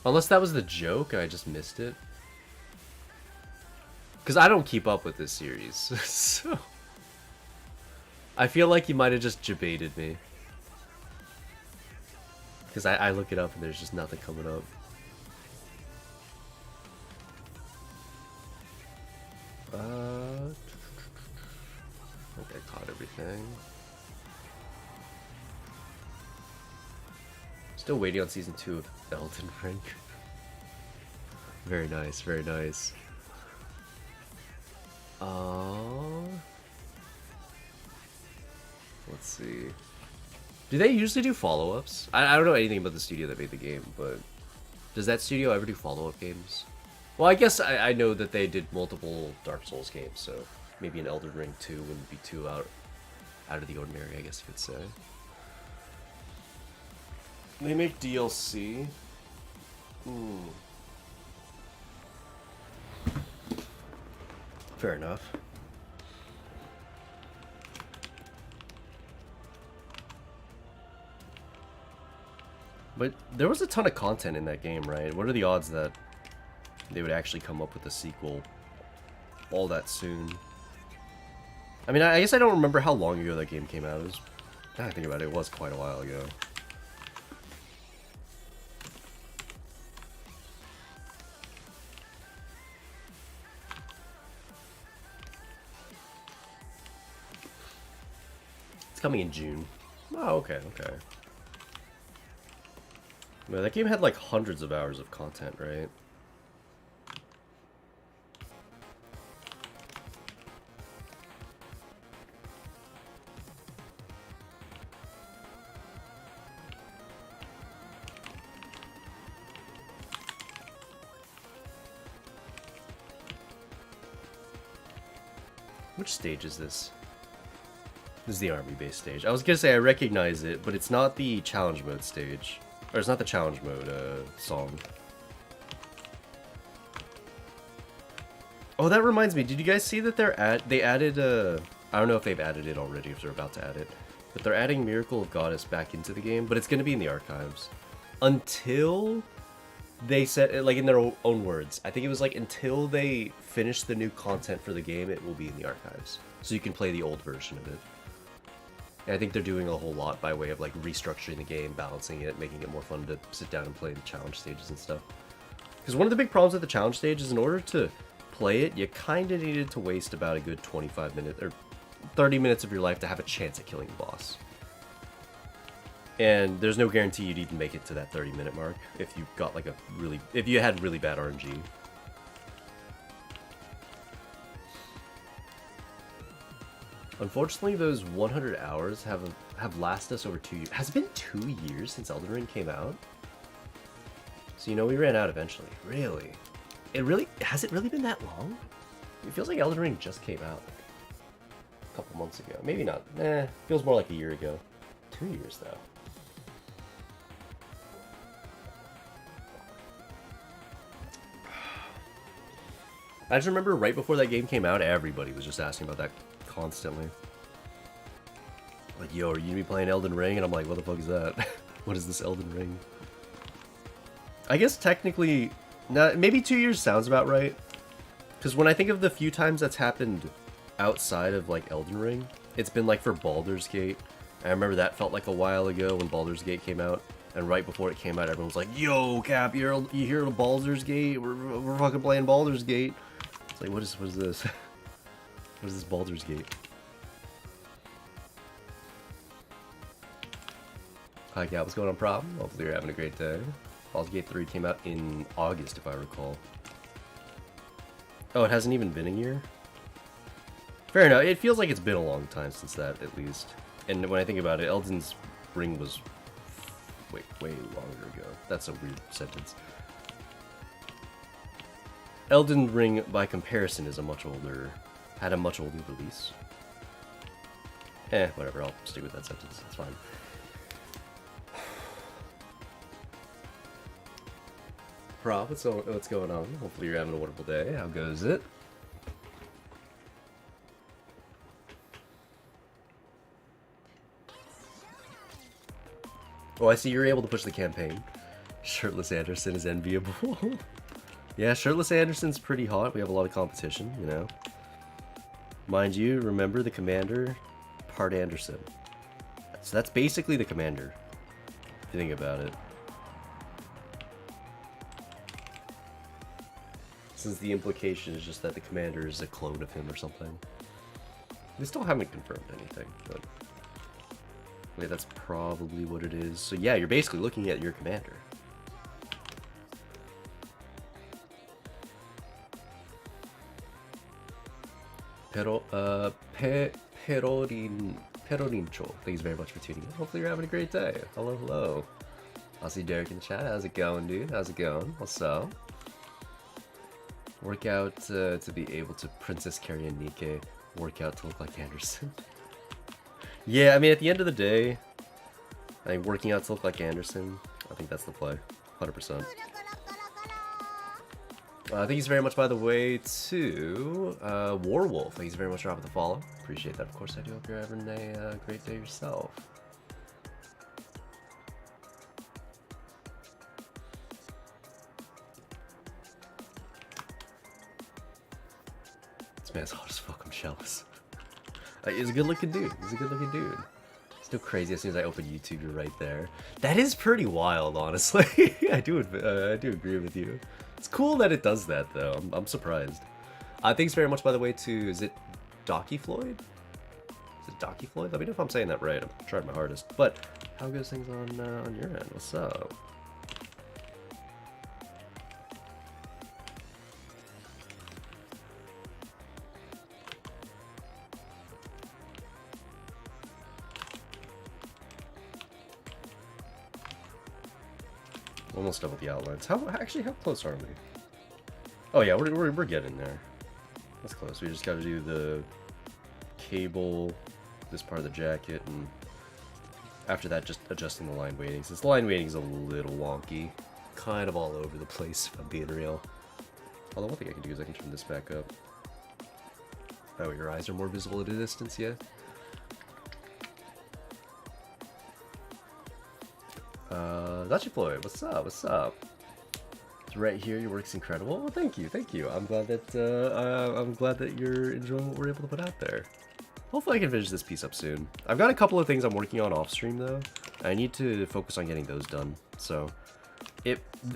Unless that was the joke, I just missed it. Because I don't keep up with this series, so... I feel like you might have just debated me. Because I look it up and there's just nothing coming up. I think I caught everything. Still waiting on season 2 of Elden Ring. Very nice, very nice. Let's see. Do they usually do follow-ups? I don't know anything about the studio that made the game, but does that studio ever do follow-up games? Well, I guess I know that they did multiple Dark Souls games, so maybe an Elden Ring 2 wouldn't be too out of the ordinary, I guess you could say. They make DLC? Fair enough. But there was a ton of content in that game, right? What are the odds that they would actually come up with a sequel all that soon? I mean, I guess I don't remember how long ago that game came out. It was, now I think about it, it was quite a while ago. It's coming in June. Oh, okay, okay. Man, that game had like hundreds of hours of content, right? Which stage is this? This is the army base stage. I was gonna say I recognize it, but it's not the challenge mode stage. Or it's not the challenge mode song. Oh, that reminds me. Did you guys see that they added I don't know if they've added it already, if they're about to add it, but they're adding Miracle of Goddess back into the game, but it's gonna be in the archives until they said, like in their own words, I think it was like until they finish the new content for the game, it will be in the archives, so you can play the old version of it. And I think they're doing a whole lot by way of like restructuring the game, balancing it, making it more fun to sit down and play the challenge stages and stuff. Because one of the big problems with the challenge stage is in order to play it, you kind of needed to waste about a good 25 minutes or 30 minutes of your life to have a chance at killing the boss. And there's no guarantee you'd even make it to that 30-minute mark if you got like if you had really bad RNG. Unfortunately, those 100 hours have lasted us over 2 years. Has it been 2 years since Elden Ring came out? So you know we ran out eventually. Really? Has it really been that long? It feels like Elden Ring just came out a couple months ago. Maybe not. Feels more like a year ago. 2 years though. I just remember right before that game came out, everybody was just asking about that constantly. Like, yo, are you gonna be playing Elden Ring? And I'm like, what the fuck is that? What is this Elden Ring? I guess technically, maybe 2 years sounds about right. Because when I think of the few times that's happened outside of like Elden Ring, it's been like for Baldur's Gate. I remember that felt like a while ago when Baldur's Gate came out. And right before it came out, everyone was like, yo, Cap, you hear the Baldur's Gate? We're fucking playing Baldur's Gate. It's like, what is this? What is this Baldur's Gate? Hi, Cap, what's going on, problem? Hopefully you're having a great day. Baldur's Gate 3 came out in August, if I recall. Oh, it hasn't even been a year? Fair enough. It feels like it's been a long time since that, at least. And when I think about it, Elden's Ring was way longer ago. That's a weird sentence. Elden Ring, by comparison, is had a much older release. Whatever, I'll stick with that sentence, it's fine. Prob, what's going on? Hopefully you're having a wonderful day. How goes it? Oh, I see you're able to push the campaign. Shirtless Anderson is enviable. Yeah, Shirtless Anderson's pretty hot. We have a lot of competition, you know. Mind you, remember the commander, part Anderson. So that's basically the commander, if you think about it. Since the implication is just that the commander is a clone of him or something. We still haven't confirmed anything, but... Wait, that's probably what it is. So yeah, you're basically looking at your commander. Perorincho. Thanks very much for tuning in. Hopefully you're having a great day. Hello, hello. I'll see Derek in the chat. How's it going, dude? How's it going? What's up? Work out to be able to Princess carry a Nikke. Work out to look like Anderson. Yeah, I mean, at the end of the day, I mean, working out to look like Anderson, I think that's the play. 100%. Thank you very much, by the way, to Warwolf. Thank you very much for dropping the follow. Appreciate that. Of course, I do. Hope you're having a great day yourself. This man's hot as fuck. I'm jealous. He's a good looking dude. He's a good looking dude. Still crazy as soon as I open YouTube, you're right there. That is pretty wild, honestly. I do agree with you. It's cool that it does that, though. I'm surprised. Thanks very much, by the way, to, is it Docky Floyd? Is it Docky Floyd? Let me know if I'm saying that right. I'm trying my hardest. But how goes things on your end? What's up? Almost double the outlines. How close are we? Oh yeah, we're getting there. That's close. We just got to do the cable, this part of the jacket, and after that, just adjusting the line weightings. This line weighting is a little wonky, kind of all over the place, if I'm being real. Although one thing I can do is I can turn this back up. Oh, your eyes are more visible at a distance, yeah? Dachi Floyd, what's up? What's up? It's right here. Your work's incredible. Well, thank you, thank you. I'm glad that you're enjoying what we're able to put out there. Hopefully, I can finish this piece up soon. I've got a couple of things I'm working on off stream though. I need to focus on getting those done. So,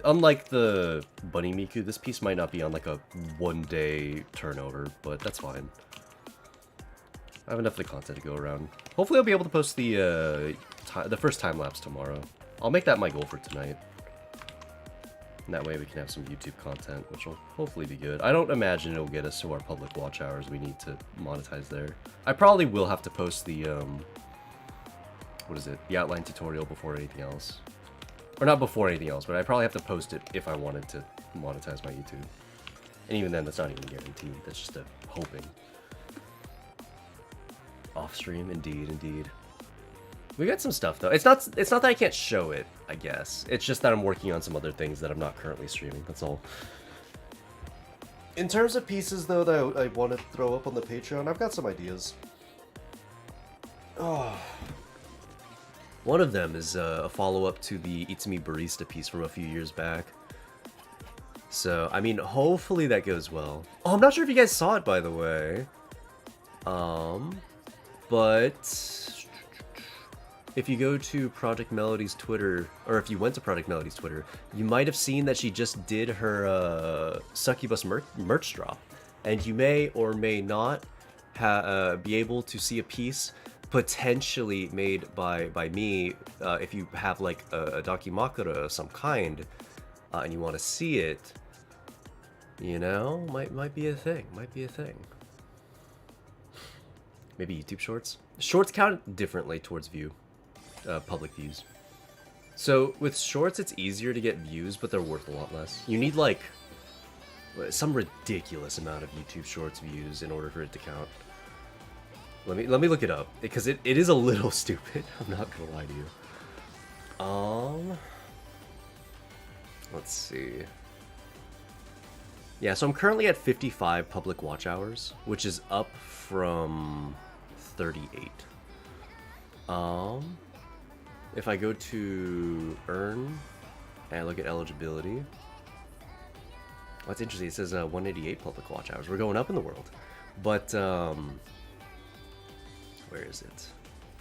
unlike the Bunny Miku, this piece might not be on like a one-day turnover, but that's fine. I have enough of the content to go around. Hopefully, I'll be able to post the first time lapse tomorrow. I'll make that my goal for tonight. And that way we can have some YouTube content, which will hopefully be good. I don't imagine it'll get us to our public watch hours we need to monetize there. I probably will have to post the, what is it? The outline tutorial before anything else. Or not before anything else, but I probably have to post it if I wanted to monetize my YouTube. And even then, that's not even guaranteed. That's just a hoping. Off stream, indeed, indeed. We got some stuff though. It's not that I can't show it, I guess. It's just that I'm working on some other things that I'm not currently streaming. That's all. In terms of pieces though that I want to throw up on the Patreon, I've got some ideas. Oh. One of them is a follow-up to the It's Me Barista piece from a few years back. So, I mean, hopefully that goes well. Oh, I'm not sure if you guys saw it, by the way. But if you go to Project Melody's Twitter, or if you went to Project Melody's Twitter, you might have seen that she just did her Succubus merch drop. And you may or may not be able to see a piece potentially made by me if you have like a Dakimakura of some kind and you want to see it, you know, might be a thing, Maybe YouTube Shorts. Shorts count differently towards public views. So with Shorts, it's easier to get views, but they're worth a lot less. You need like some ridiculous amount of YouTube Shorts views in order for it to count. Let me look it up because it is a little stupid. I'm not gonna lie to you. Let's see. Yeah, so I'm currently at 55 public watch hours, which is up from 38. If I go to earn and look at eligibility, well, that's interesting. It says 188 public watch hours. We're going up in the world, but where is it?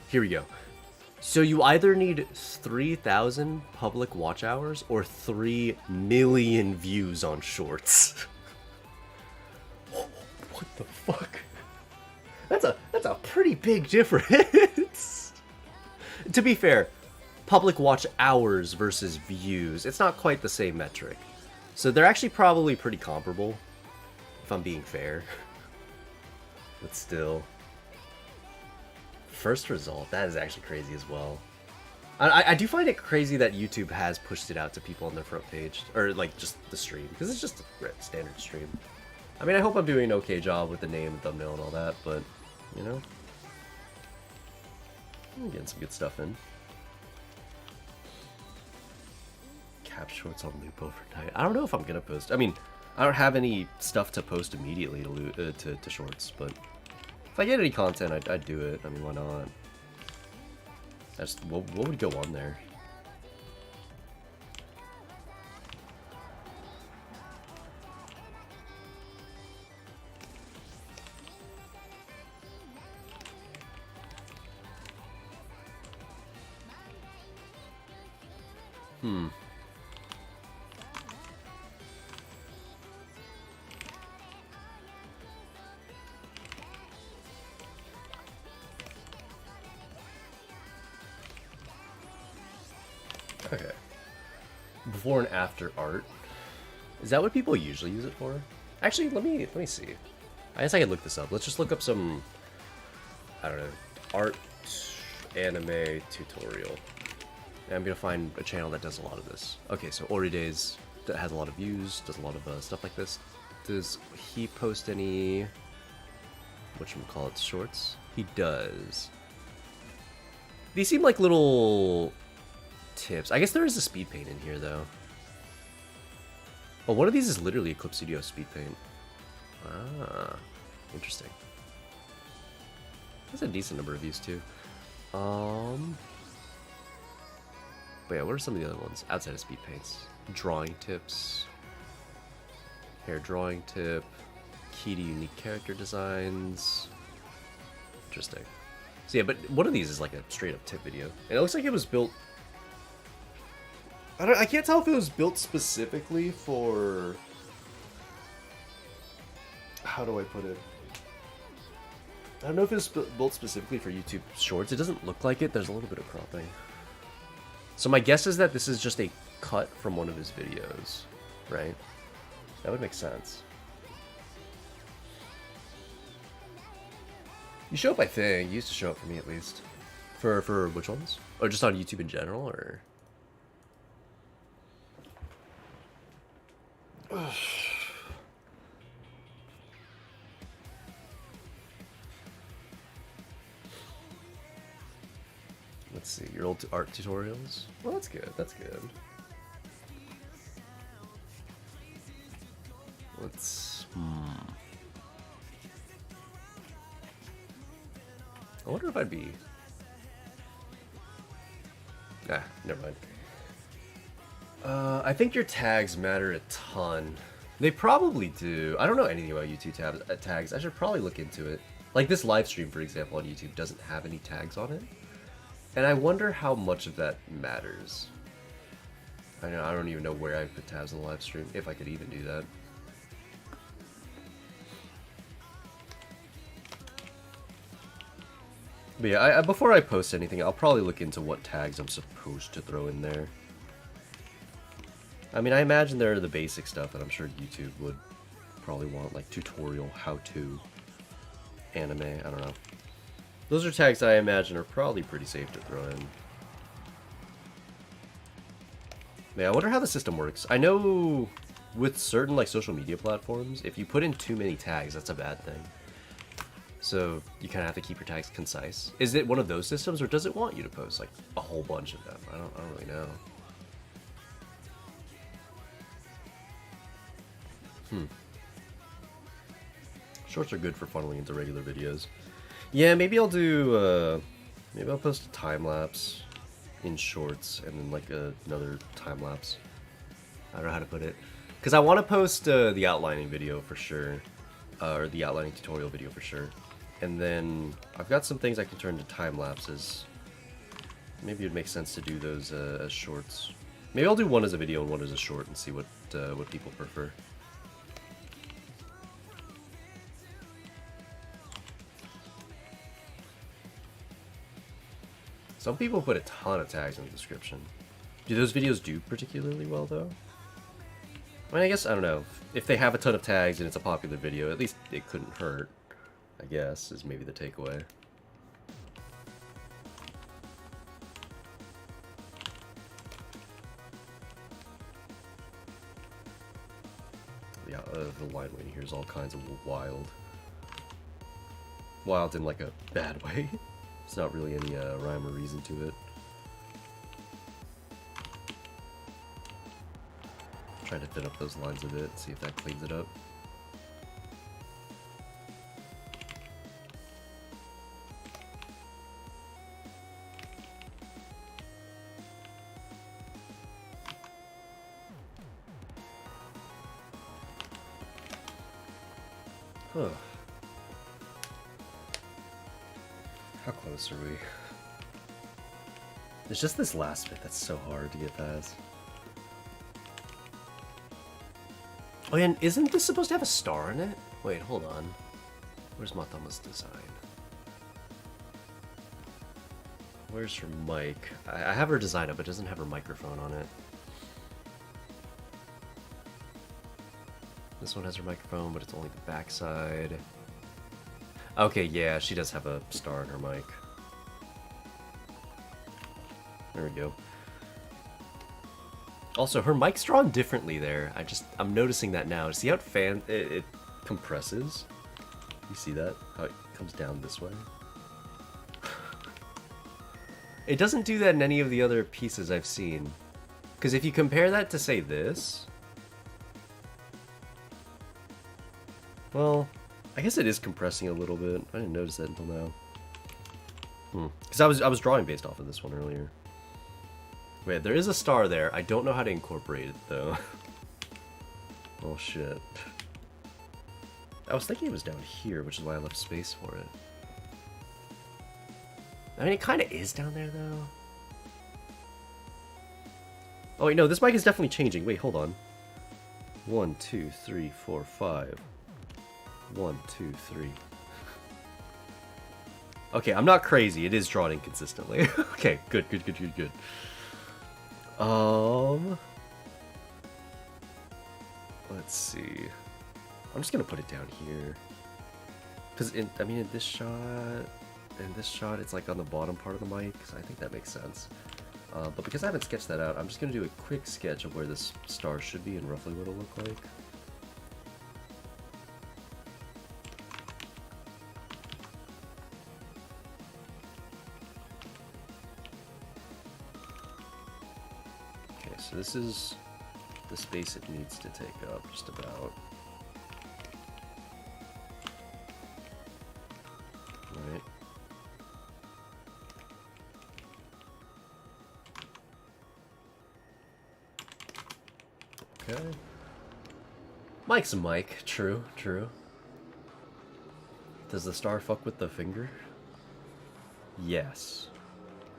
Here we go. So you either need 3,000 public watch hours or 3 million views on Shorts. What the fuck? That's a pretty big difference. To be fair, public watch hours versus views, it's not quite the same metric. So they're actually probably pretty comparable, if I'm being fair. But still. First result, that is actually crazy as well. I do find it crazy that YouTube has pushed it out to people on their front page, or like just the stream, because it's just a standard stream. I mean, I hope I'm doing an okay job with the name and thumbnail and all that, but, you know, I'm getting some good stuff in. Cap Shorts on loop overnight. I don't know if I'm gonna post. I mean, I don't have any stuff to post immediately to Shorts, but if I get any content, I'd do it. I mean, why not? What would go on there? Hmm. Okay. Before and after art. Is that what people usually use it for? Actually, let me see. I guess I can look this up. Let's just look up some, I don't know, art anime tutorial. And I'm gonna find a channel that does a lot of this. Okay, so Oridays that has a lot of views, does a lot of stuff like this. Does he post any, whatchamacallit, shorts? He does. These seem like little tips. I guess there is a speed paint in here though. Oh, one of these is literally Eclipse Studio speed paint. Ah, interesting. That's a decent number of views too. But yeah, what are some of the other ones outside of speed paints? Drawing tips, hair drawing tip, key to unique character designs. Interesting. So yeah, but one of these is like a straight up tip video, and it looks like it was built. I can't tell if it was built specifically for. How do I put it? I don't know if it's built specifically for YouTube Shorts. It doesn't look like it. There's a little bit of cropping. So my guess is that this is just a cut from one of his videos, right? That would make sense. You show up, I think. You used to show up for me at least. For which ones? Or just on YouTube in general, or? Let's see, your old art tutorials? Well, that's good, that's good. Let's... I wonder if I'd be... Ah, never mind. I think your tags matter a ton. They probably do. I don't know anything about YouTube tags. I should probably look into it. Like this live stream, for example, on YouTube doesn't have any tags on it. And I wonder how much of that matters. I don't even know where I put tabs on the live stream, if I could even do that. But yeah, before I post anything, I'll probably look into what tags I'm supposed to throw in there. I mean, I imagine there are the basic stuff that I'm sure YouTube would probably want, like tutorial, how-to, anime, I don't know. Those are tags I imagine are probably pretty safe to throw in. Yeah, I wonder how the system works. I know with certain like social media platforms, if you put in too many tags, that's a bad thing. So you kind of have to keep your tags concise. Is it one of those systems, or does it want you to post like a whole bunch of them? I don't really know. Shorts are good for funneling into regular videos. Yeah, maybe I'll do, maybe I'll post a time-lapse in Shorts, and then, like, another time-lapse. I don't know how to put it. Because I want to post, the outlining video for sure. Or the outlining tutorial video for sure. And then, I've got some things I can turn to time-lapses. Maybe it'd make sense to do those, as Shorts. Maybe I'll do one as a video and one as a short and see what people prefer. Some people put a ton of tags in the description. Do those videos do particularly well, though? I mean, I guess, I don't know. If they have a ton of tags and it's a popular video, at least it couldn't hurt, I guess, is maybe the takeaway. Yeah, the line weighting here is all kinds of wild. Wild in, like, a bad way. There's not really any rhyme or reason to it. Trying to thin up those lines a bit, see if that cleans it up. Huh. How close are we? There's just this last bit that's so hard to get past. Oh, and isn't this supposed to have a star in it? Wait, hold on. Where's Matama's design? Where's her mic? I have her design up, but it doesn't have her microphone on it. This one has her microphone, but it's only the backside. Okay, yeah, she does have a star in her mic. There we go. Also, her mic's drawn differently there. I'm noticing that now. See how it compresses? You see that? How it comes down this way? It doesn't do that in any of the other pieces I've seen. Because if you compare that to, say, this... Well, I guess it is compressing a little bit. I didn't notice that until now. Because I was drawing based off of this one earlier. Wait, there is a star there. I don't know how to incorporate it, though. Oh, shit. I was thinking it was down here, which is why I left space for it. I mean, it kind of is down there, though. Oh, wait, no, this mic is definitely changing. Wait, hold on. 1, 2, 3, 4, 5. 1, 2, 3. Okay, I'm not crazy. It is drawn inconsistently. Okay, good. Let's see. I'm just gonna put it down here. Because, in this shot, it's like on the bottom part of the mic, so I think that makes sense. But because I haven't sketched that out, I'm just gonna do a quick sketch of where this star should be and roughly what it'll look like. So this is the space it needs to take up, just about. Right. Okay. Mike's a mic. True. Does the star fuck with the finger? Yes.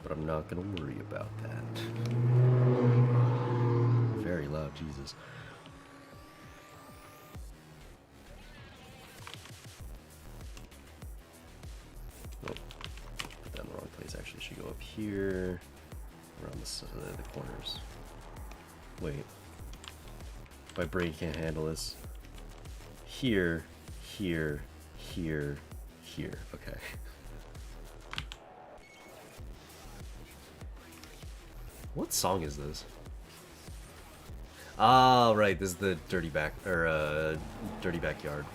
But I'm not gonna worry about that. Very loud, Jesus. Oh, put that in the wrong place. Actually, it should go up here, around the corners. Wait, my brain can't handle this. Here. Okay. What song is this? Ah, right. This is the Dirty Backyard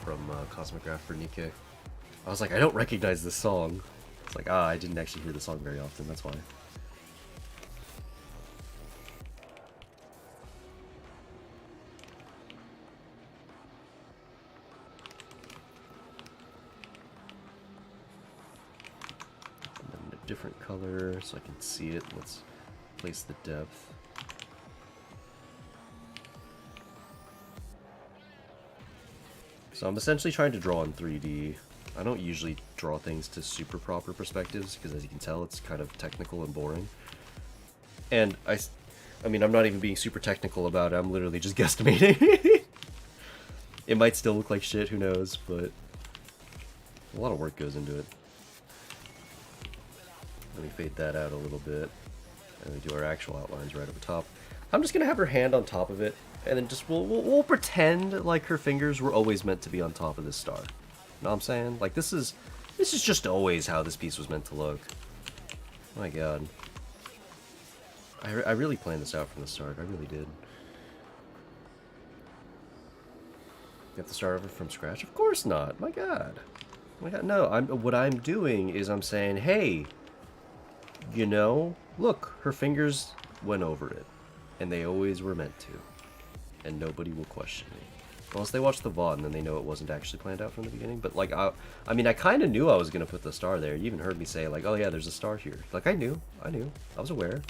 from Cosmic Graph for Nikke. I was like, I don't recognize this song. It's like, I didn't actually hear the song very often. That's why. And then a different color so I can see it. Let's place the depth. So I'm essentially trying to draw in 3D. I don't usually draw things to super proper perspectives because, as you can tell, it's kind of technical and boring. And I mean, I'm not even being super technical about it. I'm literally just guesstimating. It might still look like shit, who knows, but a lot of work goes into it. Let me fade that out a little bit. And we do our actual outlines right over top. I'm just gonna have her hand on top of it, and then just we'll pretend like her fingers were always meant to be on top of this star. You know what I'm saying? Like this is just always how this piece was meant to look. My God, I really planned this out from the start. I really did. You have to start over from scratch? Of course not. My God. No. What I'm doing is I'm saying, hey, you know, look, her fingers went over it. And they always were meant to. And nobody will question me. Unless they watch the VOD and then they know it wasn't actually planned out from the beginning. But, like, I mean, I kind of knew I was going to put the star there. You even heard me say, like, oh yeah, there's a star here. Like, I knew. I was aware.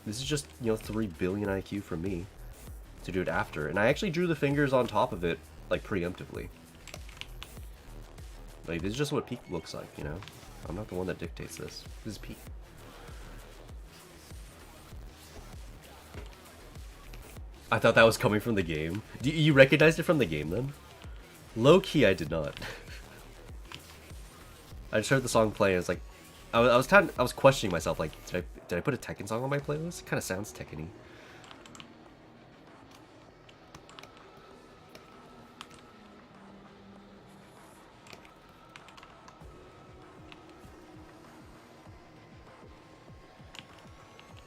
This is just, you know, 3 billion IQ from me to do it after. And I actually drew the fingers on top of it, like, preemptively. Like, this is just what peak looks like, you know? I'm not the one that dictates this. This is peak. I thought that was coming from the game. You recognized it from the game then? Low key, I did not. I just heard the song play and it's like, I was questioning myself, like, did I put a Tekken song on my playlist? It kind of sounds Tekken-y.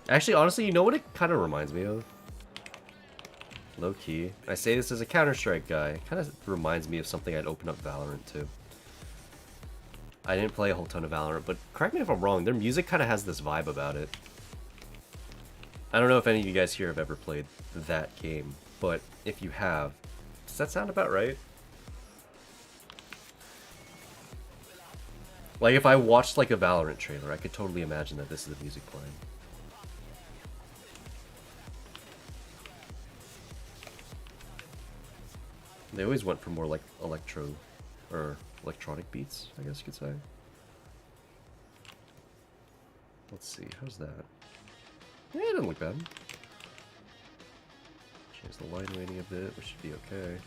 Actually, honestly, you know what it kind of reminds me of? Low key. I say this as a Counter-Strike guy. It kind of reminds me of something I'd open up Valorant to. I didn't play a whole ton of Valorant, but correct me if I'm wrong, their music kind of has this vibe about it. I don't know if any of you guys here have ever played that game, but if you have, does that sound about right? Like, if I watched, like, a Valorant trailer, I could totally imagine that this is the music playing. They always went for more, like, electronic beats, I guess you could say. Let's see, how's that? Yeah, it doesn't look bad. Change the line weighting a bit, which should be okay.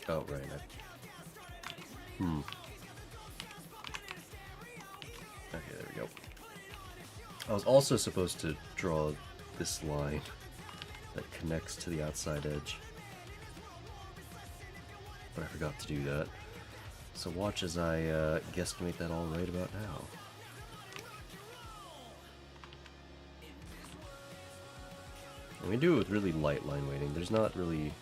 Oh, right. Okay, there we go. I was also supposed to draw this line that connects to the outside edge, but I forgot to do that. So watch as I guesstimate that all right about now. And we do it with really light line weighting. There's not really...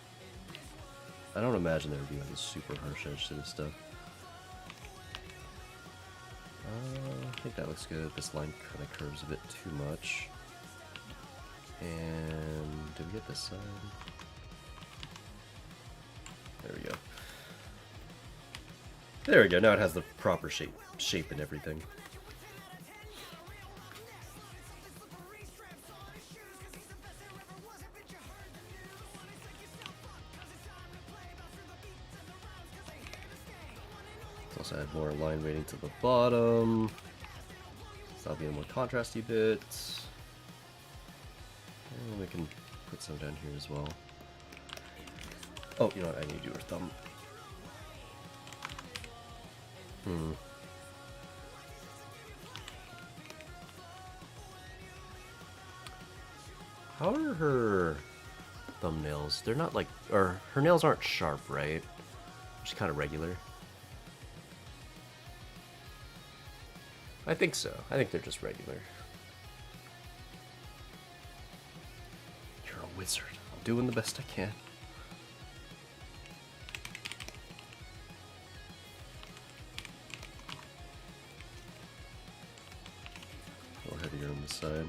I don't imagine there would be like a super harsh edge to this stuff. I think that looks good. This line kind of curves a bit too much. And did we get this side? There we go. There we go. Now it has the proper shape and everything. Let's also add more line weighting to the bottom. So that'll be a more contrasty bit. And we can put some down here as well. Oh, you know what? I need to do her thumb. How are her thumbnails? They're not like, or her nails aren't sharp, right? Just kind of regular. I think so. I think they're just regular. You're a wizard. I'm doing the best I can. A little heavier on the side.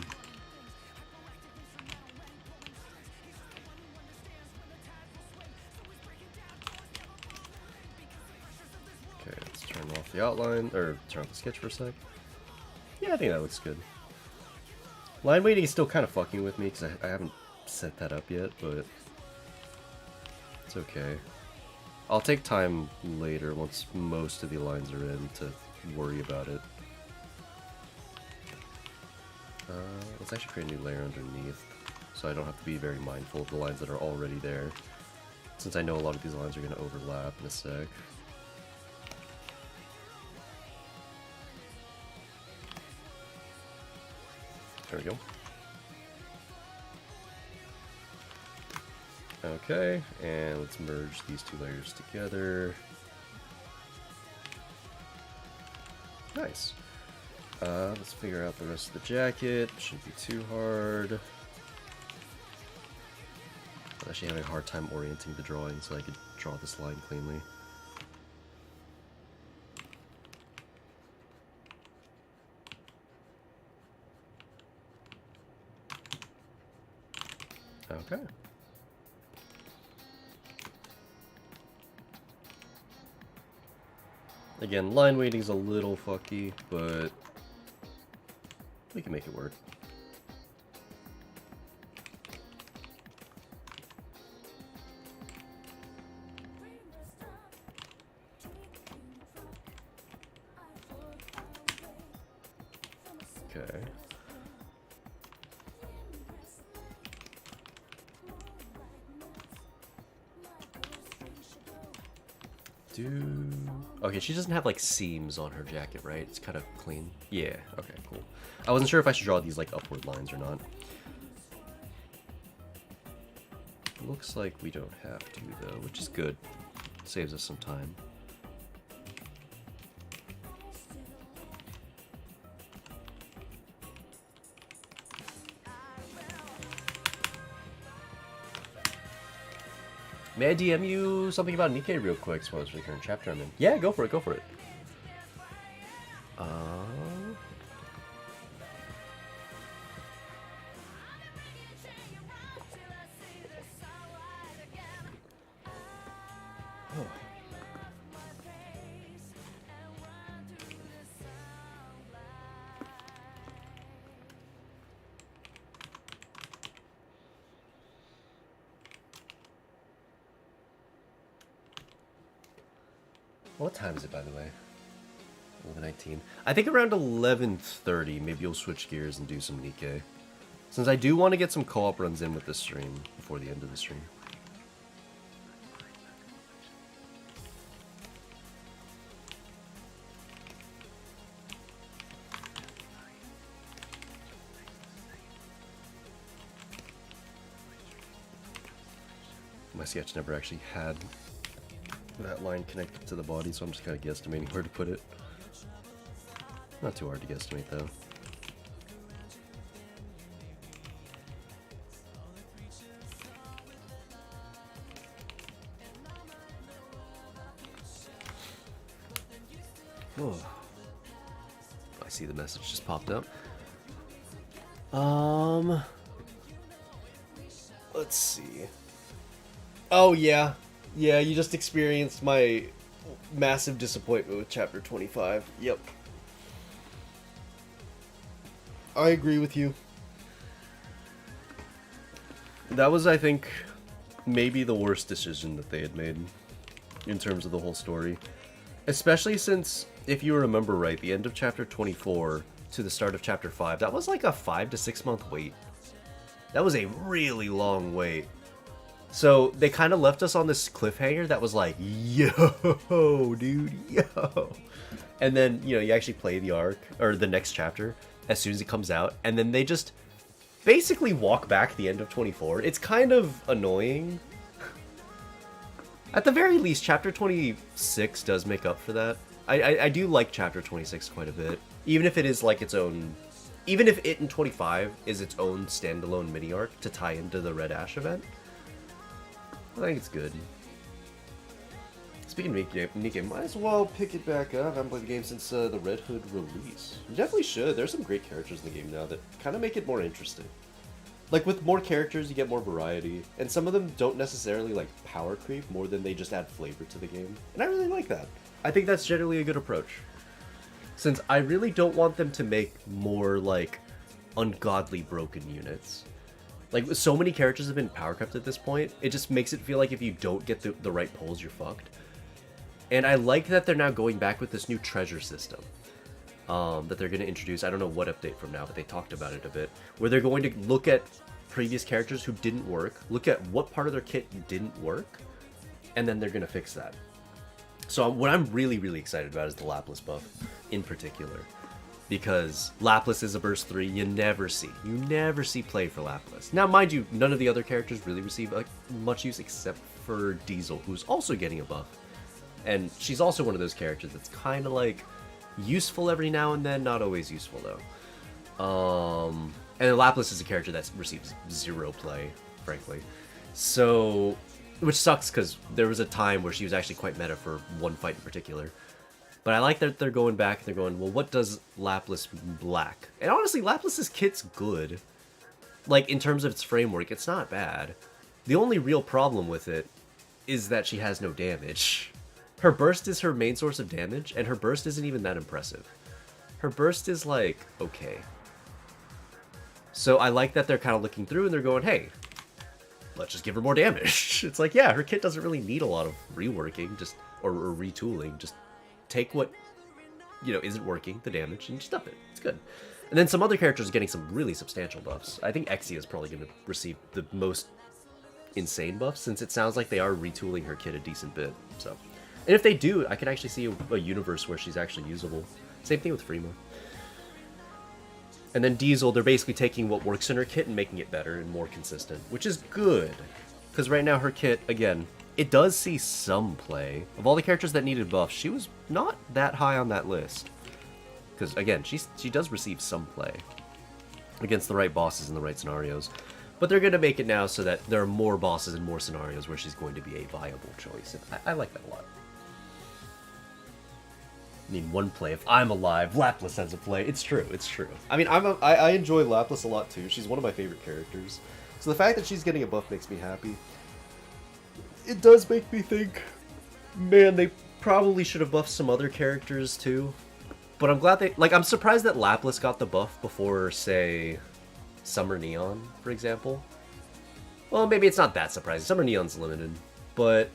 Okay, let's turn off the outline, or turn off the sketch for a sec. Yeah, I think that looks good. Line weighting is still kind of fucking with me because I haven't set that up yet, but it's okay. I'll take time later once most of the lines are in to worry about it. Let's actually create a new layer underneath so I don't have to be very mindful of the lines that are already there, since I know a lot of these lines are going to overlap in a sec. There we go. Okay, and let's merge these two layers together. Nice. Let's figure out the rest of the jacket. Shouldn't be too hard. I'm actually having a hard time orienting the drawing so I could draw this line cleanly. Okay. Again, line weighting's a little fucky, but we can make it work. Okay. Okay, she doesn't have like seams on her jacket, right? It's kind of clean. Yeah, okay, cool. I wasn't sure if I should draw these like upward lines or not. Looks like we don't have to though, which is good. Saves us some time. May I DM you something about Nikke real quick? Spoilers for the current chapter I'm in. Yeah, go for it, go for it. What time is it, by the way? 11:19. I think around 11:30, maybe you'll switch gears and do some Nikke. Since I do want to get some co-op runs in with this stream before the end of the stream. My sketch never actually had that line connected to the body, so I'm just kind of guesstimating where to put it. Not too hard to guesstimate, though. Oh. I see the message just popped up. Let's see. Oh, yeah. Yeah, you just experienced my massive disappointment with Chapter 25. Yep. I agree with you. That was, I think, maybe the worst decision that they had made in terms of the whole story. Especially since, if you remember right, the end of Chapter 24 to the start of Chapter 5, that was like a 5 to 6 month wait. That was a really long wait. So they kind of left us on this cliffhanger that was like, yo, dude, yo. And then, you know, you actually play the arc, or the next chapter, as soon as it comes out, and then they just basically walk back the end of 24. It's kind of annoying. At the very least, Chapter 26 does make up for that. I do like Chapter 26 quite a bit. Even if it is like its own... Even if it in 25 is its own standalone mini-arc to tie into the Red Ash event. I think it's good. Speaking of Nikke, might as well pick it back up. I haven't played the game since the Red Hood release. You definitely should. There's some great characters in the game now that kind of make it more interesting. Like, with more characters, you get more variety. And some of them don't necessarily, like, power creep more than they just add flavor to the game. And I really like that. I think that's generally a good approach. Since I really don't want them to make more, like, ungodly broken units. Like, so many characters have been power crept at this point, it just makes it feel like if you don't get the right pulls, you're fucked. And I like that they're now going back with this new treasure system that they're going to introduce. I don't know what update from now, but they talked about it a bit. Where they're going to look at previous characters who didn't work, look at what part of their kit didn't work, and then they're going to fix that. So what I'm really, really excited about is the Laplas buff in particular. Because Laplas is a burst 3 you never see play for Laplas. Now, mind you, none of the other characters really receive much use except for Diesel, who's also getting a buff. And she's also one of those characters that's kind of like useful every now and then, not always useful though. And Laplas is a character that receives 0 play, frankly. So, which sucks because there was a time where she was actually quite meta for one fight in particular. But I like that they're going back and they're going, well, what does Laplas lack? And honestly, Laplas's kit's good. Like, in terms of its framework, it's not bad. The only real problem with it is that she has no damage. Her burst is her main source of damage, and her burst isn't even that impressive. Her burst is, like, okay. So I like that they're kind of looking through and they're going, hey, let's just give her more damage. It's like, yeah, her kit doesn't really need a lot of reworking, just or retooling. Just take what, you know, isn't working, the damage, and just up it. It's good. And then some other characters are getting some really substantial buffs. I think Exia is probably going to receive the most insane buffs, since it sounds like they are retooling her kit a decent bit. So, and if they do, I can actually see a universe where she's actually usable. Same thing with Freema. And then Diesel, they're basically taking what works in her kit and making it better and more consistent, which is good. Because right now her kit, again, it does see some play. Of all the characters that needed buffs, she was not that high on that list. Because, again, she does receive some play against the right bosses in the right scenarios. But they're going to make it now so that there are more bosses and more scenarios where she's going to be a viable choice. And I like that a lot. I mean, one play. If I'm alive, Lapras has a play. It's true. It's true. I mean, I enjoy Lapras a lot too. She's one of my favorite characters. So the fact that she's getting a buff makes me happy. It does make me think, man, they probably should have buffed some other characters too. But I'm glad they... Like, I'm surprised that Lapras got the buff before, say, Summer Neon, for example. Well, maybe it's not that surprising. Summer Neon's limited. But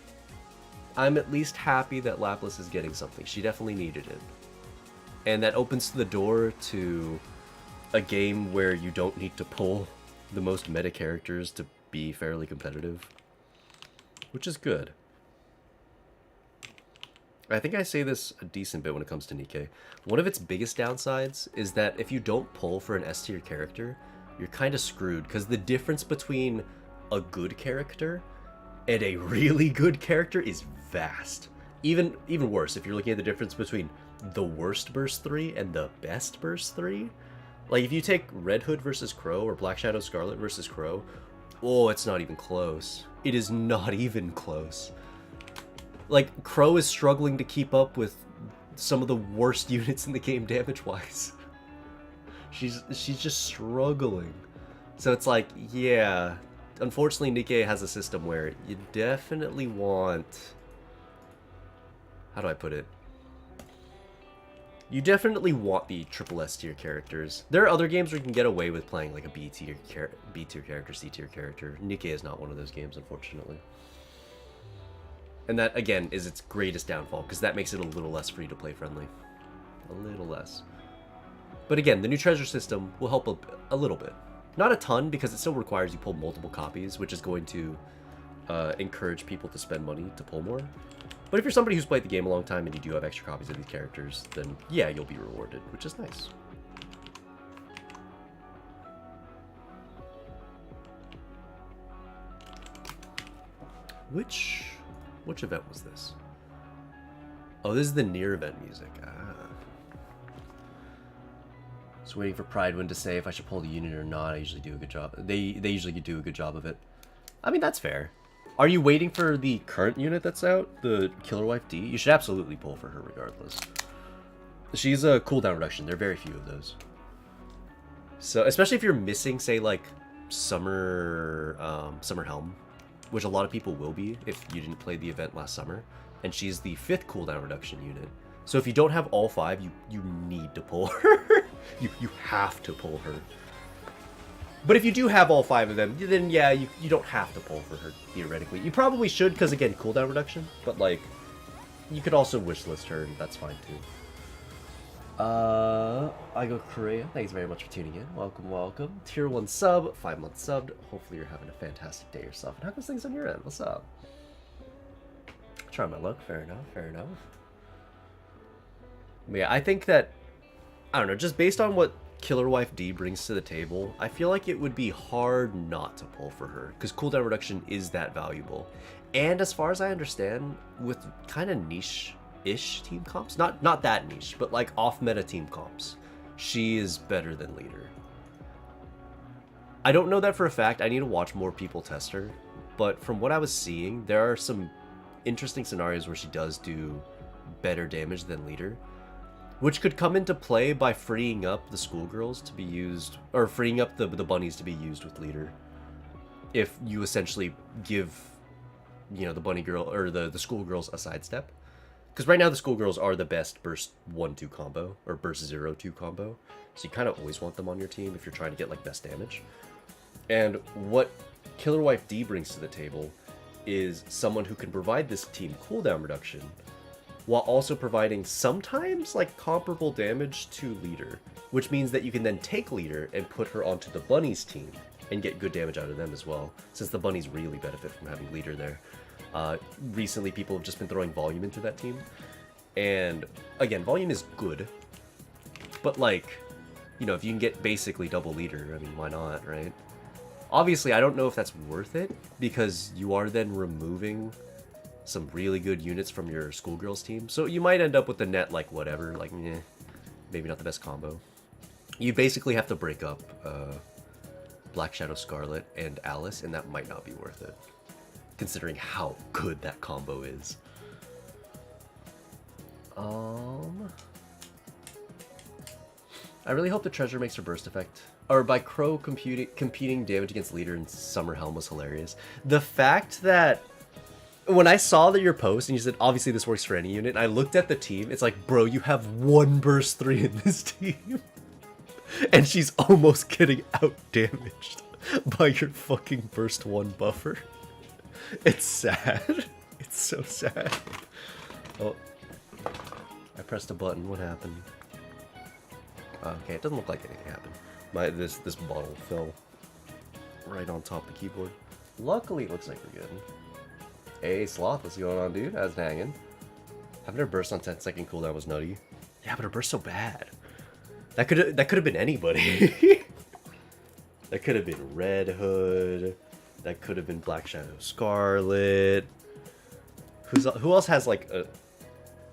I'm at least happy that Lapras is getting something. She definitely needed it. And that opens the door to a game where you don't need to pull the most meta characters to be fairly competitive. Which is good. I think I say this a decent bit when it comes to Nikke. One of its biggest downsides is that if you don't pull for an S-tier character, you're kind of screwed, because the difference between a good character and a really good character is vast. Even worse, if you're looking at the difference between the worst Burst 3 and the best Burst 3. Like, if you take Red Hood versus Crow, or Black Shadow Scarlet versus Crow, oh, it's not even close. It is not even close. Like, Crow is struggling to keep up with some of the worst units in the game damage-wise. She's just struggling. So it's like, yeah, unfortunately Nikke has a system where you definitely want... How do I put it? You definitely want the triple S tier characters. There are other games where you can get away with playing like a B tier character, C tier character. Nikke is not one of those games, unfortunately. And that, again, is its greatest downfall, because that makes it a little less free-to-play friendly. A little less. But again, the new treasure system will help a little bit. Not a ton, because it still requires you pull multiple copies, which is going to encourage people to spend money to pull more. But if you're somebody who's played the game a long time and you do have extra copies of these characters, then yeah, you'll be rewarded, which is nice. Which event was this? Oh, this is the near event music. Ah. Just waiting for Pridewind to say if I should pull the unit or not. I usually do a good job. They usually do a good job of it. I mean, that's fair. Are you waiting for the current unit that's out? The Killer Wife D? You should absolutely pull for her regardless. She's a cooldown reduction. There are very few of those. So, especially if you're missing, say, like, Summer Helm, which a lot of people will be if you didn't play the event last summer, and she's the 5th cooldown reduction unit. So if you don't have all 5, you need to pull her. you have to pull her. But if you do have all 5 of them, then yeah, you don't have to pull for her, theoretically. You probably should, because again, cooldown reduction, but like, you could also wishlist her, and that's fine too. I go Korea. Thanks very much for tuning in. Welcome, welcome. Tier 1 sub, 5 month subbed. Hopefully you're having a fantastic day yourself. And how goes things on your end? What's up? Try my luck. Fair enough, fair enough. But yeah, I think that, I don't know, just based on what Killer Wife D brings to the table, I feel like it would be hard not to pull for her, because cooldown reduction is that valuable. And as far as I understand, with kind of niche-ish team comps, not that niche, but like off-meta team comps, she is better than Leader. I don't know that for a fact. I need to watch more people test her, but from what I was seeing, there are some interesting scenarios where she does do better damage than Leader, which could come into play by freeing up the schoolgirls to be used, or freeing up the bunnies to be used with Leader. If you essentially give, you know, the bunny girl, or the schoolgirls a sidestep. Because right now the schoolgirls are the best burst 1-2 combo, or burst 0-2 combo. So you kind of always want them on your team if you're trying to get like best damage. And what Killer Wife D brings to the table is someone who can provide this team cooldown reduction, while also providing sometimes like comparable damage to Leader. which means that you can then take leader and put her onto the bunnies team and get good damage out of them as well, since the bunnies really benefit from having leader there. Recently, people have just been throwing volume into that team, and again, volume is good, but like, you know, if you can get basically double leader, I mean, why not, right? Obviously, I don't know if that's worth it, because you are then removing some really good units from your schoolgirls team, so you might end up with the net like whatever, like maybe not the best combo. You basically have to break up Black Shadow Scarlet and Alice, and that might not be worth it, considering how good that combo is. I really hope the treasure makes her burst effect. Or by Crow competing damage against leader in Summer Helm was hilarious. The fact that when I saw that your post and you said obviously this works for any unit, and I looked at the team, it's like, bro, you have one burst 3 in this team. And she's almost getting out damaged by your fucking burst 1 buffer. It's sad. It's so sad. Oh, I pressed a button. What happened? Okay, it doesn't look like anything happened. This bottle fell right on top of the keyboard. Luckily, it looks like we're good. Hey, Sloth, what's going on, dude? How's it hanging? Having her burst on 10-second cooldown was nutty. Yeah, but her burst's so bad. That could have been anybody. That could have been Red Hood. That could have been Black Shadow Scarlet. Who else has like a...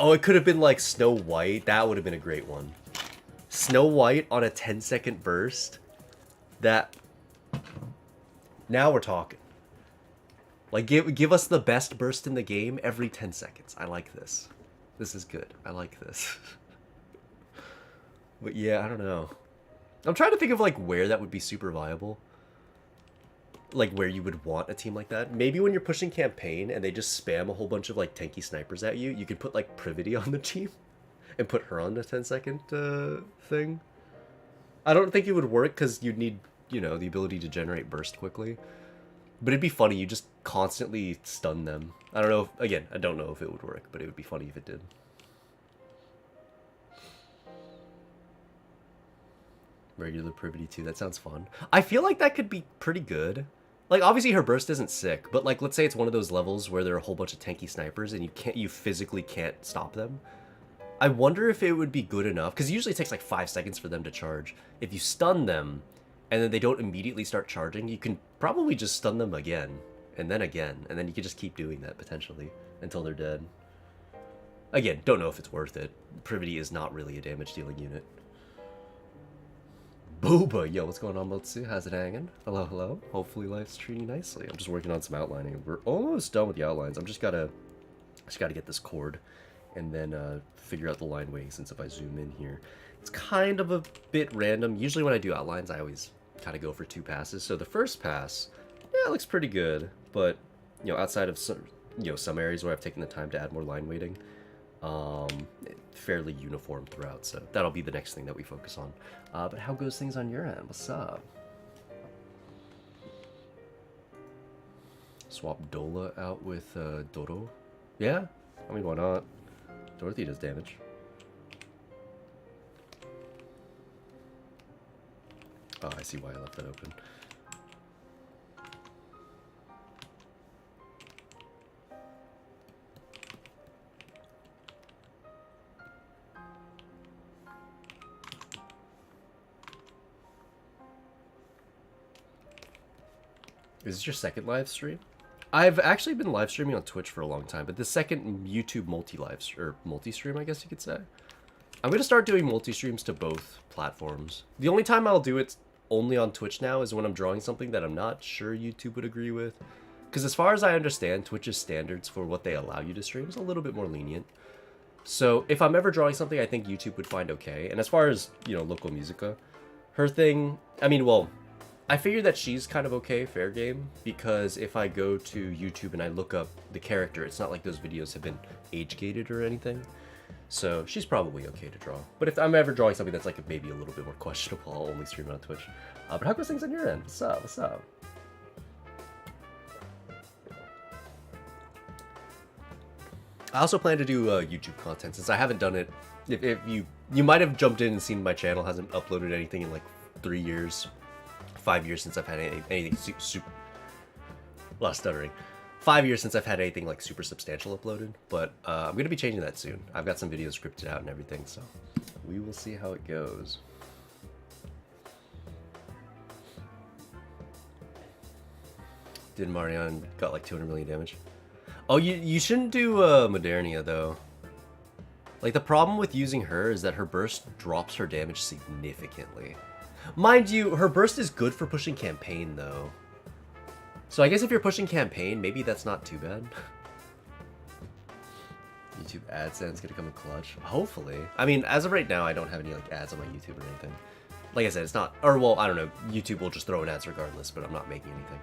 Oh, it could have been like Snow White. That would have been a great one. Snow White on a 10-second burst. That... Now we're talking. Like, give us the best burst in the game every 10 seconds. I like this. This is good. I like this. But yeah, I don't know. I'm trying to think of like where that would be super viable. Like where you would want a team like that. Maybe when you're pushing campaign and they just spam a whole bunch of like tanky snipers at you, you could put like Privity on the team and put her on the 10-second thing. I don't think it would work because you'd need, you know, the ability to generate burst quickly. But it'd be funny, you just constantly stun them. I don't know, again, I don't know if it would work, but it would be funny if it did. Regular Privity too, that sounds fun. I feel like that could be pretty good. Like, obviously her burst isn't sick, but like, let's say it's one of those levels where there are a whole bunch of tanky snipers and you physically can't stop them. I wonder if it would be good enough, because usually it takes like 5 seconds for them to charge. If you stun them, and then they don't immediately start charging, you can probably just stun them again, and then you can just keep doing that, potentially, until they're dead. Again, don't know if it's worth it. Privity is not really a damage-dealing unit. Booba! Yo, what's going on, Motsu? How's it hanging? Hello, hello. Hopefully life's treating you nicely. I'm just working on some outlining. We're almost done with the outlines. I just gotta get this chord, and then figure out the line weighting, since if I zoom in here, it's kind of a bit random. Usually when I do outlines, I always kind of go for 2 passes. So the first pass, yeah, it looks pretty good, but you know, outside of some, you know, some areas where I've taken the time to add more line weighting, fairly uniform throughout. So that'll be the next thing that we focus on. But how goes things on your end? What's up? Swap Dola out with Doro. Yeah, I mean, why not? Dorothy does damage. Oh, I see why I left that open. Is this your second live stream? I've actually been live streaming on Twitch for a long time, but the second YouTube multi-stream, I guess you could say. I'm gonna start doing multi-streams to both platforms. The only time I'll do it only on Twitch now is when I'm drawing something that I'm not sure YouTube would agree with. Because as far as I understand, Twitch's standards for what they allow you to stream is a little bit more lenient. So if I'm ever drawing something I think YouTube would find okay, and as far as, you know, Loco Musica, her thing, I mean, well, I figured that she's kind of okay, fair game, because if I go to YouTube and I look up the character, it's not like those videos have been age-gated or anything. So she's probably okay to draw. But if I'm ever drawing something that's like maybe a little bit more questionable, I'll only stream it on Twitch. But how goes things on your end? What's up? What's up? I also plan to do YouTube content, since I haven't done it. If you you might have jumped in and seen my channel hasn't uploaded anything in like 3 years, 5 years since I've had anything super. A lot of stuttering. 5 years since I've had anything like super substantial uploaded, but I'm gonna be changing that soon. I've got some videos scripted out and everything, so we will see how it goes. Did Marion got like 200 million damage? Oh, you shouldn't do Modernia though. Like the problem with using her is that her burst drops her damage significantly. Mind you, her burst is good for pushing campaign though. So I guess if you're pushing campaign, maybe that's not too bad. YouTube AdSense gonna come in clutch. Hopefully. I mean, as of right now, I don't have any like ads on my YouTube or anything. Like I said, it's not, or well, I don't know. YouTube will just throw in ads regardless, but I'm not making anything.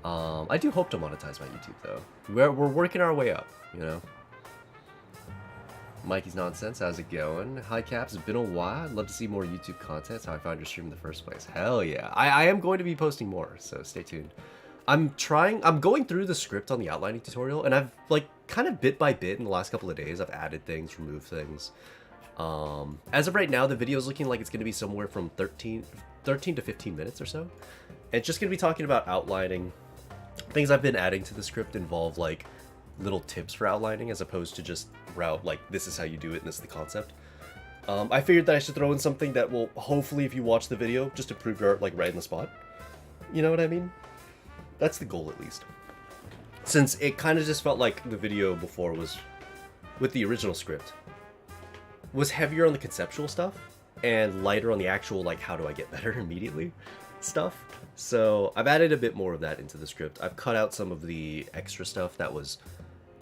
I do hope to monetize my YouTube though. We're working our way up, you know. Mikey's Nonsense, how's it going? Hi Caps, it's been a while. I'd love to see more YouTube content. That's how I found your stream in the first place. Hell yeah. I am going to be posting more, so stay tuned. I'm going through the script on the outlining tutorial, and I've like kind of bit by bit in the last couple of days, I've added things, removed things. As of right now, the video is looking like it's going to be somewhere from 13 to 15 minutes or so. And it's just going to be talking about outlining. Things I've been adding to the script involve like little tips for outlining as opposed to just route like this is how you do it and this is the concept. I figured that I should throw in something that will hopefully, if you watch the video, just improve your art like right in the spot. You know what I mean? That's the goal at least. Since it kind of just felt like the video before was, with the original script, was heavier on the conceptual stuff and lighter on the actual like how do I get better immediately stuff. So I've added a bit more of that into the script. I've cut out some of the extra stuff that was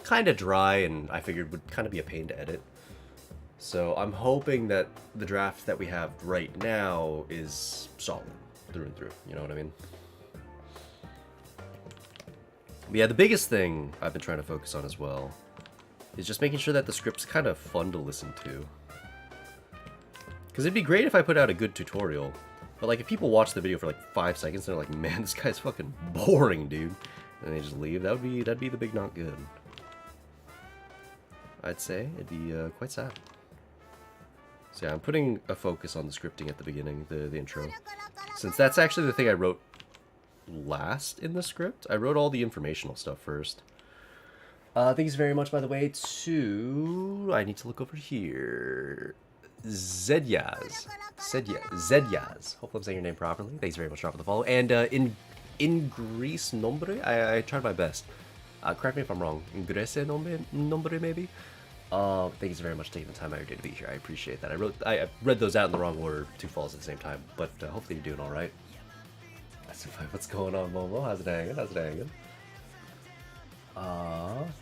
kind of dry and I figured would kind of be a pain to edit. So I'm hoping that the draft that we have right now is solid through and through, you know what I mean? But yeah, the biggest thing I've been trying to focus on as well is just making sure that the script's kind of fun to listen to. Because it'd be great if I put out a good tutorial, but like if people watch the video for like 5 seconds and they're like, man, this guy's fucking boring, dude, and they just leave, that'd be the big not good. I'd say it'd be quite sad. So yeah, I'm putting a focus on the scripting at the beginning, the intro, since that's actually the thing I wrote last in the script. I wrote all the informational stuff first. Thanks very much, by the way, to... I need to look over here. Zedyaz. Hopefully I'm saying your name properly. Thanks very much for the follow. And in Greece nombre? I tried my best. Correct me if I'm wrong. In Greece nombre maybe? Thanks very much for taking the time out of your day to be here. I appreciate that. I read those out in the wrong order, two falls at the same time, but hopefully you're doing all right. What's going on, Momo? How's it hanging?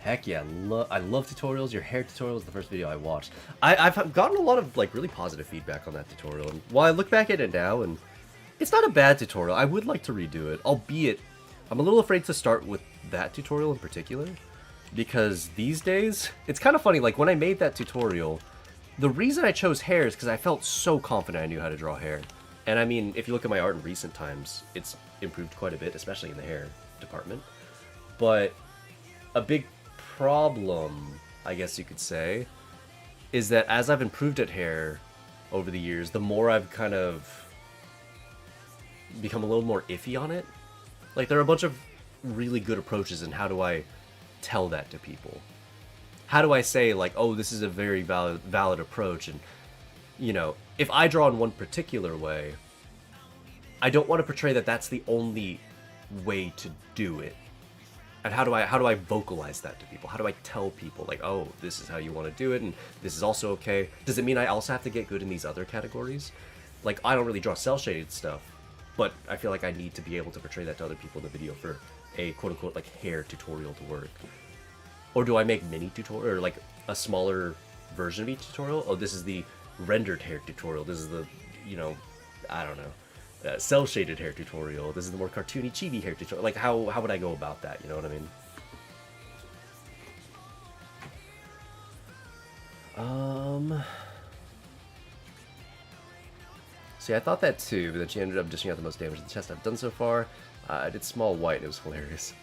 Heck yeah, I love tutorials. Your hair tutorial is the first video I watched. I've gotten a lot of like really positive feedback on that tutorial, and while I look back at it now, and it's not a bad tutorial, I would like to redo it, albeit I'm a little afraid to start with that tutorial in particular, because these days, it's kind of funny, like when I made that tutorial, the reason I chose hair is because I felt so confident I knew how to draw hair. And I mean, if you look at my art in recent times, it's improved quite a bit, especially in the hair department. But a big problem, I guess you could say, is that as I've improved at hair over the years, the more I've kind of become a little more iffy on it. Like, there are a bunch of really good approaches, and how do I tell that to people? How do I say, like, oh, this is a very valid approach, and, you know, if I draw in one particular way, I don't want to portray that that's the only way to do it. And how do I vocalize that to people? How do I tell people, like, oh, this is how you want to do it, and this is also okay? Does it mean I also have to get good in these other categories? Like, I don't really draw cel-shaded stuff, but I feel like I need to be able to portray that to other people in the video for a quote-unquote, like, hair tutorial to work. Or do I make mini tutorial, or like a smaller version of each tutorial? Oh, this is the rendered hair tutorial. This is the, you know, I don't know, cel-shaded hair tutorial. This is the more cartoony, chibi hair tutorial. Like, how would I go about that? You know what I mean? See, I thought that too, but then she ended up dishing out the most damage to the chest I've done so far. I did small white, and it was hilarious.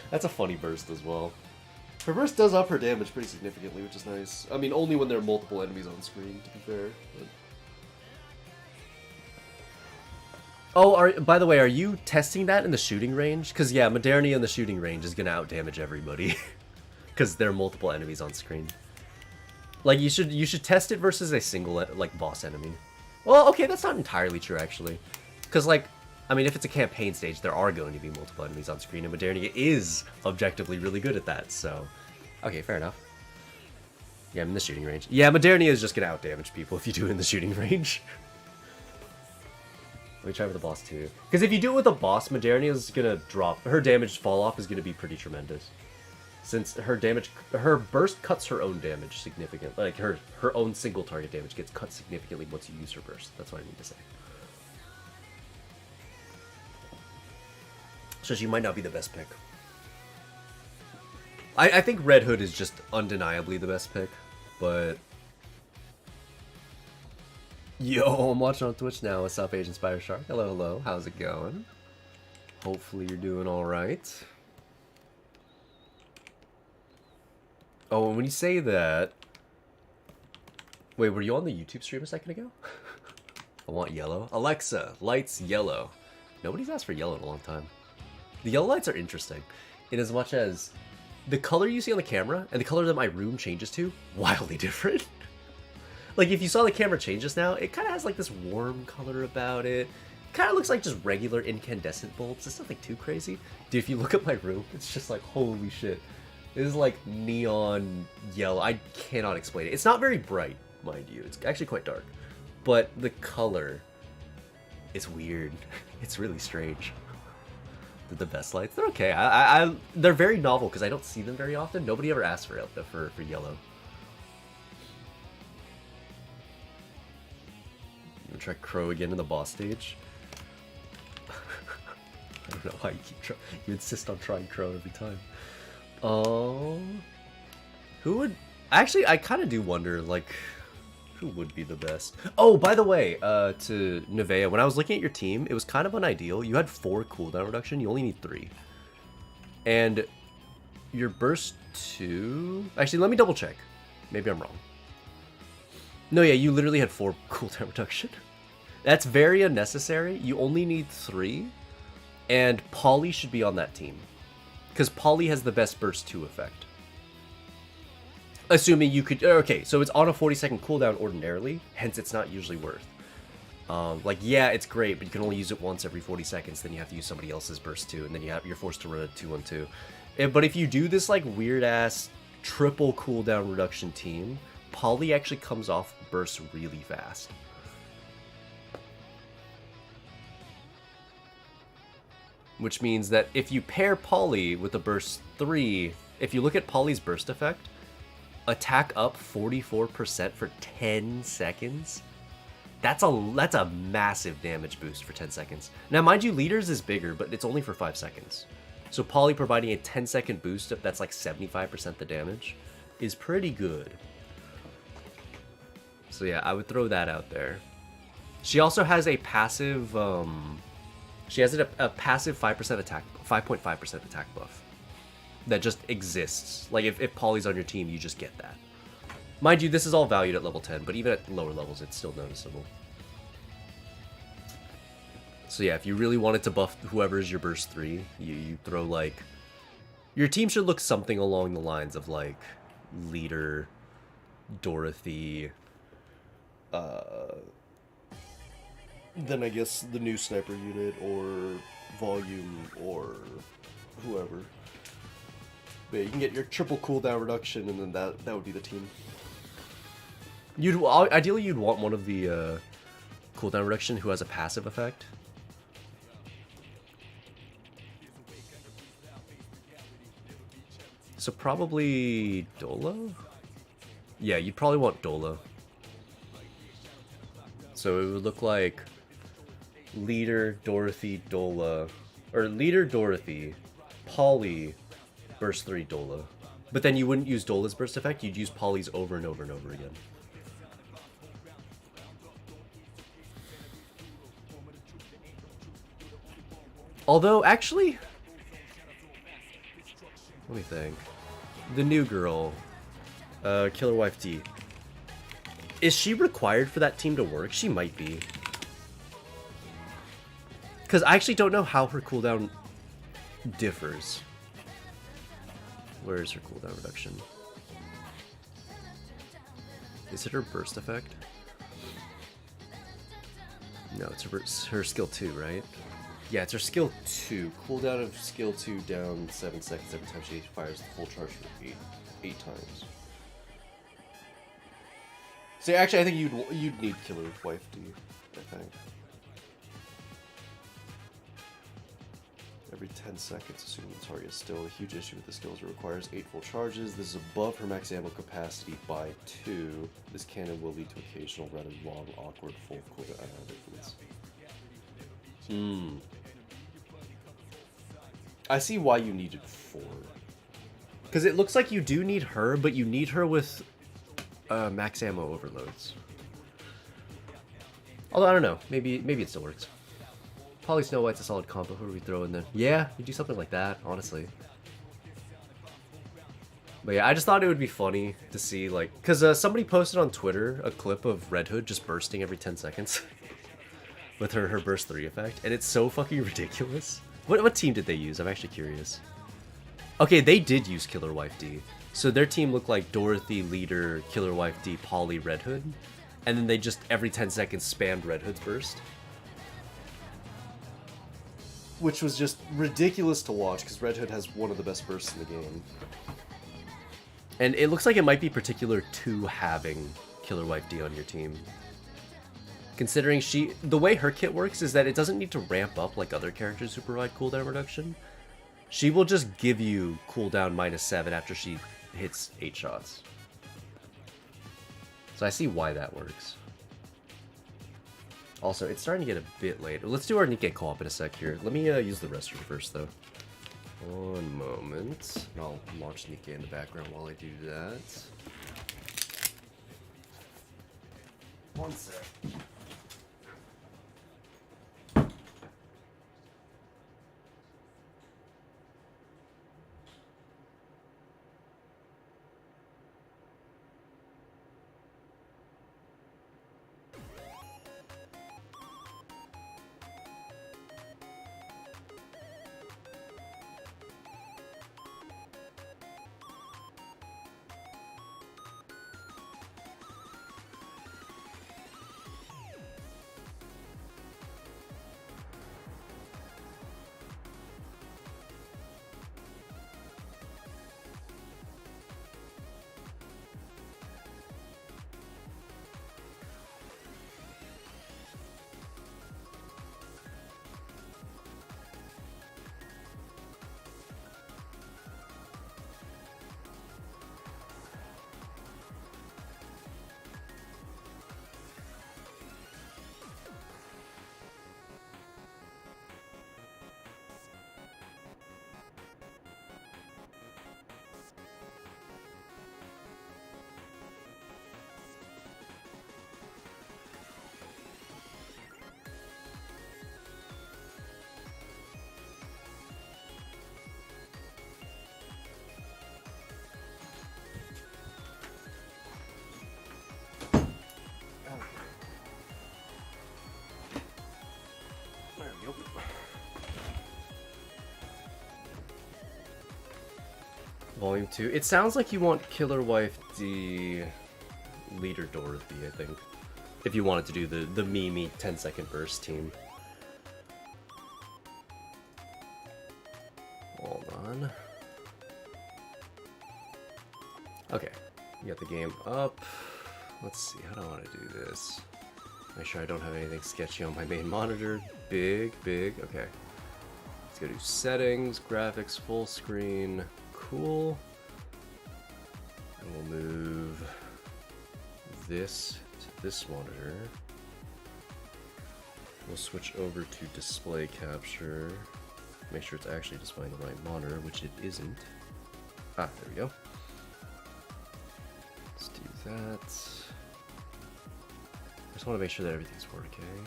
That's a funny burst as well. Her burst does up her damage pretty significantly, which is nice. I mean, only when there are multiple enemies on screen, to be fair. But... Oh, by the way, are you testing that in the shooting range? Because, yeah, Modernia in the shooting range is going to outdamage everybody. Because there are multiple enemies on screen. Like, you should test it versus a single, like, boss enemy. Well, okay, that's not entirely true, actually. Because, like, I mean, if it's a campaign stage, there are going to be multiple enemies on screen, and Modernia is objectively really good at that, so... Okay, fair enough. Yeah, I'm in the shooting range. Yeah, Modernia is just going to outdamage people if you do it in the shooting range. Let me try with the boss, too. Because if you do it with a boss, Modernia is going to drop... Her damage fall-off is going to be pretty tremendous. Since her burst cuts her own damage significantly. Like, her own single target damage gets cut significantly once you use her burst. That's what I need to say. So she might not be the best pick. I think Red Hood is just undeniably the best pick, but... Yo, I'm watching on Twitch now. What's up, Agent Spider Shark? Hello, hello. How's it going? Hopefully you're doing alright. Oh, and when you say that... Wait, were you on the YouTube stream a second ago? I want yellow. Alexa, lights yellow. Nobody's asked for yellow in a long time. The yellow lights are interesting, in as much as the color you see on the camera and the color that my room changes to, wildly different. Like, if you saw the camera change just now, it kind of has like this warm color about it. Kind of looks like just regular incandescent bulbs. It's nothing too crazy. Dude, if you look at my room, it's just like, holy shit. It is like neon yellow. I cannot explain it. It's not very bright, mind you. It's actually quite dark. But the color, it's weird. It's really strange. They're the best lights. They're okay. They're very novel because I don't see them very often. Nobody ever asks for yellow. I'm gonna try Crow again in the boss stage. I don't know why you insist on trying Crow every time. Who would... Actually, I kind of do wonder, like, who would be the best? Oh, by the way, to Nevea, when I was looking at your team, it was kind of unideal. You had 4 cooldown reduction, you only need 3. And your burst 2... Actually, let me double check. Maybe I'm wrong. No, yeah, you literally had 4 cooldown reduction. That's very unnecessary. You only need 3. And Polly should be on that team. Because Polly has the best burst 2 effect. Assuming you could... Okay, so it's on a 40-second cooldown ordinarily, hence it's not usually worth. Like, yeah, it's great, but you can only use it once every 40 seconds, then you have to use somebody else's burst 2, and then you're forced to run a 2-on-2. But if you do this, like, weird-ass triple cooldown reduction team, Polly actually comes off bursts really fast. Which means that if you pair Polly with a burst 3, if you look at Polly's burst effect, attack up 44% for 10 seconds. That's a massive damage boost for 10 seconds. Now, mind you, Leaders is bigger, but it's only for 5 seconds. So Polly providing a 10-second boost, if that's like 75% the damage, is pretty good. So yeah, I would throw that out there. She also has a passive, she has a passive 5% attack, 5.5% attack buff. That just exists. Like, if Polly's on your team, you just get that. Mind you, this is all valued at level 10, but even at lower levels, it's still noticeable. So yeah, if you really wanted to buff whoever's your burst 3, you throw, like... Your team should look something along the lines of, like, Leader, Dorothy, then I guess the new sniper unit, or Volume, or whoever. But yeah, you can get your triple cooldown reduction, and then that would be the team. Ideally, you'd want one of the cooldown reduction who has a passive effect. So probably Dola? Yeah, you'd probably want Dola. So it would look like Leader, Dorothy, Dola, or Leader, Dorothy, Polly, burst 3, Dola. But then you wouldn't use Dola's burst effect, you'd use Polly's over and over and over again. Although, actually... Let me think. the new girl, Killer Wife D. Is she required for that team to work? She might be. Because I actually don't know how her cooldown differs. Where is her cooldown reduction? Is it her burst effect? No, it's her skill 2, right? Yeah, it's her skill 2. Cooldown of skill 2 down 7 seconds every time she fires the full charge for 8 times. So actually, I think you'd need Killer Wife D, I think. Every 10 seconds, assuming the target is still a huge issue with the skills. It requires 8 full charges. This is above her max ammo capacity by 2. This cannon will lead to occasional, rather long, awkward, full cooldown movements. I see why you needed 4. Because it looks like you do need her, but you need her with max ammo overloads. Although, I don't know. Maybe it still works. Probably Snow White's a solid combo. Who are we throwing then? Yeah, you do something like that, honestly. But yeah, I just thought it would be funny to see, like... Because somebody posted on Twitter a clip of Red Hood just bursting every 10 seconds. With her burst 3 effect. And it's so fucking ridiculous. What team did they use? I'm actually curious. Okay, they did use Killer Wife D. So their team looked like Dorothy, Leader, Killer Wife D, Polly, Red Hood. And then they just, every 10 seconds, spammed Red Hood's burst. Which was just ridiculous to watch, because Red Hood has one of the best bursts in the game. And it looks like it might be particular to having Killer Wife D on your team. Considering the way her kit works is that it doesn't need to ramp up like other characters who provide cooldown reduction. She will just give you cooldown -7 after she hits 8 shots. So I see why that works. Also, it's starting to get a bit late. Let's do our Nikke Coop in a sec here. Let me use the restroom first, though. One moment. And I'll launch Nikke in the background while I do that. One sec. Volume 2. It sounds like you want Killer Wife D, Leader Dorothy, I think. If you wanted to do the Mimi 10-second burst team. Hold on. Okay, we got the game up. Let's see, how do I want to do this? Make sure I don't have anything sketchy on my main monitor. Big, okay. Let's go to settings, graphics, full screen. Cool. And we'll move this to this monitor. We'll switch over to display capture. Make sure it's actually displaying the right monitor, which it isn't. Ah, there we go. Let's do that. I just want to make sure that everything's working.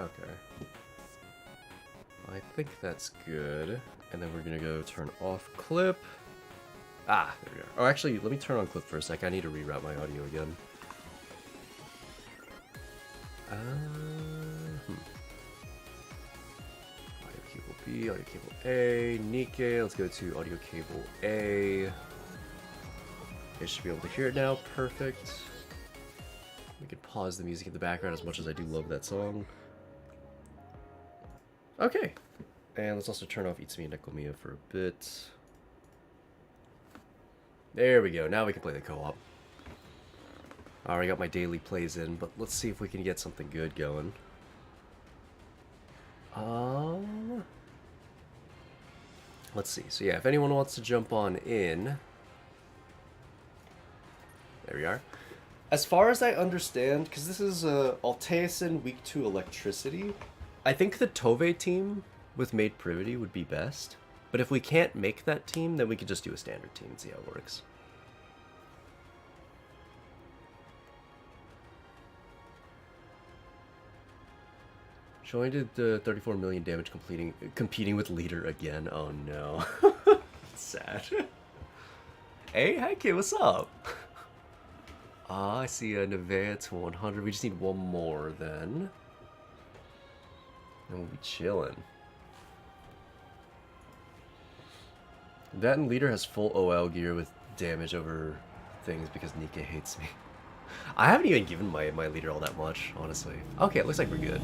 Okay. I think that's good. And then we're gonna go turn off clip. Ah, there we are. Oh, actually, let me turn on clip for a sec. I need to reroute my audio again. Audio cable B, audio cable A, Nikke. Let's go to audio cable A. I should be able to hear it now. Perfect. We can pause the music in the background as much as I do love that song. Okay. And let's also turn off Itsumi and Nekomiya for a bit. There we go. Now we can play the co-op. I already got my daily plays in, but let's see if we can get something good going. Let's see. So yeah, if anyone wants to jump on in. There we are. As far as I understand, because this is Alteisen Week 2 Electricity, I think the Tove team with Maid Privity would be best. But if we can't make that team, then we could just do a standard team and see how it works. Shoei did the 34 million damage competing with leader again. Oh no. Sad. Hey, hi kid, what's up? Ah, I see a Nevea to 100. We just need one more then. And we'll be chilling. That and leader has full OL gear with damage over things because Nikke hates me. I haven't even given my leader all that much, honestly. Okay, it looks like we're good.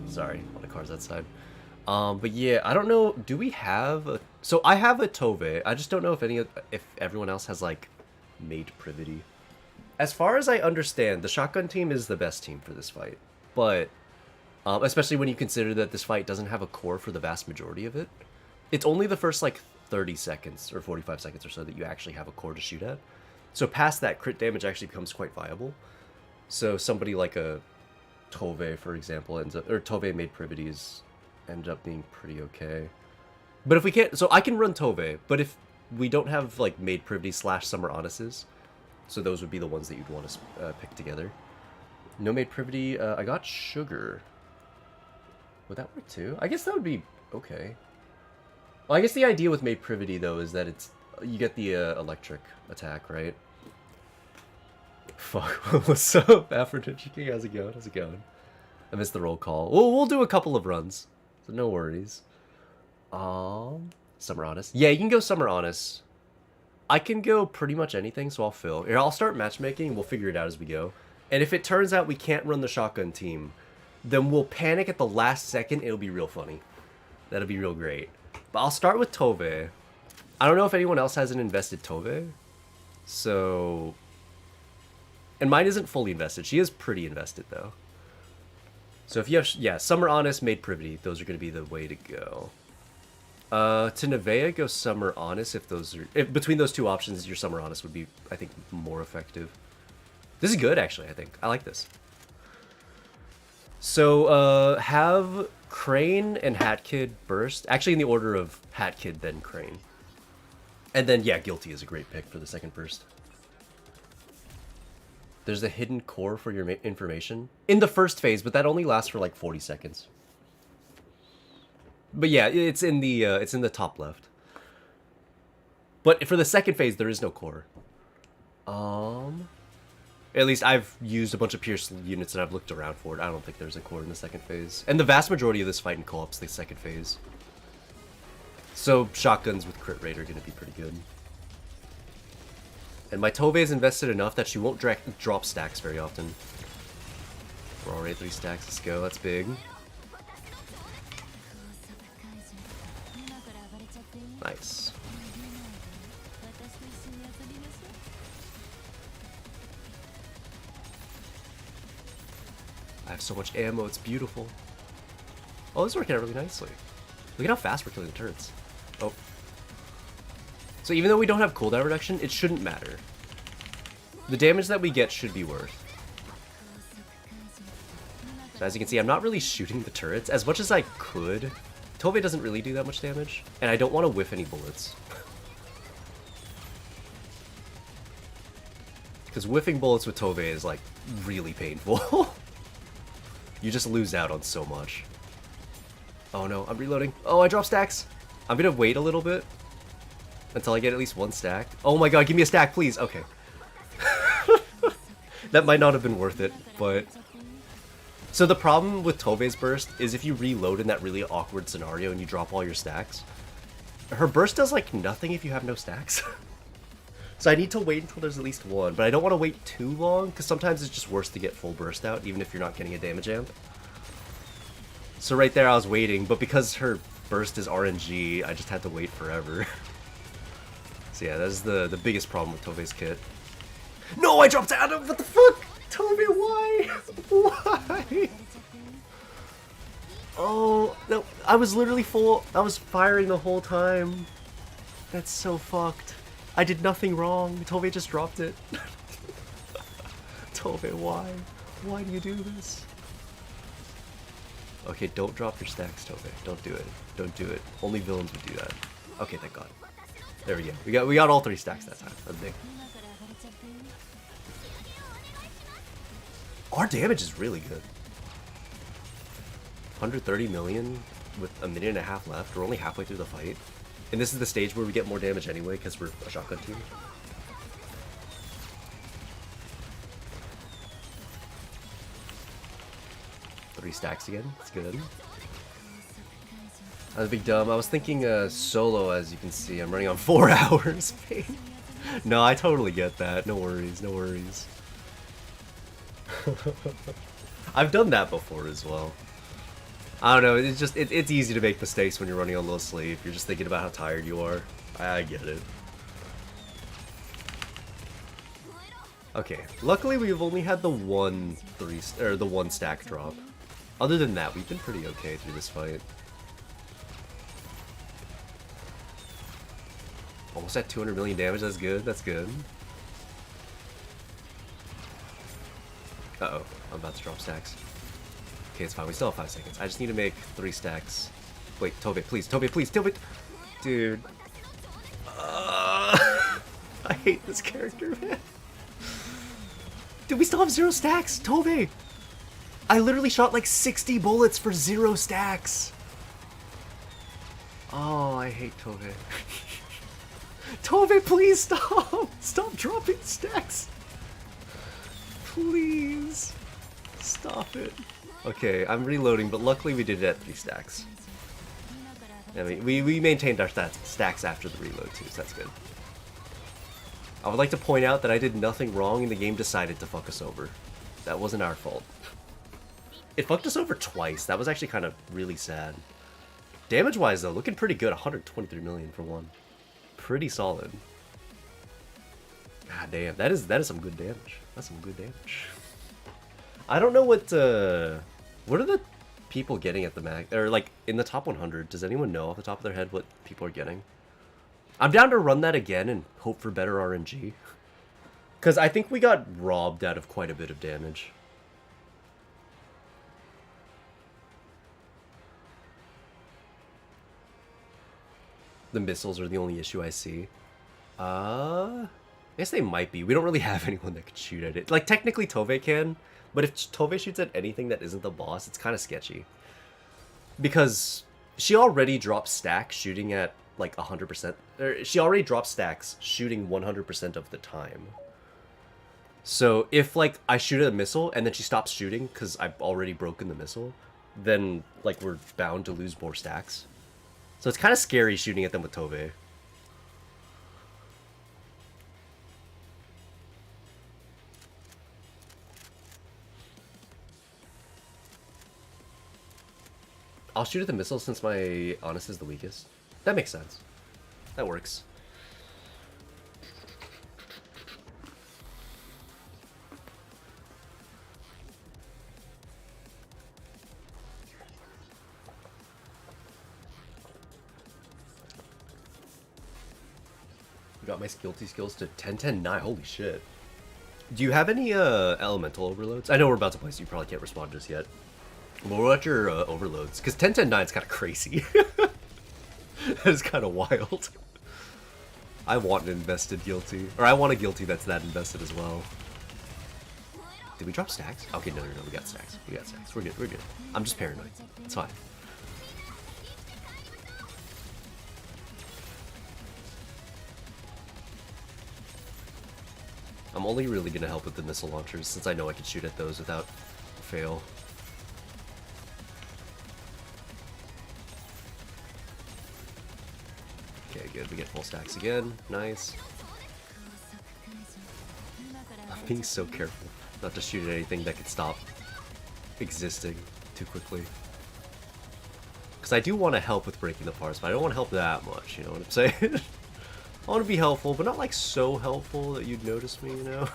Sorry, a lot of cars outside. But yeah, I don't know. Do we have a... So I have a Tove. I just don't know if everyone else has like Maid Privity. As far as I understand, the shotgun team is the best team for this fight. But especially when you consider that this fight doesn't have a core for the vast majority of it. It's only the first like 30 seconds or 45 seconds or so that you actually have a core to shoot at. So past that, crit damage actually becomes quite viable. So somebody like a Tove, for example, ends up, or Tove Maid Privities end up being pretty okay. But if we can't, so I can run Tove, but if we don't have like Maid Privity / Summer Honest's, so those would be the ones that you'd want to pick together. No Maid Privity, I got Sugar. Would that work too? I guess that would be okay. Well, I guess the idea with Maid Privity though is that it's, you get the electric attack, right? Fuck, what's up, Aphrodite King? How's it going? How's it going? I missed the roll call. We'll do a couple of runs, so no worries. Summer Honest. Yeah, you can go Summer Honest. I can go pretty much anything, so I'll fill. Here, I'll start matchmaking, and we'll figure it out as we go. And if it turns out we can't run the shotgun team, then we'll panic at the last second. It'll be real funny. That'll be real great. But I'll start with Tove. I don't know if anyone else has an invested Tove. So... And mine isn't fully invested. She is pretty invested, though. So if you have... Yeah, Summer Honest, Maid Privity. Those are going to be the way to go. To Nevea, go Summer Honest if those are... If between those two options, your Summer Honest would be, I think, more effective. This is good, actually, I think. I like this. So, have Crane and Hat Kid burst. Actually, in the order of Hat Kid, then Crane. And then, yeah, Guilty is a great pick for the second burst. There's a hidden core for your information in the first phase, but that only lasts for like 40 seconds. But yeah, it's in the top left. But for the second phase, there is no core. At least I've used a bunch of Pierce units and I've looked around for it. I don't think there's a core in the second phase. And the vast majority of this fight in co-op's the second phase. So shotguns with crit rate are going to be pretty good. And my Tove is invested enough that she won't drop stacks very often. We're already 3 stacks. Let's go. That's big. Nice. I have so much ammo. It's beautiful. Oh, this is working out really nicely. Look at how fast we're killing the turrets. Oh. So even though we don't have cooldown reduction, it shouldn't matter. The damage that we get should be worth. So as you can see, I'm not really shooting the turrets as much as I could. Tove doesn't really do that much damage, and I don't want to whiff any bullets. Because whiffing bullets with Tove is like really painful. You just lose out on so much. Oh no, I'm reloading. Oh, I dropped stacks. I'm gonna wait a little bit until I get at least one stack. Oh my god, give me a stack, please. Okay. That might not have been worth it, but... So the problem with Tove's burst is if you reload in that really awkward scenario and you drop all your stacks, her burst does like nothing if you have no stacks. So I need to wait until there's at least one, but I don't want to wait too long, because sometimes it's just worse to get full burst out, even if you're not getting a damage amp. So right there I was waiting, but because her burst is RNG, I just had to wait forever. So yeah, that's the biggest problem with Tove's kit. No, I dropped out of what the fuck? Tove, why? Why? Oh, no, I was literally full. I was firing the whole time. That's so fucked. I did nothing wrong. Tove just dropped it. Tove, why? Why do you do this? Okay, don't drop your stacks, Tove. Don't do it. Don't do it. Only villains would do that. Okay, thank God. There we go. We got all 3 stacks that time. That's big. Our damage is really good. 130 million with a minute and a half left. We're only halfway through the fight. And this is the stage where we get more damage anyway, because we're a shotgun team. Three stacks again. That's good. I was a big dumb. I was thinking solo, as you can see. I'm running on 4 hours. No, I totally get that. No worries, no worries. I've done that before as well. I don't know, it's just, it's easy to make mistakes when you're running on low sleep. You're just thinking about how tired you are. I get it. Okay, luckily we've only had the one stack drop. Other than that, we've been pretty okay through this fight. Almost at 200 million damage, that's good, that's good. Uh-oh, I'm about to drop stacks. Okay, it's fine, we still have 5 seconds. I just need to make 3 stacks. Wait, Tove, please, Tove, please, Tove! Dude. I hate this character, man. Dude, we still have 0 stacks! Tove! I literally shot like 60 bullets for 0 stacks! Oh, I hate Tove. Tove, please stop! Stop dropping stacks! Please! Stop it. Okay, I'm reloading, but luckily we did it at 3 stacks. I mean, we maintained our stacks after the reload too, so that's good. I would like to point out that I did nothing wrong and the game decided to fuck us over. That wasn't our fault. It fucked us over twice. That was actually kind of really sad. Damage-wise though, looking pretty good. 123 million for one. Pretty solid. God damn, that is some good damage. That's some good damage. I don't know what are the people getting at the mag, or like in the top 100? Does anyone know off the top of their head what people are getting? I'm down to run that again and hope for better RNG. Because I think we got robbed out of quite a bit of damage. The missiles are the only issue I see. I guess they might be. We don't really have anyone that could shoot at it. Like, technically Tove can, but if Tove shoots at anything that isn't the boss, it's kind of sketchy. Because she already drops stacks shooting at, like, 100%. Or she already drops stacks shooting 100% of the time. So if, like, I shoot a missile and then she stops shooting because I've already broken the missile, then, like, we're bound to lose more stacks. So it's kind of scary shooting at them with Tove. I'll shoot at the missile since my Honest is the weakest. That makes sense. That works. Got my skillty skills to 10-10-9. Holy shit. Do you have any elemental overloads? I know we're about to play, so you probably can't respond just yet. But what about your overloads? Because 10-10-9 is kind of crazy. That is kind of wild. I want an invested guilty. Or I want a guilty that's that invested as well. Did we drop stacks? Okay, no, we got stacks. We got stacks. We're good, we're good. I'm just paranoid. It's fine. I'm only really gonna help with the missile launchers since I know I can shoot at those without fail. Okay, good. We get full stacks again. Nice. I'm being so careful not to shoot at anything that could stop existing too quickly. Because I do want to help with breaking the parts, but I don't want to help that much, you know what I'm saying? I want to be helpful, but not like so helpful that you'd notice me, you know?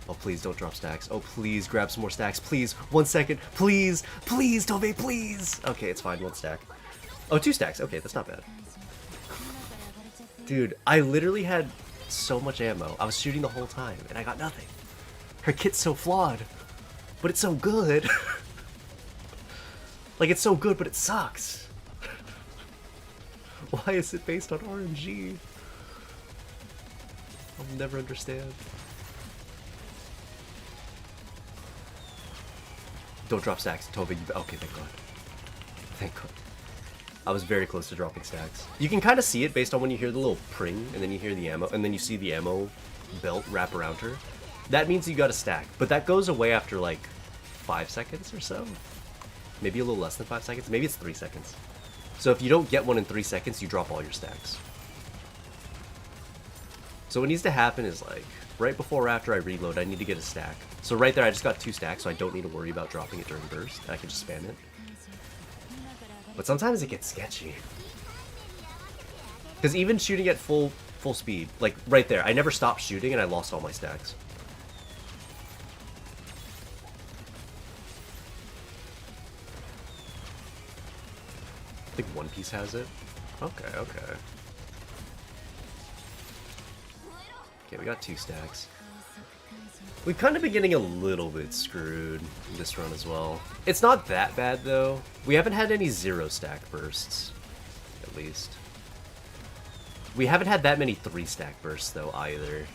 Oh, please don't drop stacks. Oh, please grab some more stacks. Please, 1 second. Please, please, Tove, please. Okay, it's fine, 1 stack. Oh, 2 stacks. Okay, that's not bad. Dude, I literally had so much ammo. I was shooting the whole time, and I got nothing. Her kit's so flawed, but it's so good. Like, it's so good, but it sucks. Why is it based on RNG? I'll never understand. Don't drop stacks, Tove. Okay, thank God. Thank God. I was very close to dropping stacks. You can kind of see it based on when you hear the little pring, and then you hear the ammo, and then you see the ammo belt wrap around her. That means you got a stack, but that goes away after like 5 seconds or so. Maybe a little less than 5 seconds. Maybe it's 3 seconds. So if you don't get one in 3 seconds, you drop all your stacks. So what needs to happen is like, right before or after I reload, I need to get a stack. So right there, I just got 2 stacks, so I don't need to worry about dropping it during burst. I can just spam it. But sometimes it gets sketchy. Because even shooting at full speed, like right there, I never stopped shooting and I lost all my stacks. I think One Piece has it. Okay, okay. Okay, we got 2 stacks. We've kind of been getting a little bit screwed this run as well. It's not that bad, though. We haven't had any 0 stack bursts, at least. We haven't had that many 3 stack bursts, though, either.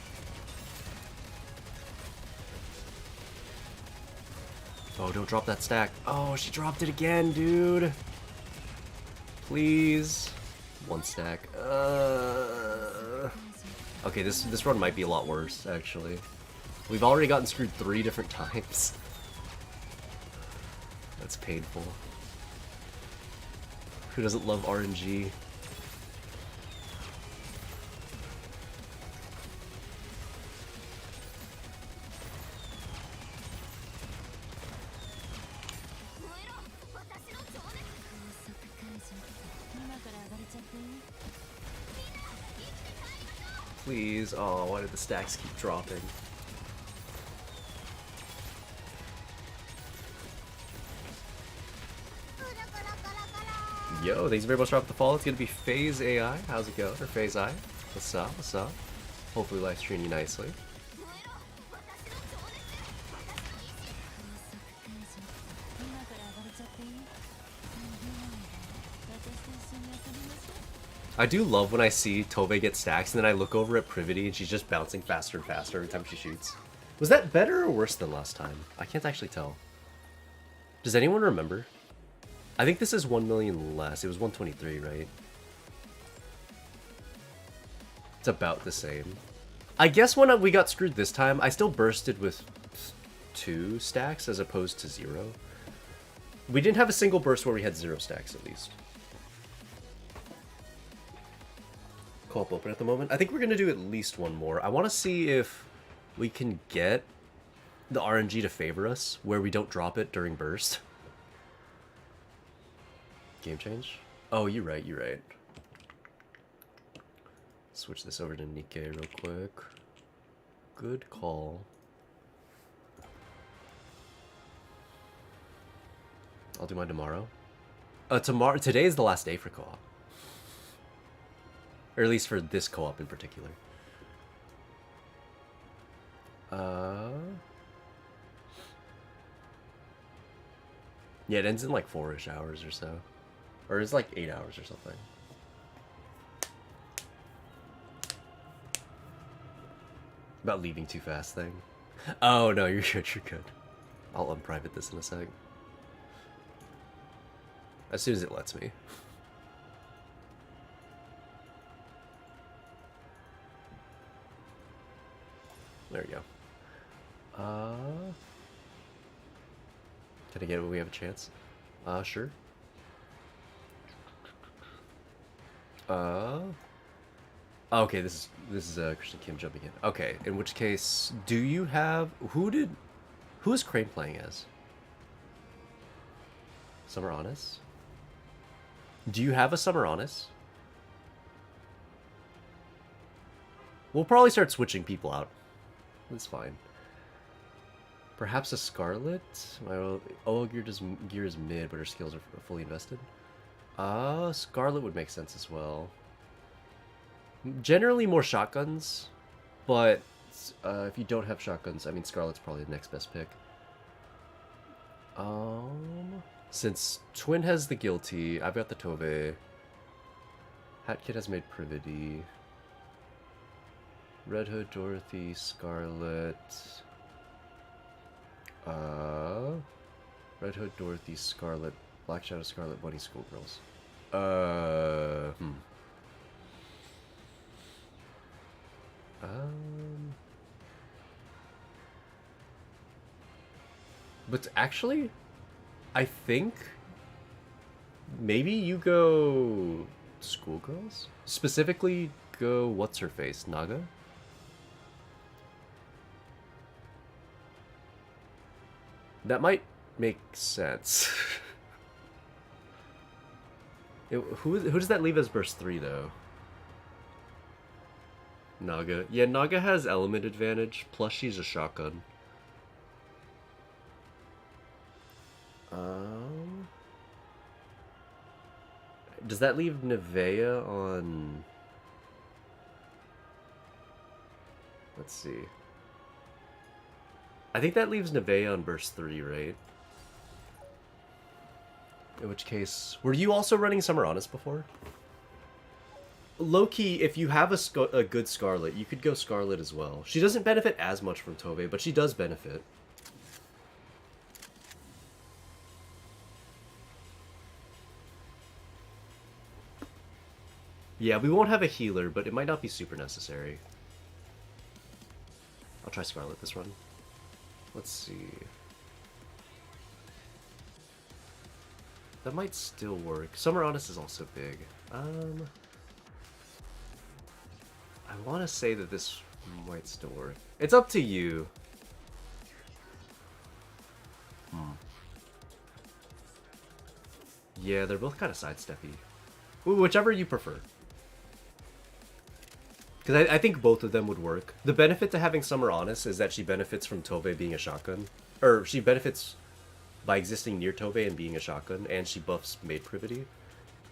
Oh, don't drop that stack. Oh, she dropped it again, dude. Please. 1 stack. Okay, this run might be a lot worse, actually. We've already gotten screwed 3 different times. That's painful. Who doesn't love RNG? Please. Oh, why did the stacks keep dropping? Yo, thanks very much for dropping the follow. It's gonna be FaZe AI. How's it going? Or FaZe I. What's up? What's up? Hopefully live streaming you nicely. I do love when I see Tove get stacks and then I look over at Privity and she's just bouncing faster and faster every time she shoots. Was that better or worse than last time? I can't actually tell. Does anyone remember? I think this is 1 million less. It was 123, right? It's about the same. I guess when we got screwed this time, I still bursted with 2 stacks as opposed to 0. We didn't have a single burst where we had 0 stacks, at least. Co-op open at the moment. I think we're going to do at least 1 more. I want to see if we can get the RNG to favor us, where we don't drop it during burst. Game change? Oh, you're right, you're right. Switch this over to Nikke real quick. Good call. I'll do mine tomorrow. Today is the last day for co-op. Or at least for this co-op in particular. Yeah, it ends in like 4-ish hours or so. Or it's like 8 hours or something. About leaving too fast thing. Oh no, you're good, you're good. I'll unprivate this in a sec. As soon as it lets me. There you go. Can I get it when we have a chance? Sure. Okay, this is Christian Kim jumping in. Okay, in which case, do you have who is Crane playing as? Summer Honest? Do you have a Summer Honest? We'll probably start switching people out. That's fine. Perhaps a Scarlet? My gear is mid, but her skills are fully invested. Scarlet would make sense as well. Generally more shotguns, but if you don't have shotguns, I mean Scarlet's probably the next best pick. Since Twin has the Guilty, I've got the Tove. Hat Kid has made Privity. Red Hood, Dorothy, Scarlet. Red Hood, Dorothy, Scarlet, Black Shadow, Scarlet, Bunny, Schoolgirls. But actually, I think maybe you go Schoolgirls? Specifically, go what's her face, Naga? That might make sense. Who does that leave as burst 3 though? Naga. Yeah, Naga has element advantage, plus she's a shotgun. Does that leave Nevea on... Let's see. I think that leaves Nevea on burst 3, right? In which case... Were you also running Summer Honest before? Low-key, if you have a good Scarlet, you could go Scarlet as well. She doesn't benefit as much from Tove, but she does benefit. Yeah, we won't have a healer, but it might not be super necessary. I'll try Scarlet this run. Let's see. That might still work. Summer Honest is also big. I want to say that this might still work. It's up to you. Yeah, they're both kind of sidesteppy. Whichever you prefer. Because I think both of them would work. The benefit to having Summer Honest is that she benefits from Tove being a shotgun. Or she benefits by existing near Tove and being a shotgun, and she buffs Maid Privity.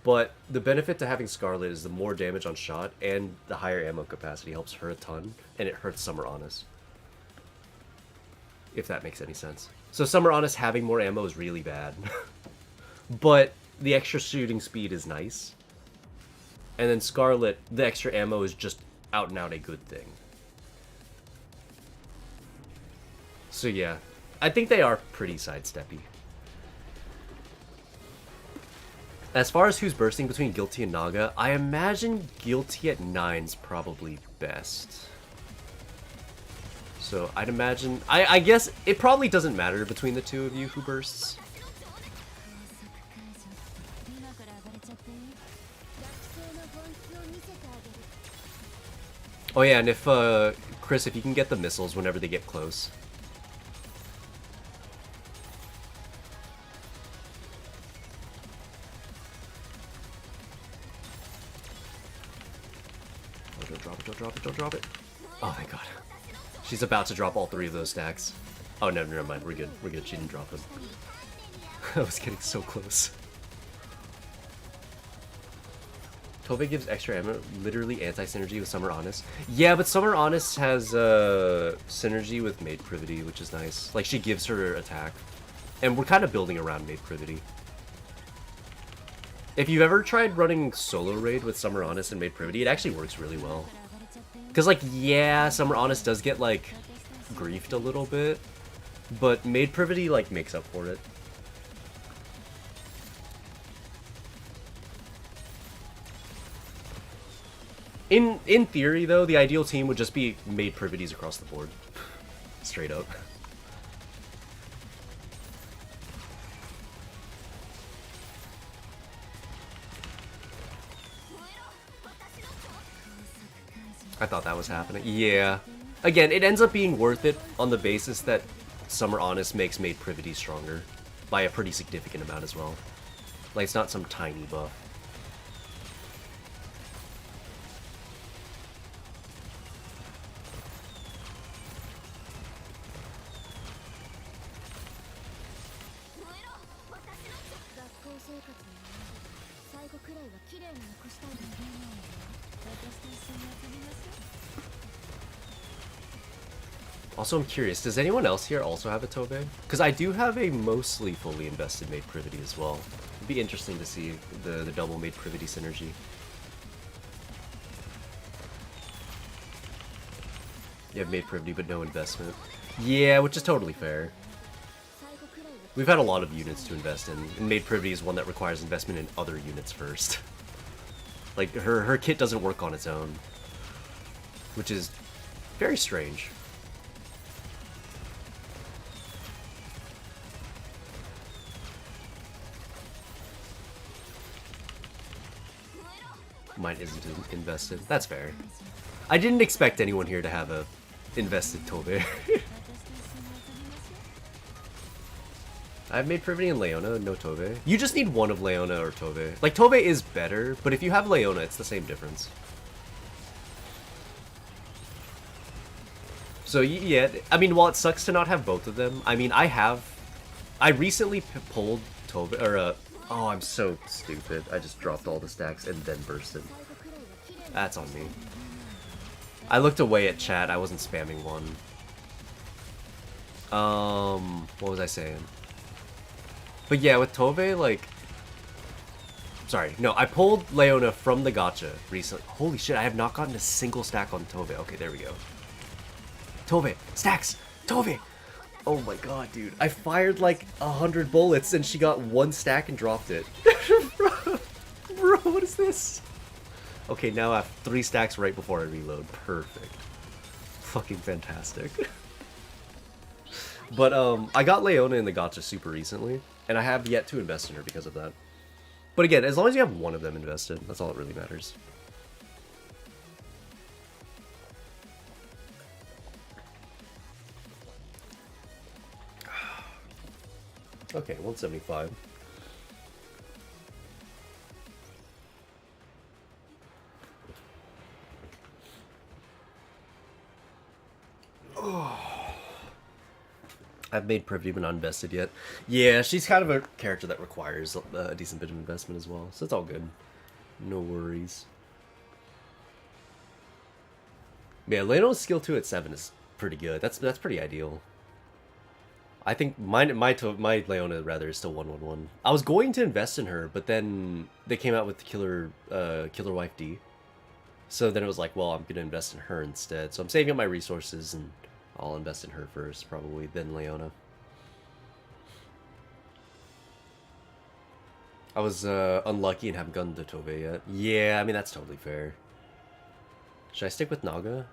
But the benefit to having Scarlet is the more damage on shot, and the higher ammo capacity helps her a ton, and it hurts Summer Honest. If that makes any sense. So Summer Honest having more ammo is really bad. But the extra shooting speed is nice. And then Scarlet, the extra ammo is just out and out a good thing. So yeah, I think they are pretty sidesteppy. As far as who's bursting between Guilty and Naga, I imagine Guilty at 9's probably best. So I'd imagine... I guess it probably doesn't matter between the two of you who bursts. Oh yeah, and if, Chris, if you can get the missiles whenever they get close. Oh, don't drop it, don't drop it, don't drop it. Oh, thank God. She's about to drop all 3 of those stacks. Oh, no, never mind, we're good, we're good, she didn't drop them. I was getting so close. Tove gives extra ammo, literally anti-synergy with Summer Honest. Yeah, but Summer Honest has synergy with Maid Privity, which is nice. Like, she gives her attack. And we're kind of building around Maid Privity. If you've ever tried running solo raid with Summer Honest and Maid Privity, it actually works really well. Because, like, yeah, Summer Honest does get, like, griefed a little bit. But Maid Privity, like, makes up for it. In theory, though, the ideal team would just be Maid Privities across the board. straight up. I thought that was happening. Yeah. Again, it ends up being worth it on the basis that Summer Honest makes Maid Privity stronger. By a pretty significant amount as well. Like, it's not some tiny buff. Also, I'm curious, does anyone else here also have a Tobe? Because I do have a mostly fully invested Maid Privity as well. It'd be interesting to see the double Maid Privity synergy. You have Maid Privity but no investment. Yeah, which is totally fair. We've had a lot of units to invest in, and Maid Privity is one that requires investment in other units first. Like, her kit doesn't work on its own. Which is very strange. Mine isn't invested. That's fair. I didn't expect anyone here to have a invested Tobe. I've made Privity and Leona, no Tobe. You just need one of Leona or Tobe. Like, Tobe is better, but if you have Leona, it's the same difference. So, yeah, I mean, while it sucks to not have both of them, I mean, I recently pulled Tobe, or, oh, I'm so stupid. I just dropped all the stacks and then bursted. That's on me. I looked away at chat. I wasn't spamming one. What was I saying? But yeah, with Tobe, like... Sorry, no, I pulled Leona from the gacha recently. Holy shit, I have not gotten a single stack on Tobe. Okay, there we go. Tobe! Stacks! Tobe! Oh my god, dude. I fired like 100 bullets and she got one stack and dropped it. Bro, what is this? Okay, now I have 3 stacks right before I reload. Perfect. Fucking fantastic. But, I got Leona in the gacha super recently, and I have yet to invest in her because of that. But again, as long as you have one of them invested, that's all that really matters. Okay, 175. Oh. I've made Privity but not invested yet. Yeah, she's kind of a character that requires a decent bit of investment as well, so it's all good. No worries. Yeah, Leona's skill 2 at 7 is pretty good. That's pretty ideal. I think my Leona rather is still 111. I was going to invest in her, but then they came out with Killer Wife D. So then it was like, well, I'm gonna invest in her instead. So I'm saving up my resources and I'll invest in her first, probably, then Leona. I was unlucky and haven't gotten to Tobe yet. Yeah, I mean, that's totally fair. Should I stick with Naga?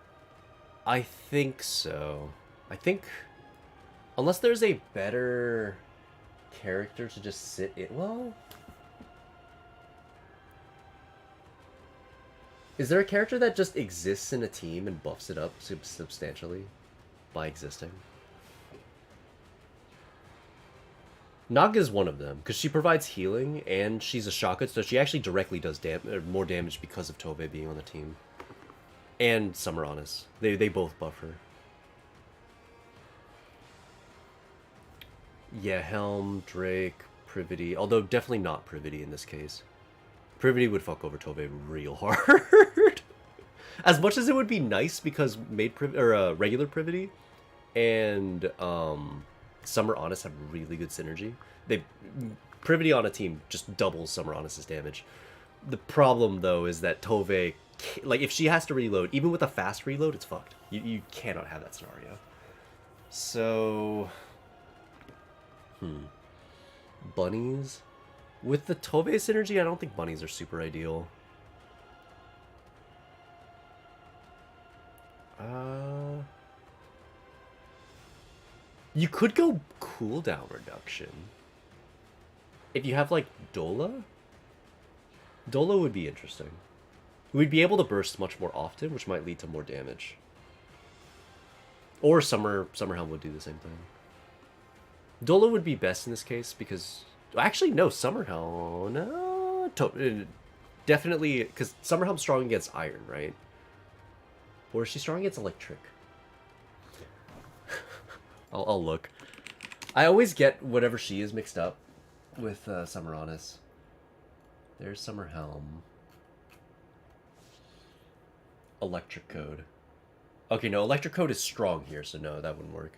I think so. I think... Unless there's a better character to just sit in... Well... Is there a character that just exists in a team and buffs it up substantially by existing? Naga is one of them, because she provides healing, and she's a shotgun, so she actually directly does more damage because of Tobe being on the team. And Summer Honest. They both buff her. Yeah, Helm, Drake, Privity, although definitely not Privity in this case. Privity would fuck over Tobe real hard. As much as it would be nice because regular Privity and Summer Honest have really good synergy. Privity on a team just doubles Summer Honest's damage. The problem though is that Tobe, like if she has to reload, even with a fast reload, it's fucked. You cannot have that scenario. So, bunnies. With the Tobe synergy, I don't think bunnies are super ideal. You could go cooldown reduction. If you have, like, Dola? Dola would be interesting. We'd be able to burst much more often, which might lead to more damage. Or Summer Helm would do the same thing. Dola would be best in this case because... Actually, no, Summer Helm... No, definitely, because Summer Helm's strong against Iron, right? Or is she strong against Electric? I'll look. I always get whatever she is mixed up with Summer Honest. There's Summer Helm. Electric Code. Okay, no, Electric Code is strong here, so no, that wouldn't work.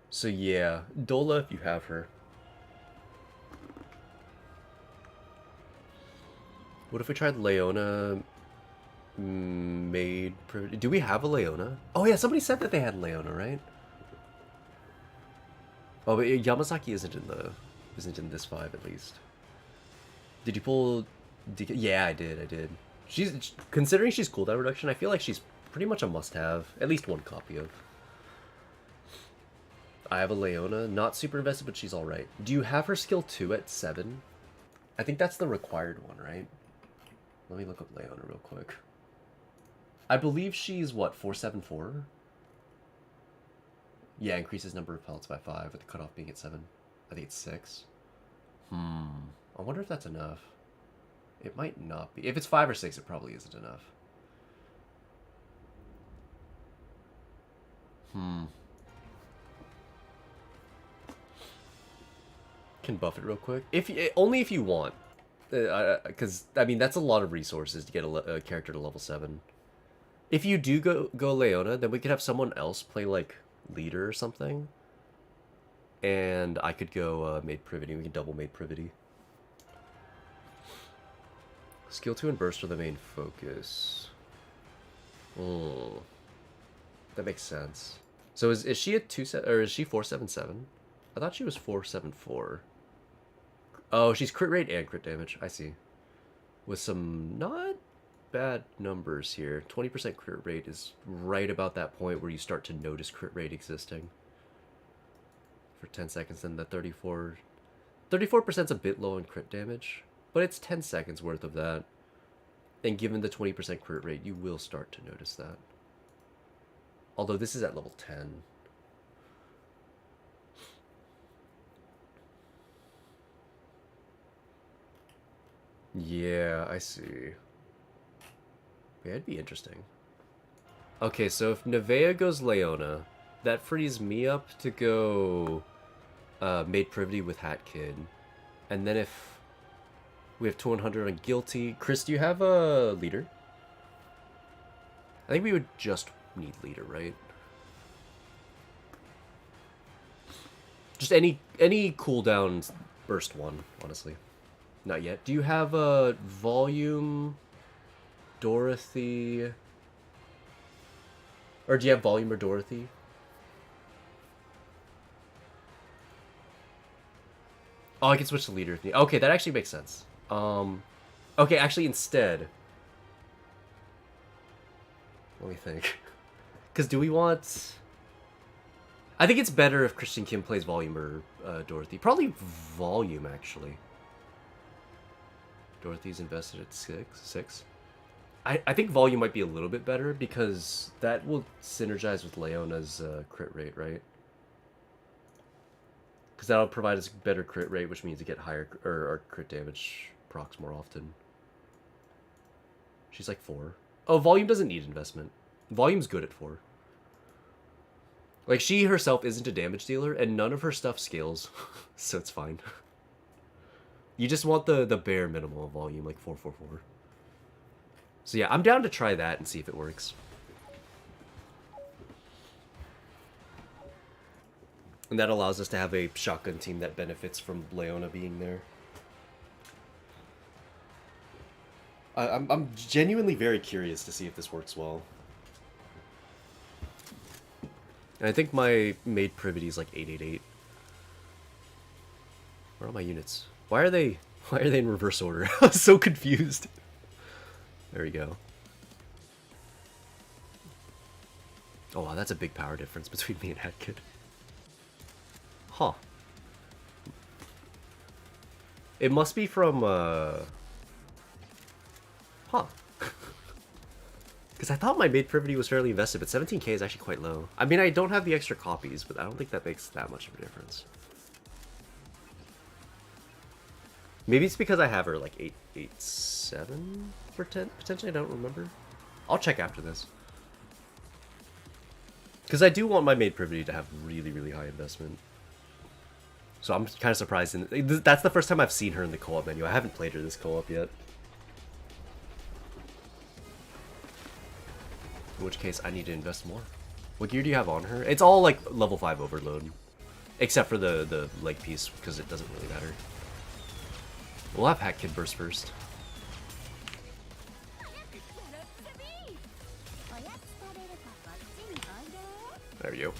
So yeah, Dola if you have her. What if we tried Leona? Made... Do we have a Leona? Oh yeah, somebody said that they had Leona, right? Oh, but Yamazaki isn't in this 5 at least. Did you pull... Yeah, I did. She's... Considering she's cooldown reduction, I feel like she's pretty much a must-have. At least one copy of. I have a Leona. Not super invested, but she's alright. Do you have her skill 2 at 7? I think that's the required one, right? Let me look up Leona real quick. I believe she's, what, 474? Yeah, increases number of pellets by 5, with the cutoff being at 7. I think it's 6. I wonder if that's enough. It might not be. If it's 5 or 6, it probably isn't enough. Can buff it real quick. Only if you want. Because, I mean, that's a lot of resources to get a character to level 7. If you do go Leona, then we could have someone else play, like, leader or something. And I could go Maid Privity. We can double Maid Privity. Skill 2 and Burst are the main focus. That makes sense. So is she at 477? I thought she was 474. Oh, she's crit rate and crit damage. I see. With some not bad numbers here. 20% crit rate is right about that point where you start to notice crit rate existing. For 10 seconds, then the 34... 34%'s a bit low in crit damage, but it's 10 seconds worth of that. And given the 20% crit rate, you will start to notice that. Although this is at level 10. Yeah, I see. Yeah, it'd be interesting. Okay, so if Nevea goes Leona, that frees me up to go Maid Privity with Hat Kid. And then if we have 200 on Guilty... Chris, do you have a leader? I think we would just need leader, right? Just any cooldown burst one, honestly. Not yet. Do you have a volume, Dorothy, or do you have volume or Dorothy? Oh, I can switch to leader if need. Okay, that actually makes sense. Okay, actually instead, let me think. Because do we want... I think it's better if Christian Kim plays volume or Dorothy. Probably volume, actually. Dorothy's invested at 6. I think volume might be a little bit better because that will synergize with Leona's crit rate, right? Because that'll provide us better crit rate, which means to get higher or crit damage procs more often. She's like 4. Oh, volume doesn't need investment. Volume's good at 4. Like, she herself isn't a damage dealer, and none of her stuff scales, so it's fine. You just want the bare minimum of volume, like 444. So yeah, I'm down to try that and see if it works. And that allows us to have a shotgun team that benefits from Leona being there. I'm genuinely very curious to see if this works well. And I think my Maid Privity is like 888. Where are my units? Why are they in reverse order? I was so confused. There we go. Oh wow, that's a big power difference between me and that kid. Huh. It must be from, Huh. Because I thought my maid privity was fairly invested, but 17k is actually quite low. I mean, I don't have the extra copies, but I don't think that makes that much of a difference. Maybe it's because I have her like 887 for 10, potentially, I don't remember. I'll check after this. Because I do want my maid privity to have really, really high investment. So I'm kind of surprised. That's the first time I've seen her in the co-op menu. I haven't played her this co-op yet. In which case, I need to invest more. What gear do you have on her? It's all like level 5 overload. Except for the leg piece, because it doesn't really matter. We'll have Hat Kid burst first. There you go.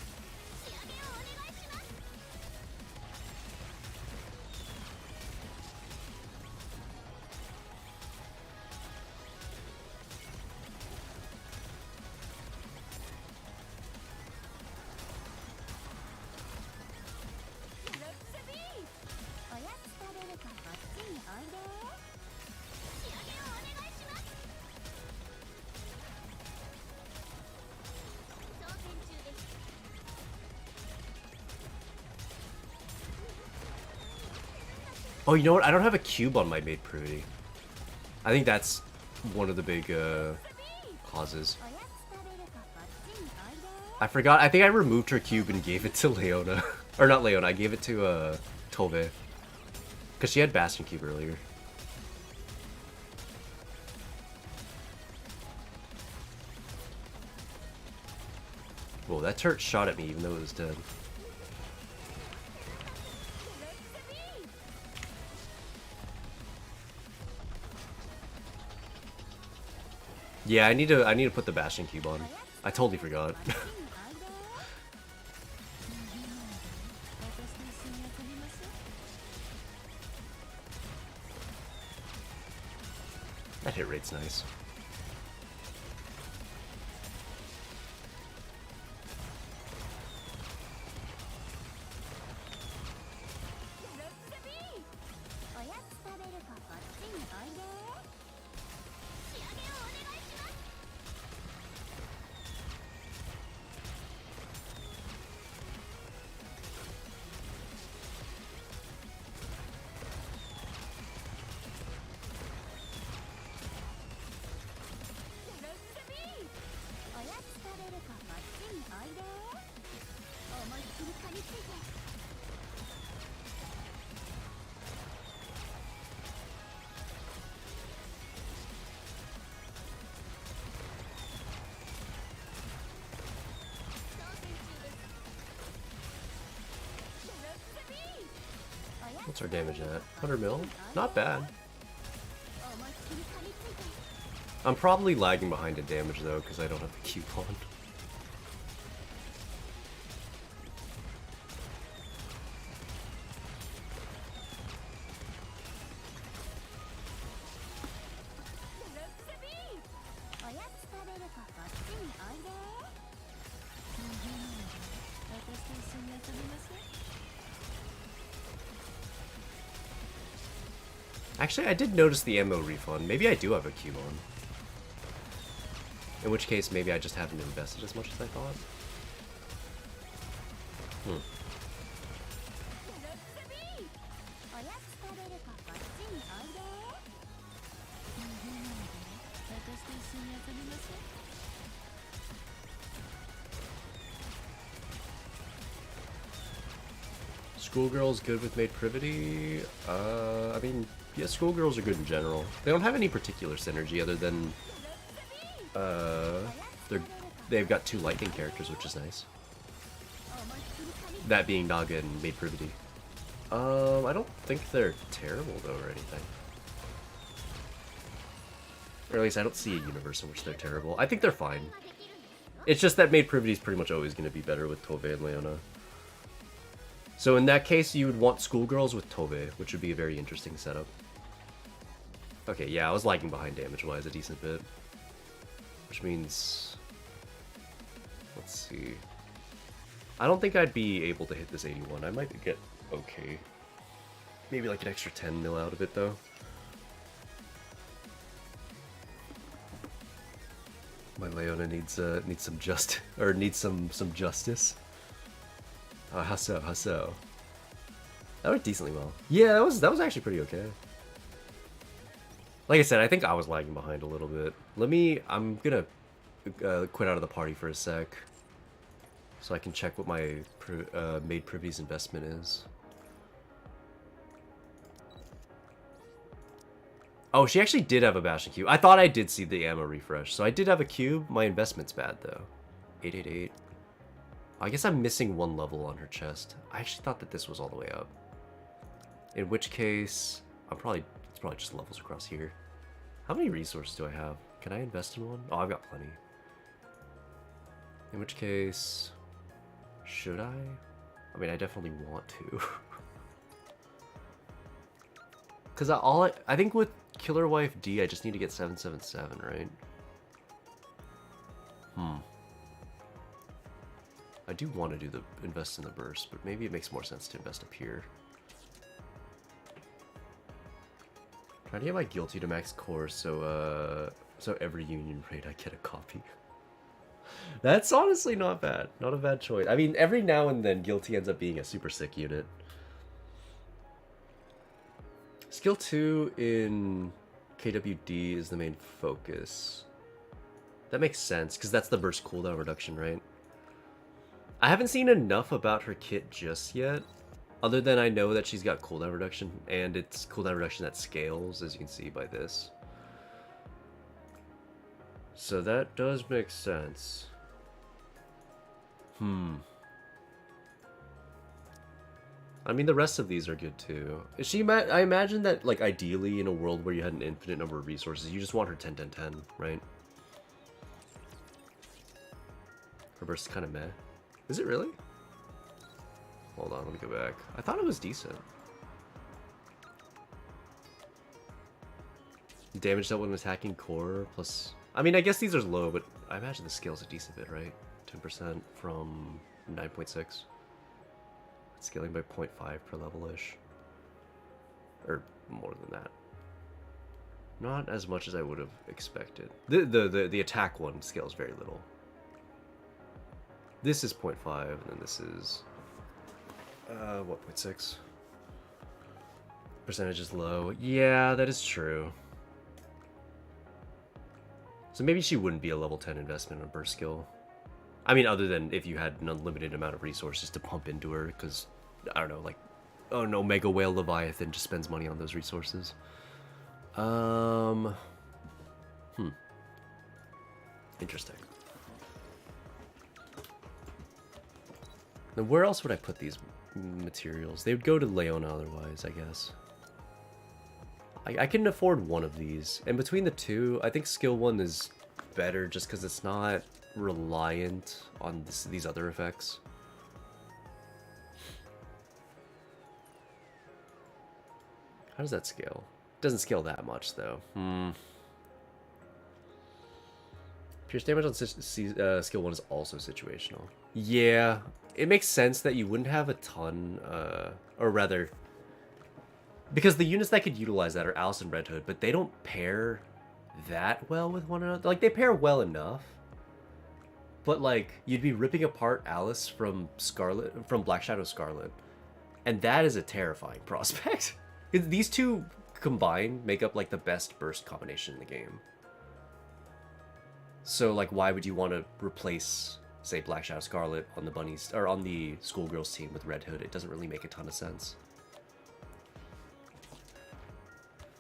Oh, you know what? I don't have a cube on my maid privity. I think that's one of the big causes. I forgot. I think I removed her cube and gave it to Leona. Or not Leona. I gave it to Tove. Because she had Bastion cube earlier. Whoa, that turret shot at me even though it was dead. Yeah, I need to put the Bastion cube on. I totally forgot. That hit rate's nice. What's our damage at? 100 mil? Not bad. I'm probably lagging behind in damage though, because I don't have the coupon. Actually, I did notice the ammo refund. Maybe I do have a cube on. In which case, maybe I just haven't invested as much as I thought. Schoolgirls good with maid privity? I mean, yeah, schoolgirls are good in general. They don't have any particular synergy other than they've got 2 lightning characters, which is nice. That being Naga and maid privity. I don't think they're terrible though or anything. Or at least I don't see a universe in which they're terrible. I think they're fine. It's just that maid privity is pretty much always going to be better with Tove and Leona. So in that case, you would want schoolgirls with Tove, which would be a very interesting setup. Okay, yeah, I was lagging behind damage-wise a decent bit. Which means... Let's see. I don't think I'd be able to hit this 81. I might get okay. Maybe like an extra 10 mil out of it though. My Leona needs some some justice. How so? How so? That went decently well. Yeah, that was actually pretty okay. Like I said, I think I was lagging behind a little bit. I'm gonna quit out of the party for a sec, so I can check what my maid privy's investment is. Oh, she actually did have a Bastion cube. I thought I did see the ammo refresh, so I did have a cube. My investment's bad though. 888. I guess I'm missing one level on her chest. I actually thought that this was all the way up. In which case, it's probably just levels across here. How many resources do I have? Can I invest in one? Oh, I've got plenty. In which case, should I? I mean, I definitely want to. Because I think with Killer Wife D, I just need to get 777, right? I do want to invest in the burst, but maybe it makes more sense to invest up here. Trying to get my guilty to max core, so every union raid I get a copy. That's honestly not bad. Not a bad choice. I mean, every now and then guilty ends up being a super sick unit. Skill 2 in KWD is the main focus. That makes sense, because that's the burst cooldown reduction, right? I haven't seen enough about her kit just yet, other than I know that she's got cooldown reduction, and it's cooldown reduction that scales, as you can see by this. So that does make sense. I mean, the rest of these are good too. I imagine that, like, ideally, in a world where you had an infinite number of resources, you just want her 10-10-10, right? Her burst is kind of meh. Is it really? Hold on, let me go back. I thought it was decent. Damage that when attacking core plus... I mean, I guess these are low, but I imagine the scale's a decent bit, right? 10% from 9.6. Scaling by 0.5 per level-ish. Or more than that. Not as much as I would have expected. The attack one scales very little. This is 0.5, and then this is... what, 0.6? Percentage is low. Yeah, that is true. So maybe she wouldn't be a level 10 investment on burst skill. I mean, other than if you had an unlimited amount of resources to pump into her, because, I don't know, like, oh no, Mega Whale Leviathan just spends money on those resources. Interesting. Now, where else would I put these materials? They would go to Leona otherwise, I guess. I can afford one of these. And between the two, I think skill 1 is better just because it's not reliant on these other effects. How does that scale? It doesn't scale that much, though. Pierce damage on skill 1 is also situational. Yeah, it makes sense that you wouldn't have a ton, or rather... Because the units that could utilize that are Alice and Red Hood, but they don't pair that well with one another. Like, they pair well enough. But, like, you'd be ripping apart Alice from Black Shadow Scarlet. And that is a terrifying prospect. These two combined make up, like, the best burst combination in the game. So, like, why would you want to replace, say, Black Shadow Scarlet on the bunnies, or on the Schoolgirls team with Red Hood? It doesn't really make a ton of sense.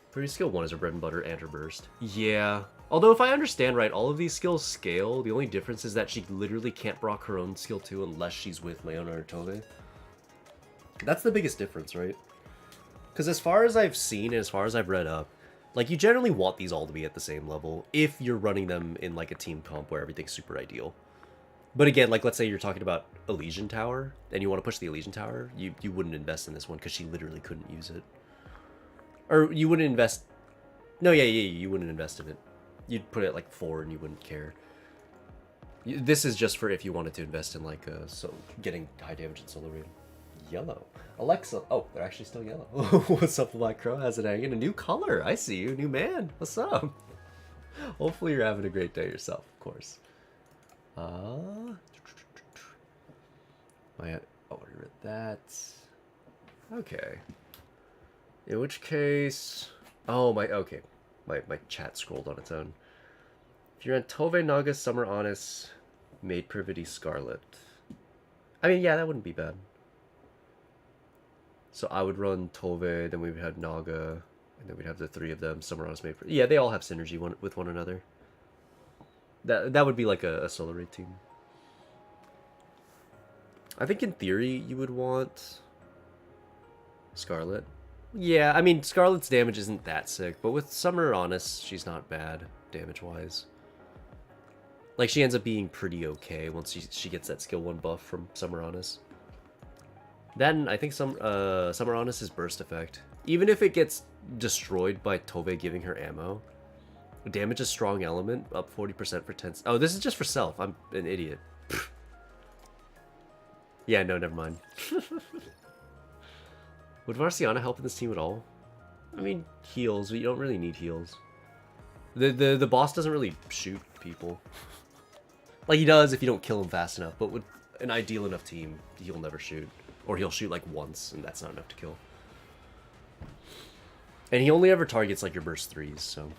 Pretty skill 1 is her bread and butter and her burst. Yeah. Although if I understand right, all of these skills scale. The only difference is that she literally can't proc her own skill 2 unless she's with Leona or Tove. That's the biggest difference, right? Because as far as I've seen and as far as I've read up, like, you generally want these all to be at the same level if you're running them in, like, a team comp where everything's super ideal. But again, like, let's say you're talking about Elysian Tower and you want to push the Elysian Tower, you wouldn't invest in this one because she literally couldn't use it. Or you wouldn't invest... No, yeah, you wouldn't invest in it. You'd put it at, like, 4 and you wouldn't care. This is just for if you wanted to invest in like getting high damage and solar rating. Yellow. Alexa. Oh, they're actually still yellow. What's up, Black Crow? How's it hanging? A new color. I see you. New man. What's up? Hopefully you're having a great day yourself, of course. I ordered that. Okay. In which case... Oh, okay. My chat scrolled on its own. If you're on Tove, Naga, Summer Honest, Maid Privity, Scarlet. I mean, yeah, that wouldn't be bad. So I would run Tove, then we would have Naga, and then we'd have the three of them, Summer Honest, Maid Privity. Yeah, they all have synergy with one another. That would be like a solo raid team. I think in theory you would want Scarlet. Yeah, I mean, Scarlet's damage isn't that sick, but with Summer Honest, she's not bad damage-wise. Like, she ends up being pretty okay once she gets that skill 1 buff from Summer Honest. Then, I think Summer Honest is burst effect. Even if it gets destroyed by Tove giving her ammo, damage a strong element, up 40% for 10... Oh, this is just for self. I'm an idiot. Yeah, no, never mind. Would Marciana help in this team at all? I mean, heals, but you don't really need heals. The boss doesn't really shoot people. Like, he does if you don't kill him fast enough, but with an ideal enough team, he'll never shoot. Or he'll shoot, like, once, and that's not enough to kill. And he only ever targets, like, your burst 3s, so...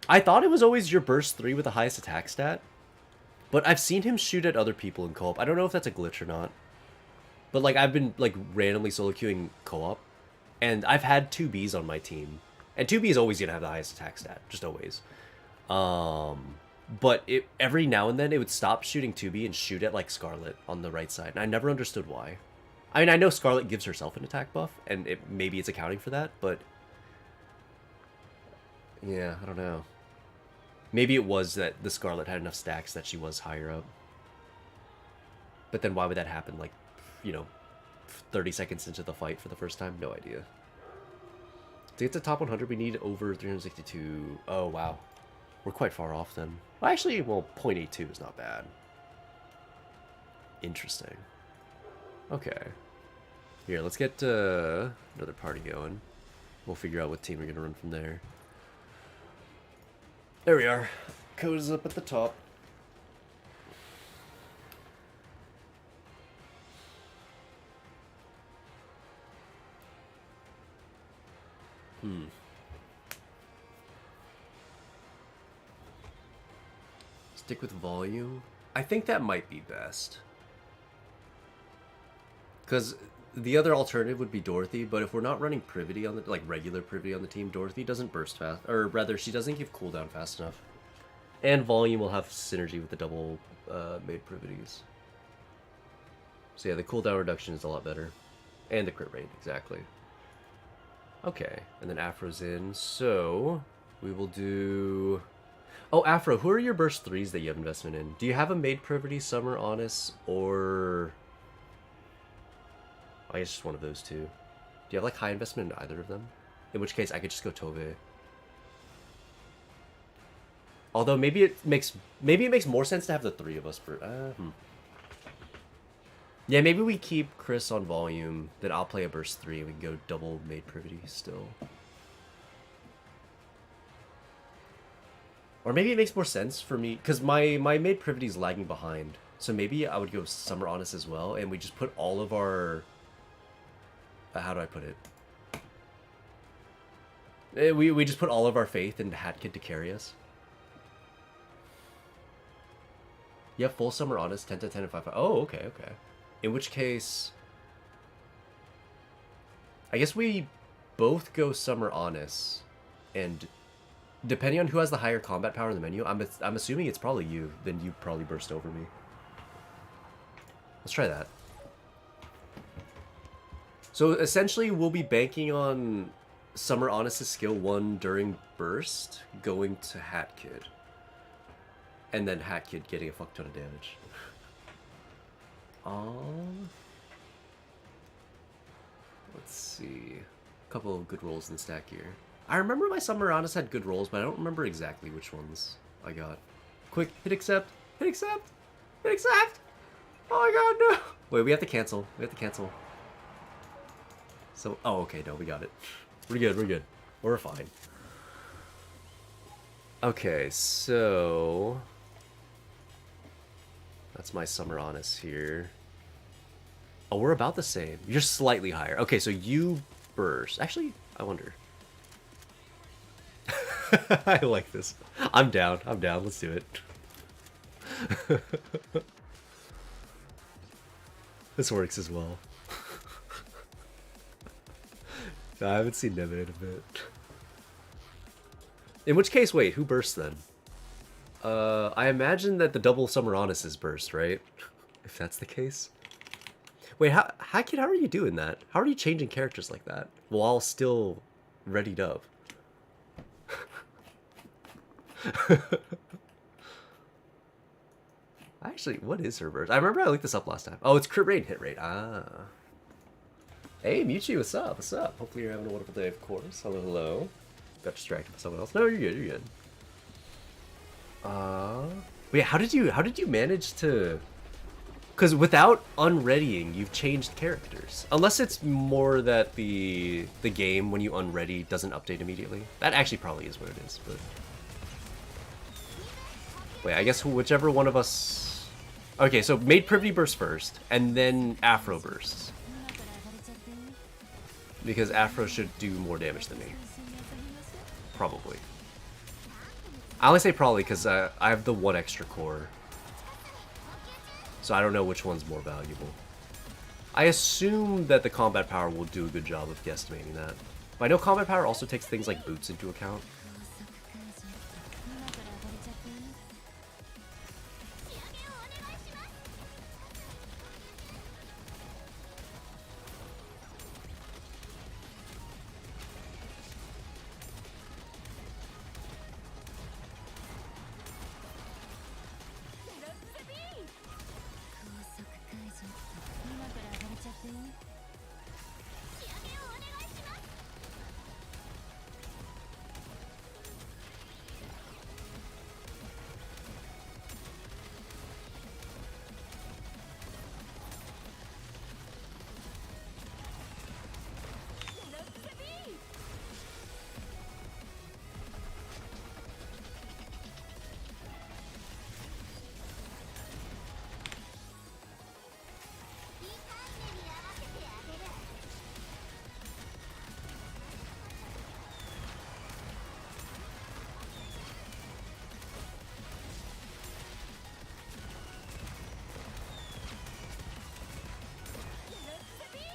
I thought it was always your burst 3 with the highest attack stat. But I've seen him shoot at other people in co-op. I don't know if that's a glitch or not. But, like, I've been, like, randomly solo queuing co-op. And I've had 2Bs on my team. And 2B is always going to have the highest attack stat. Just always. But every now and then it would stop shooting 2B and shoot at, like, Scarlet on the right side. And I never understood why. I mean, I know Scarlet gives herself an attack buff. And maybe it's accounting for that. But... yeah, I don't know. Maybe it was that the Scarlet had enough stacks that she was higher up. But then why would that happen, like, you know, 30 seconds into the fight for the first time? No idea. To get to top 100, we need over 362. Oh, wow. We're quite far off then. Well, actually, well, 0.82 is not bad. Interesting. Okay. Here, let's get another party going. We'll figure out what team we're going to run from there. There we are. Code is up at the top. Stick with volume. I think that might be best. Because the other alternative would be Dorothy, but if we're not running Privity on the, like, regular Privity on the team, Dorothy doesn't burst fast, or rather, she doesn't give cooldown fast enough. And volume will have synergy with the double made Privities. So yeah, the cooldown reduction is a lot better. And the crit rate, exactly. Okay, and then Afro's in, so we will do... Oh, Afro, who are your burst 3s that you have investment in? Do you have a made Privity, Summer, Honest, or... I guess just one of those two. Do you have, like, high investment in either of them? In which case, I could just go Tove. Although, maybe it makes more sense to have the three of us for... Yeah, maybe we keep Chris on volume, then I'll play a burst 3, and we can go double made Privity still. Or maybe it makes more sense for me, because my made Privity is lagging behind. So maybe I would go Summer Honest as well, and we just put all of our... how do I put it? We just put all of our faith in Hat Kid to carry us. You have full Summer Honest, 10 to 10 and 5. Oh, okay, okay. In which case... I guess we both go Summer Honest, and... depending on who has the higher combat power in the menu, I'm assuming it's probably you. Then you probably burst over me. Let's try that. So essentially, we'll be banking on Summer Honest's skill 1 during burst, going to Hat Kid. And then Hat Kid getting a fuck ton of damage. Let's see. A couple of good rolls in the stack here. I remember my Summer Honest had good rolls, but I don't remember exactly which ones I got. Quick, hit accept. Hit accept. Hit accept. Oh my god, no. Wait, we have to cancel. We have to cancel. So, oh, okay, no, we got it. We're good, we're good. We're fine. Okay, so... That's my Summer Honest here. Oh, we're about the same. You're slightly higher. Okay, so you burst. Actually, I wonder. I like this. I'm down. I'm down. Let's do it. This works as well. I haven't seen Neve in a bit. In which case, wait, who bursts then? I imagine that the double Summer Honest is burst, right? If that's the case. Wait, how are you doing that? How are you changing characters like that while still readied up? Actually, what is her burst? I remember I looked this up last time. Oh, it's crit rate and hit rate. Ah. Hey, Michi, what's up? What's up? Hopefully you're having a wonderful day, of course. Hello, hello. Got distracted by someone else. No, you're good, you're good. Wait, how did you manage to... Because without unreadying, you've changed characters. Unless it's more that the game, when you unready, doesn't update immediately. That actually probably is what it is, but... Wait, I guess whichever one of us... Okay, so Maid Privity bursts first, and then Afro bursts. Because Afro should do more damage than me. Probably. I only say probably because I have the one extra core. So I don't know which one's more valuable. I assume that the combat power will do a good job of guesstimating that. But I know combat power also takes things like boots into account.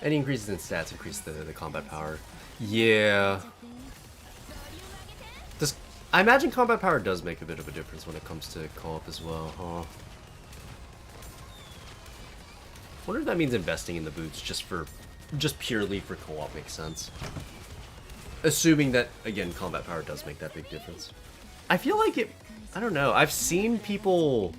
Any increases in stats increase the combat power. Yeah. I imagine combat power does make a bit of a difference when it comes to co-op as well, huh? Wonder if that means investing in the boots just purely for co-op makes sense. Assuming that, again, combat power does make that big difference. I feel like it... I don't know. I've seen people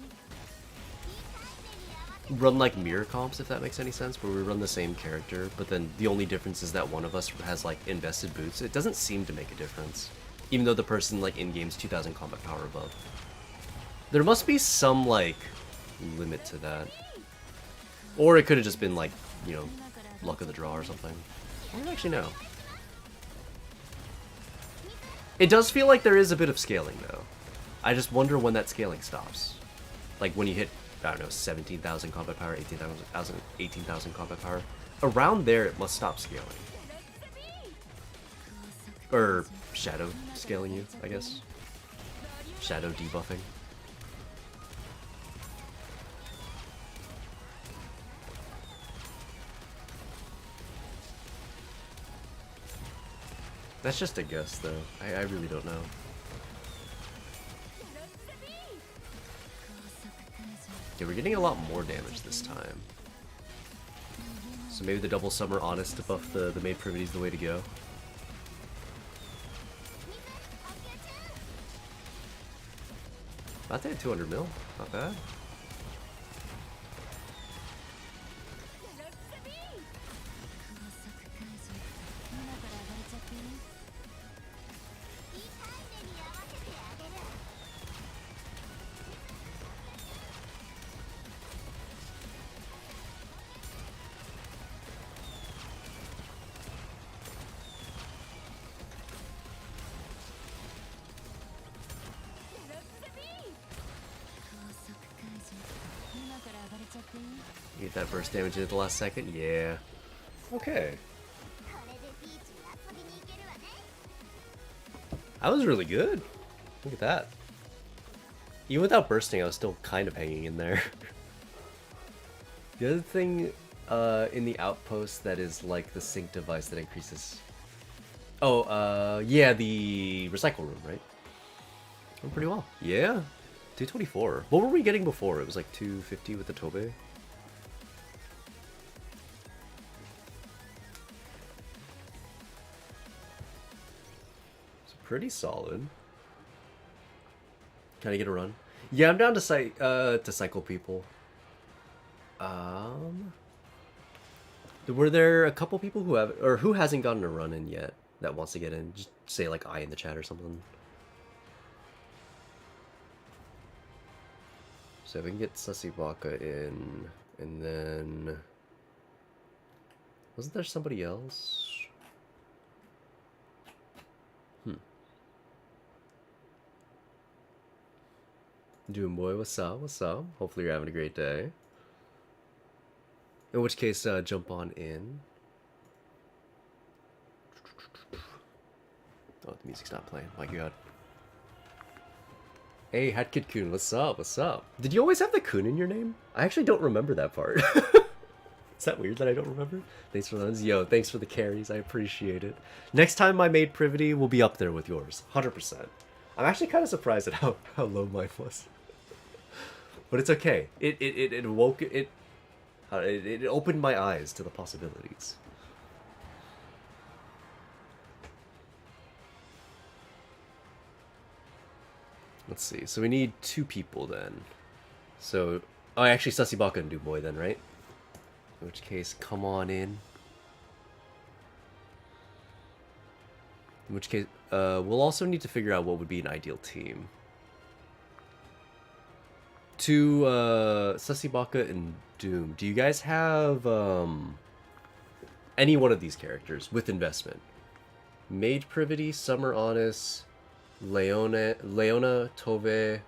run like mirror comps, if that makes any sense, where we run the same character, but then the only difference is that one of us has like invested boots. It doesn't seem to make a difference, even though the person like in-game's 2000 combat power above. There must be some like limit to that. Or it could have just been like, you know, luck of the draw or something. I don't actually know. It does feel like there is a bit of scaling though. I just wonder when that scaling stops. Like when you hit, I don't know, 17,000 combat power, 18,000 combat power. Around there, it must stop scaling. Or shadow scaling you, I guess. Shadow debuffing. That's just a guess, though. I really don't know. Okay, we're getting a lot more damage this time. So maybe the double Summer Honest to buff the Maid Privity is the way to go. About to hit 200 mil. Not bad. Get that burst damage at the last second. Yeah. Okay. That was really good. Look at that. Even without bursting, I was still kind of hanging in there. The other thing in the outpost that is like the sync device that increases... Oh, yeah, the recycle room, right? Went pretty well. Yeah. 224. What were we getting before? It was like 250 with the Tobe. It's pretty solid. Can I get a run? Yeah, I'm down to cycle people. Were there a couple people who have, or who hasn't gotten a run in yet that wants to get in? Just say like I in the chat or something. So if we can get Sasibaka in, and then wasn't there somebody else? Doom boy, what's up? What's up? Hopefully you're having a great day. In which case, jump on in. Oh, the music's not playing. My God. Hey, Hatkid Kun, what's up? What's up? Did you always have the Kun in your name? I actually don't remember that part. Is that weird that I don't remember? Thanks for those. Yo, thanks for the carries. I appreciate it. Next time my maid privity will be up there with yours. 100%. I'm actually kind of surprised at how low mine was. But it's okay. It woke it opened my eyes to the possibilities. Let's see. So we need 2 people then. So, oh, actually, Sasibaka and Duboy then, right? In which case, come on in. In which case, we'll also need to figure out what would be an ideal team. To Sasibaka and Doom, do you guys have any one of these characters with investment? Maid Privity, Summer Honest, Leona, Tove.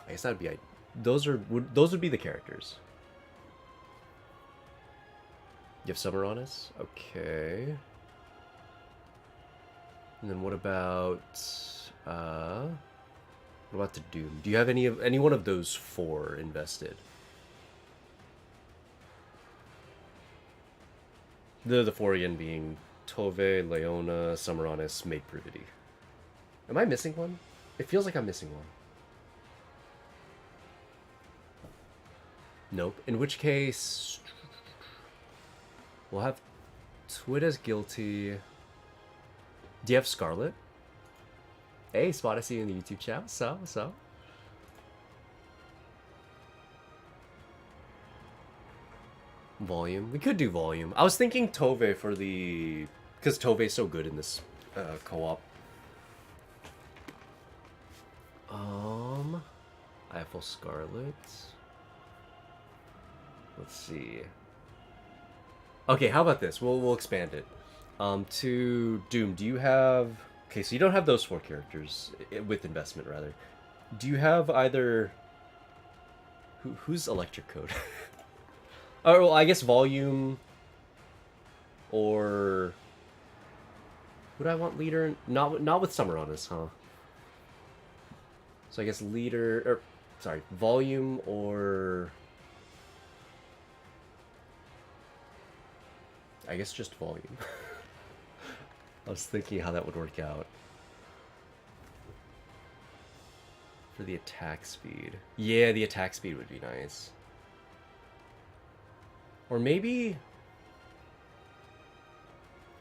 I guess that would be those would be the characters. You have Summer Honest? Okay. And then what about the Doom? Do you have any one of those 4 invested? The 4 again being Tove, Leona, Summer Honest, Maid Privity. Am I missing one? It feels like I'm missing one. Nope. In which case, we'll have Twit as guilty. Do you have Scarlet? Hey, Spot, I see you in the YouTube chat. What's up? What's up? Volume. We could do volume. I was thinking Tove for the... because Tove's so good in this co-op. I have full Scarlet. Let's see. Okay, how about this? We'll expand it. To Doom, do you have... Okay, so you don't have those 4 characters with investment, rather. Do you have either... Who's Electric Code? Oh, well, I guess Volume... Or... Would I want Leader? Not with Summer Honest, huh? So I guess Leader... Or, sorry, Volume or... I guess just Volume. I was thinking how that would work out. For the attack speed. Yeah, the attack speed would be nice. Or maybe...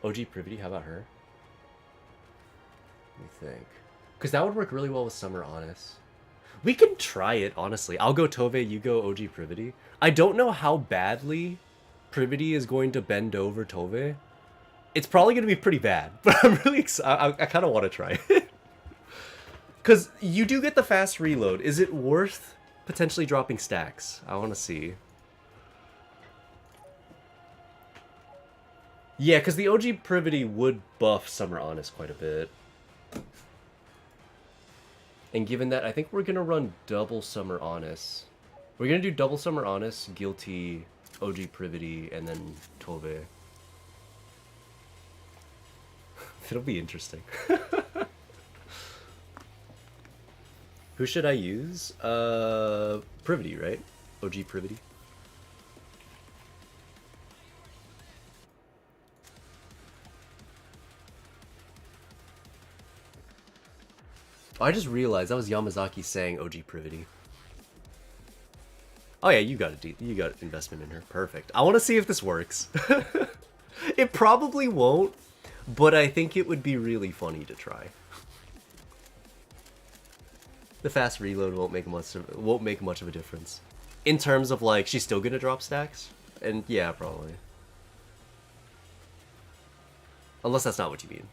OG Privity, how about her? Let me think. Because that would work really well with Summer Honest. We can try it, honestly. I'll go Tove, you go OG Privity. I don't know how badly Privity is going to bend over Tove. It's probably going to be pretty bad, but I'm really excited. I kind of want to try it. Because you do get the fast reload. Is it worth potentially dropping stacks? I want to see. Yeah, because the OG Privity would buff Summer Honest quite a bit. And given that, I think we're gonna run double Summer Honest. We're gonna do double Summer Honest, Guilty, OG Privity, and then Tove. It'll be interesting. Who should I use? Privity, right? OG Privity. Oh, I just realized that was Yamazaki saying OG Privity. Oh yeah, you got investment in her. Perfect. I want to see if this works. It probably won't, but I think it would be really funny to try. The fast reload won't make much of a difference. In terms of like, she's still gonna drop stacks? And yeah, probably. Unless that's not what you mean.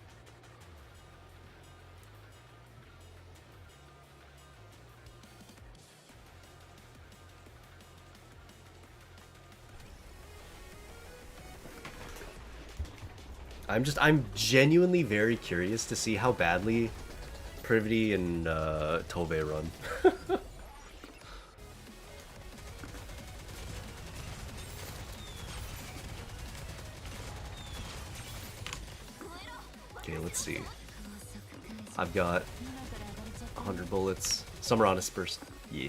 I'm genuinely very curious to see how badly Privity and Tove run. Okay, let's see. I've got 100 bullets. Summer Honest burst. Yeah.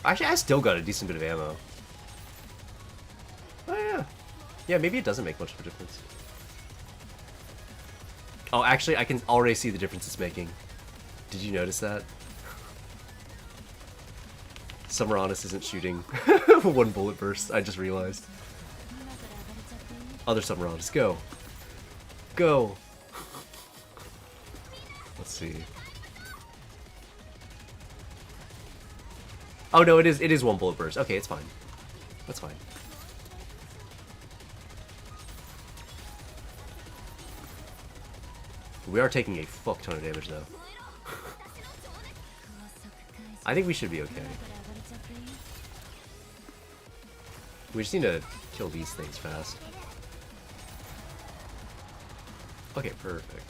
Actually, I still got a decent bit of ammo. Oh yeah. Yeah, maybe it doesn't make much of a difference. Oh, actually, I can already see the difference it's making. Did you notice that? Summer Honest isn't shooting one bullet burst, I just realized. Other Summer Honest, go. Go! Let's see. Oh no, it is one bullet burst. Okay, it's fine. That's fine. We are taking a fuck ton of damage, though. I think we should be okay. We just need to kill these things fast. Okay, perfect.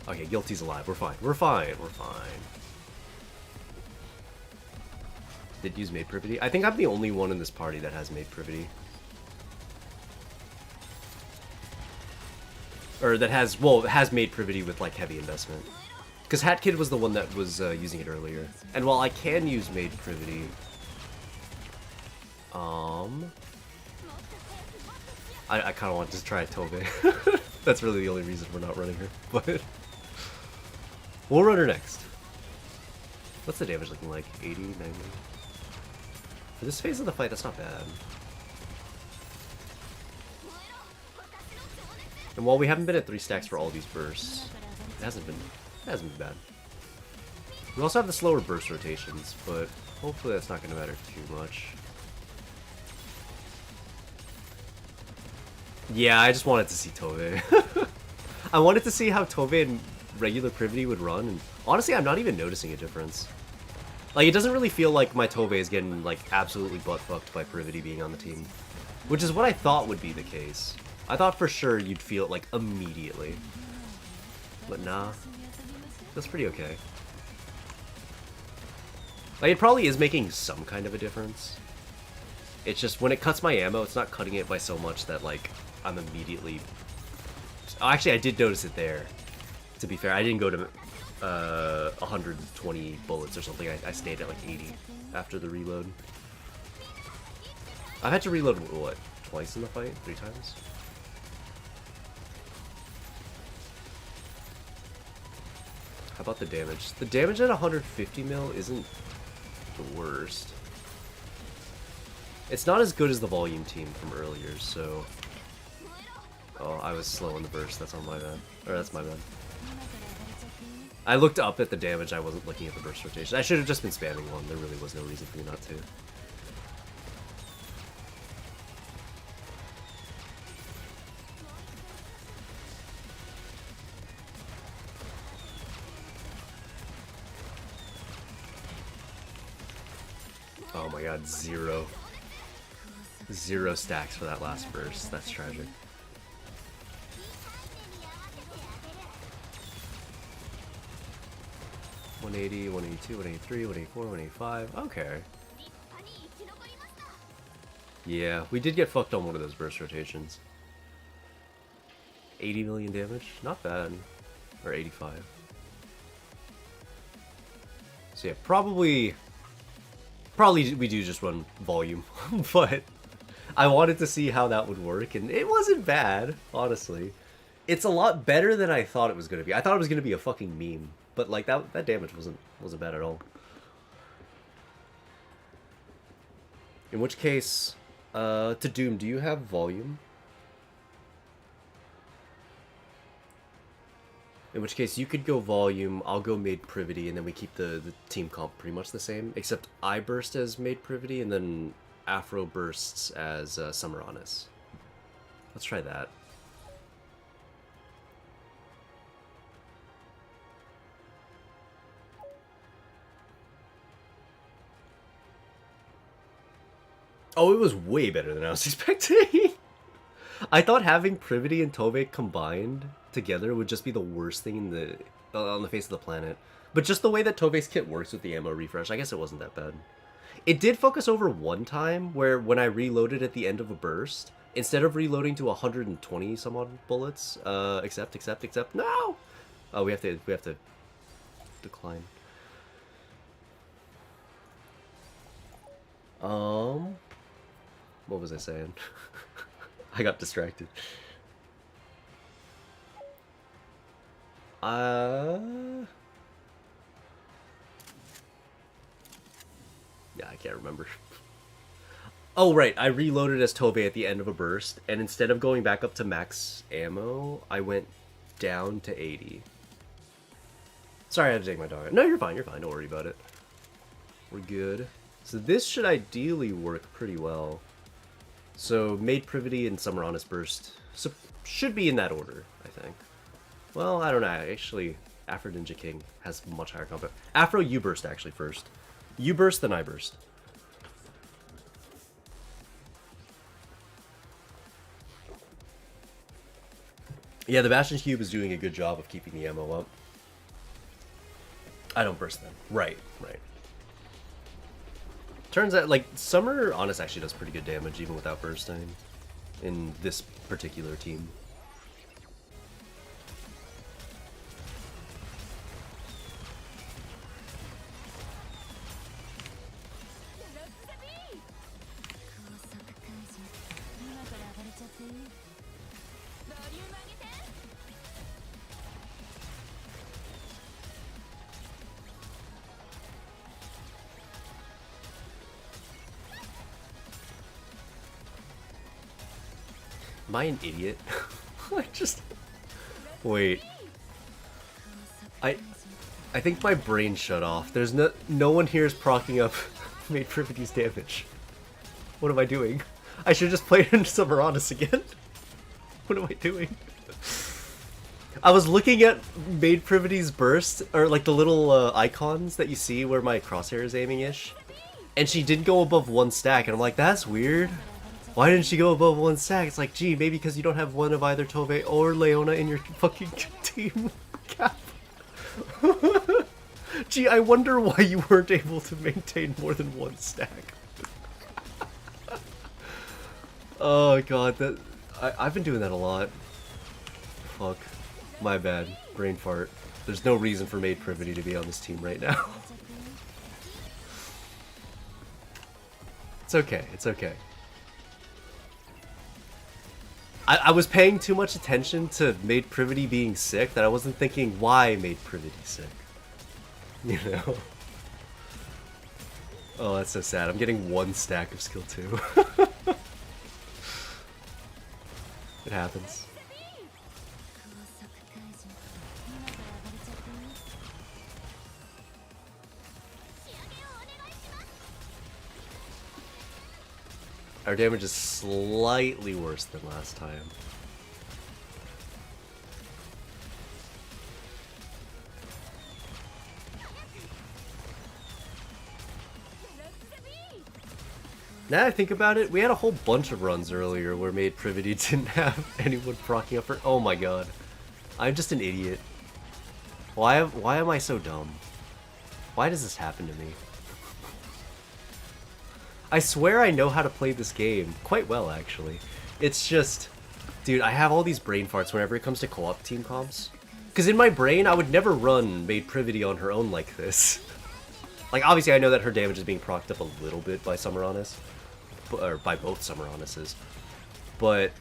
Okay, Guilty's alive. We're fine. We're fine. We're fine. Did use Maid Privity? I think I'm the only one in this party that has Maid Privity. Or that has, well, has made Privity with, like, heavy investment. Because Hat Kid was the one that was using it earlier. And while I can use Maid Privity... I kind of want to try Tove. That's really the only reason we're not running her. But... we'll run her next. What's the damage looking like? 80, 90? For this phase of the fight, that's not bad. And while we haven't been at 3 stacks for all these bursts, it hasn't been bad. We also have the slower burst rotations, but hopefully that's not going to matter too much. Yeah, I just wanted to see Tove. I wanted to see how Tove and regular Privity would run, and honestly, I'm not even noticing a difference. Like, it doesn't really feel like my Tove is getting, like, absolutely butt-fucked by Privity being on the team. Which is what I thought would be the case. I thought for sure you'd feel it, like, immediately. But nah. That's pretty okay. Like, it probably is making some kind of a difference. It's just, when it cuts my ammo, it's not cutting it by so much that, like, I'm immediately... Oh, actually, I did notice it there. To be fair, I didn't go to 120 bullets or something. I stayed at, like, 80 after the reload. I've had to reload, what, twice in the fight? 3 times? How about the damage? The damage at 150 mil isn't the worst. It's not as good as the volume team from earlier, so... Oh, I was slow on the burst. That's on my bad. Or that's my bad. I looked up at the damage. I wasn't looking at the burst rotation. I should have just been spamming one. There really was no reason for me not to. Oh my god, 0. 0 stacks for that last burst. That's tragic. 180, 182, 183, 184, 185. Okay. Yeah, we did get fucked on one of those burst rotations. 80 million damage? Not bad. Or 85. So yeah, probably we do just run volume. But I wanted to see how that would work, and it wasn't bad, honestly. It's a lot better than I thought it was going to be. I thought it was going to be a fucking meme. But like that damage wasn't bad at all. In which case, to Doom, do you have volume? In which case, you could go volume, I'll go made privity, and then we keep the team comp pretty much the same. Except I burst as made privity, and then Afro bursts as Summer Honest. Let's try that. Oh, it was way better than I was expecting. I thought having Privity and Tove combined together would just be the worst thing in on the face of the planet. But just the way that Tove's kit works with the ammo refresh, I guess it wasn't that bad. It did fuck us over one time, where when I reloaded at the end of a burst, instead of reloading to 120 some odd bullets, except, no! Oh, we have to decline. What was I saying? I got distracted. Yeah, I can't remember. Oh, right. I reloaded as Tove at the end of a burst, and instead of going back up to max ammo, I went down to 80. Sorry, I had to take my dog out. No, you're fine. Don't worry about it. We're good. So this should ideally work pretty well. So, Made Privity and Summer Honest Burst should be in that order, I think. Well, I don't know. Actually, Afro Ninja King has much higher combat. Afro, you burst actually first. You burst, then I burst. Yeah, the Bastion Cube is doing a good job of keeping the ammo up. I don't burst then. Right. Turns out, like, Summer Honest actually does pretty good damage even without bursting in this particular team. Am I an idiot? I just... Wait. I think my brain shut off. There's no one here is proccing up Made Privity's damage. What am I doing? I should just play into Summer Honest again. What am I doing? I was looking at Made Privity's burst, or like the little icons that you see where my crosshair is aiming-ish. And she did go above 1 stack, and I'm like, that's weird. Why didn't she go above 1 stack? It's like, gee, maybe because you don't have one of either Tove or Leona in your fucking team cap. Gee, I wonder why you weren't able to maintain more than 1 stack. Oh god, I've been doing that a lot. Fuck. My bad. Brain fart. There's no reason for Made Privity to be on this team right now. It's okay, it's okay. I was paying too much attention to Made Privity being sick that I wasn't thinking why Made Privity sick. You know? Oh, that's so sad. I'm getting 1 stack of skill 2. It happens. Our damage is slightly worse than last time. Now that I think about it, we had a whole bunch of runs earlier where Made Privity didn't have anyone procking up her. Oh my god. I'm just an idiot. Why am I so dumb? Why does this happen to me? I swear I know how to play this game quite well, actually. It's just, dude, I have all these brain farts whenever it comes to co-op team comps. Because in my brain, I would never run Maid Privity on her own like this. Like, obviously, I know that her damage is being procced up a little bit by Summer Honest, or by both Summer Honests, but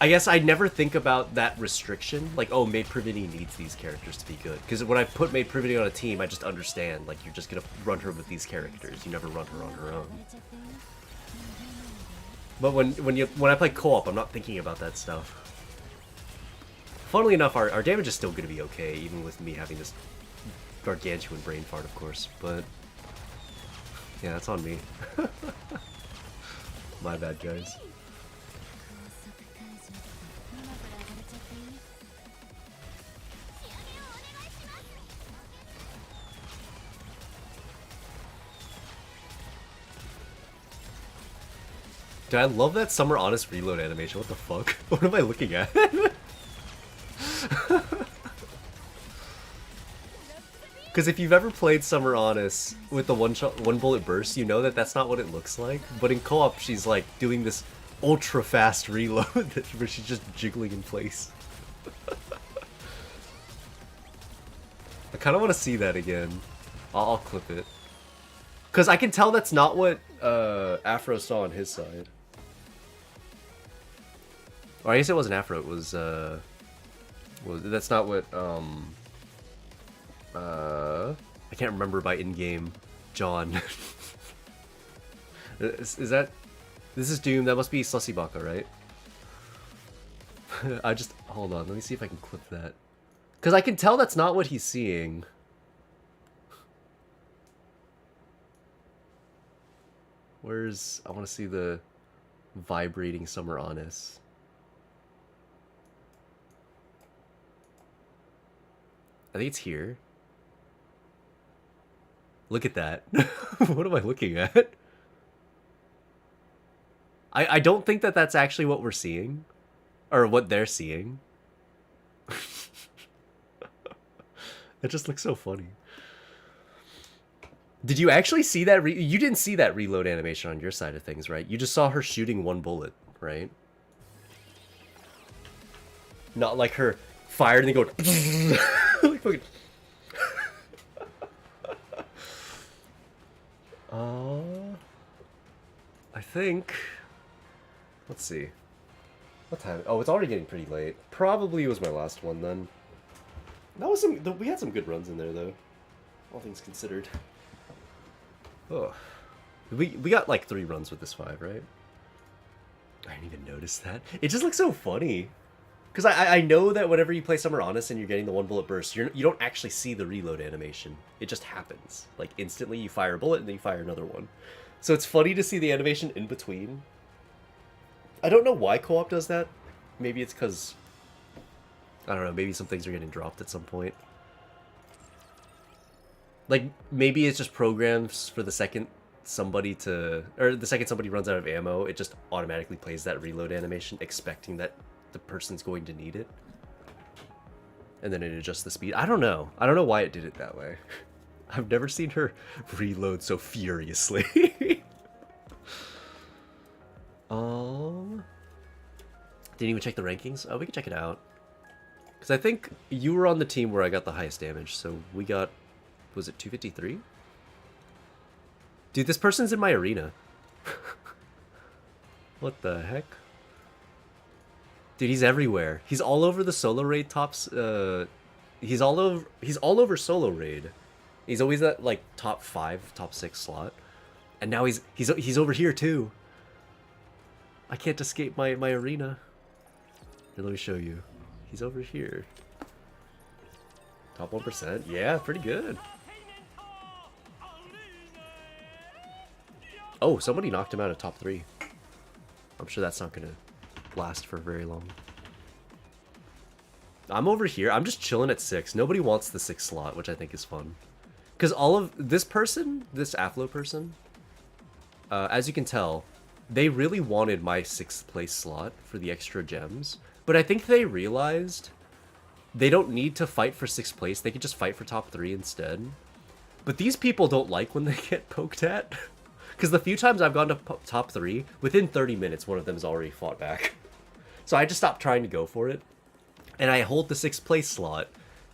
I guess I never think about that restriction. Like, oh, Maid Privity needs these characters to be good. Because when I put Maid Privity on a team, I just understand, like, you're just gonna run her with these characters. You never run her on her own. But when I play co-op, I'm not thinking about that stuff. Funnily enough, our damage is still gonna be okay, even with me having this gargantuan brain fart, of course. But yeah, that's on me. My bad, guys. Dude, I love that Summer Honest reload animation. What the fuck? What am I looking at? Because if you've ever played Summer Honest with the one bullet burst, you know that that's not what it looks like. But in co-op, she's like doing this ultra fast reload where she's just jiggling in place. I kind of want to see that again. I'll clip it. Because I can tell that's not what Afro saw on his side. Or I guess it wasn't Afro, it was, that's not what, I can't remember by in-game John. is that, this is Doom, that must be Sussybaka, right? I just, hold on, let me see if I can clip that. Because I can tell that's not what he's seeing. Where's, I want to see the vibrating Summer Honest. I think it's here. Look at that. What am I looking at? I don't think that that's actually what we're seeing. Or what they're seeing. It just looks so funny. Did you actually see that? You didn't see that reload animation on your side of things, right? You just saw her shooting one bullet, right? Not like her fired and then go... like fucking... I think... Let's see. What time? Oh, it's already getting pretty late. Probably was my last one then. That was some... We had some good runs in there, though. All things considered. Oh. We got like 3 runs with this 5, right? I didn't even notice that. It just looks so funny. Because I know that whenever you play Summer Honest and you're getting the one bullet burst, you don't actually see the reload animation. It just happens. Like, instantly you fire a bullet and then you fire another one. So it's funny to see the animation in between. I don't know why co-op does that. Maybe it's because... I don't know, maybe some things are getting dropped at some point. Like, maybe it's just programs for the second somebody to... Or the second somebody runs out of ammo, it just automatically plays that reload animation, expecting that the person's going to need it. And then it adjusts the speed. I don't know. I don't know why it did it that way. I've never seen her reload so furiously. Didn't even check the rankings? Oh, we can check it out. Because I think you were on the team where I got the highest damage, so we got... Was it 253? Dude, this person's in my arena. What the heck? Dude, he's everywhere. He's all over the solo raid tops. He's all over solo raid. He's always at like top 5, top 6 slot. And now he's over here too. I can't escape my arena. Here, let me show you. He's over here. Top 1%. Yeah, pretty good. Oh, somebody knocked him out of top 3. I'm sure that's not gonna last for very long. I'm over here. I'm just chilling at 6. Nobody wants the 6 slot, which I think is fun. Because all of this person, this Aflo person, as you can tell, they really wanted my 6th place slot for the extra gems. But I think they realized they don't need to fight for 6th place. They could just fight for top 3 instead. But these people don't like when they get poked at. Because the few times I've gone to top 3, within 30 minutes, one of them has already fought back. So I just stopped trying to go for it. And I hold the 6th place slot.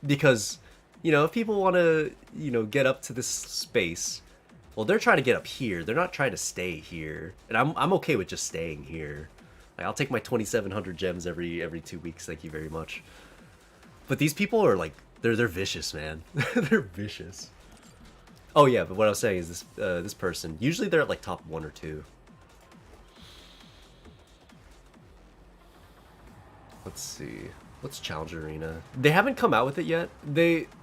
Because, you know, if people want to, you know, get up to this space, well, they're trying to get up here. They're not trying to stay here. And I'm okay with just staying here. Like, I'll take my 2,700 gems every 2 weeks. Thank you very much. But these people are like, they're vicious, man. They're vicious. Oh yeah, but what I was saying is this person, usually they're at like top 1 or 2. Let's see. What's Challenge Arena? They haven't come out with it yet.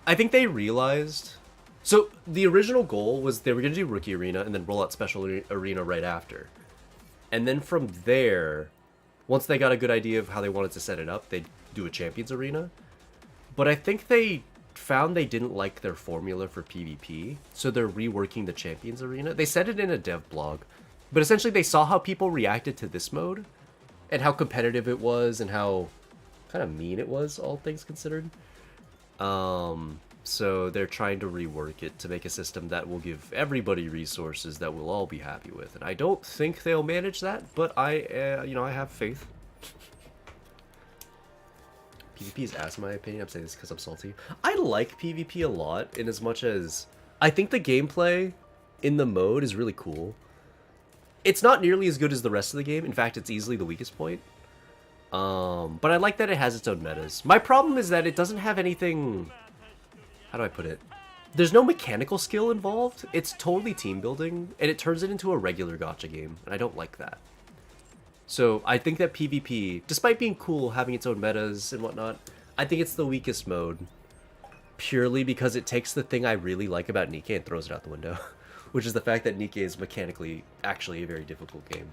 I think they realized. So the original goal was they were going to do Rookie Arena and then roll out Special Arena right after. And then from there, once they got a good idea of how they wanted to set it up, they'd do a Champions Arena. But I think they found they didn't like their formula for PvP, so they're reworking the Champions Arena. They said it in a dev blog, but essentially they saw how people reacted to this mode, and how competitive it was, and how kind of mean it was, all things considered. So they're trying to rework it to make a system that will give everybody resources that we'll all be happy with. And I don't think they'll manage that, but I have faith. PvP is ass in my opinion. I'm saying this because I'm salty. I like PvP a lot in as much as I think the gameplay in the mode is really cool. It's not nearly as good as the rest of the game. In fact, it's easily the weakest point. But I like that it has its own metas. My problem is that it doesn't have anything... How do I put it? There's no mechanical skill involved. It's totally team building, and it turns it into a regular gacha game, and I don't like that. So I think that PvP, despite being cool, having its own metas and whatnot, I think it's the weakest mode. Purely because it takes the thing I really like about Nikke and throws it out the window. Which is the fact that Nikke is mechanically actually a very difficult game.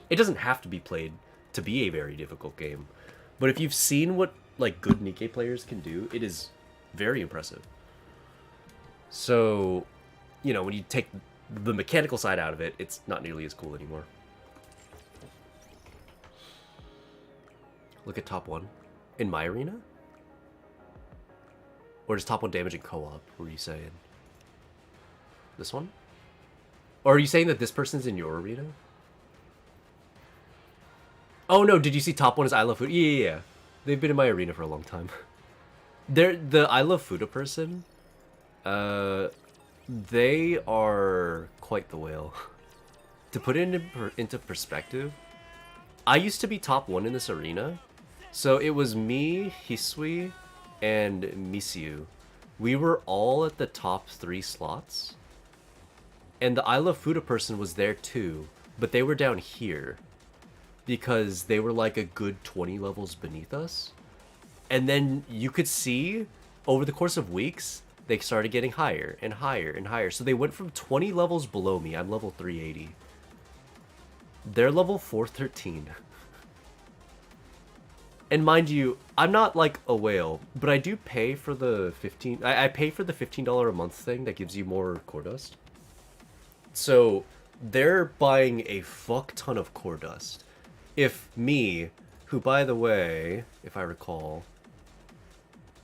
It doesn't have to be played to be a very difficult game. But if you've seen what like good Nikke players can do, it is very impressive. So, you know, when you take the mechanical side out of it, it's not nearly as cool anymore. Look at top 1. In my arena? Or does top 1 damage in co-op? What are you saying? This one? Or are you saying that this person's in your arena? Oh no, did you see top 1 is I Love Food? Yeah. They've been in my arena for a long time. The I Love Fuda person, they are quite the whale. To put it into perspective, I used to be top 1 in this arena. So it was me, Hisui, and Misiu. We were all at the top 3 slots. And the I Love Fuda person was there too, but they were down here. Because they were like a good 20 levels beneath us. And then you could see, over the course of weeks, they started getting higher and higher and higher. So they went from 20 levels below me. I'm level 380. They're level 413. And mind you, I'm not like a whale, but I do pay for the I pay for the $15 a month thing that gives you more core dust. So they're buying a fuck ton of core dust. If me, who by the way, if I recall...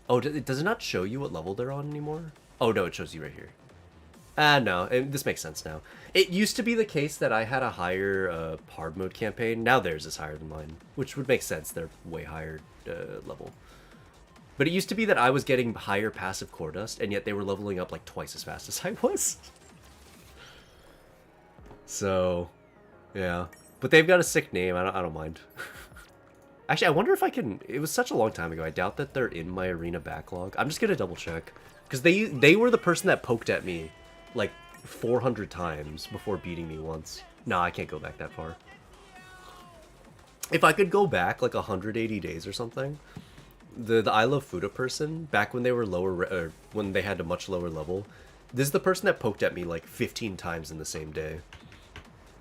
Oh, does it not show you what level they're on anymore? Oh no, it shows you right here. No, this makes sense now. It used to be the case that I had a higher hard mode campaign. Now theirs is higher than mine, which would make sense. They're way higher level. But it used to be that I was getting higher passive core dust, and yet they were leveling up like twice as fast as I was. So, yeah. But they've got a sick name. I don't mind. Actually, I wonder if I can... It was such a long time ago. I doubt that they're in my arena backlog. I'm just gonna double check. Because they were the person that poked at me like 400 times before beating me once. Nah, I can't go back that far. If I could go back like 180 days or something, the I Love Fuda person, back when they were lower, when they had a much lower level, this is the person that poked at me like 15 times in the same day.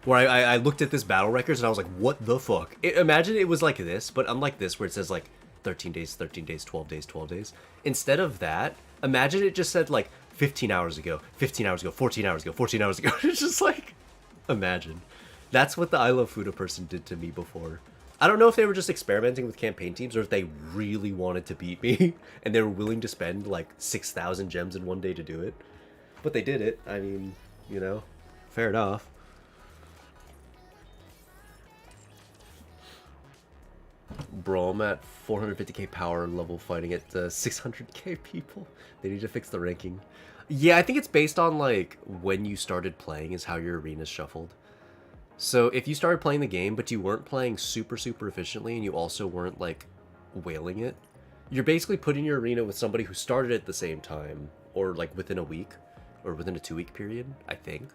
Where I looked at this battle records and I was like, what the fuck? Imagine it was like this, but unlike this where it says like 13 days, 13 days, 12 days, 12 days. Instead of that, imagine it just said like 15 hours ago, 15 hours ago, 14 hours ago, 14 hours ago. It's just like, imagine. That's what the I Love Fuda person did to me before. I don't know if they were just experimenting with campaign teams or if they really wanted to beat me and they were willing to spend like 6,000 gems in one day to do it. but they did it. I mean, you know, fair enough. Bro, I'm at 450k power level fighting at 600k people. They need to fix the ranking. Yeah, I think it's based on like when you started playing is how your arena's shuffled. So if you started playing the game but you weren't playing super efficiently and you also weren't like whaling it, you're basically putting your arena with somebody who started at the same time or like within a week or within a 2-week period, I think.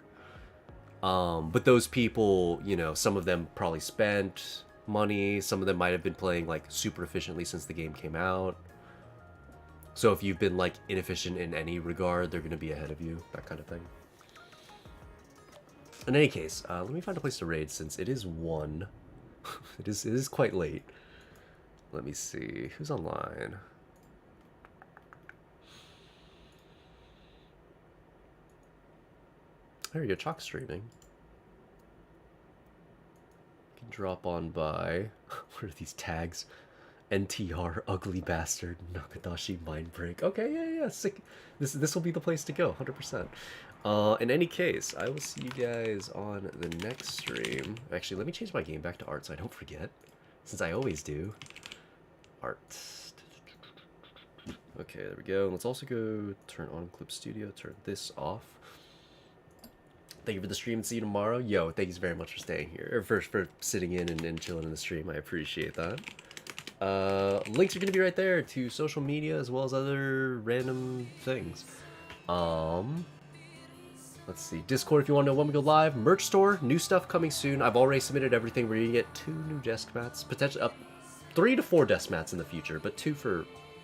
But those people, you know, some of them probably spent money, some of them might have been playing like super efficiently since the game came out. So if you've been like inefficient in any regard, they're going to be ahead of you, that kind of thing. In any case, let me find a place to raid since it is 1. It is quite late. Let me see who's online. There you go, Chalk streaming. You can drop on by. What are these tags? NTR, ugly bastard, Nakadashi, mind break. Okay, yeah, sick. This will be the place to go, 100%. In any case, I will see you guys on the next stream. Actually, let me change my game back to art so I don't forget, since I always do. Art. Okay, there we go. Let's also go turn on Clip Studio, turn this off. Thank you for the stream and see you tomorrow. Yo, thank you very much for staying here, or for sitting in and chilling in the stream. I appreciate that. Links are going to be right there to social media as well as other random things. Let's see. Discord if you want to know when we go live. Merch store, new stuff coming soon. I've already submitted everything. We're going to get 2 new desk mats. Potentially up 3 to 4 desk mats in the future, but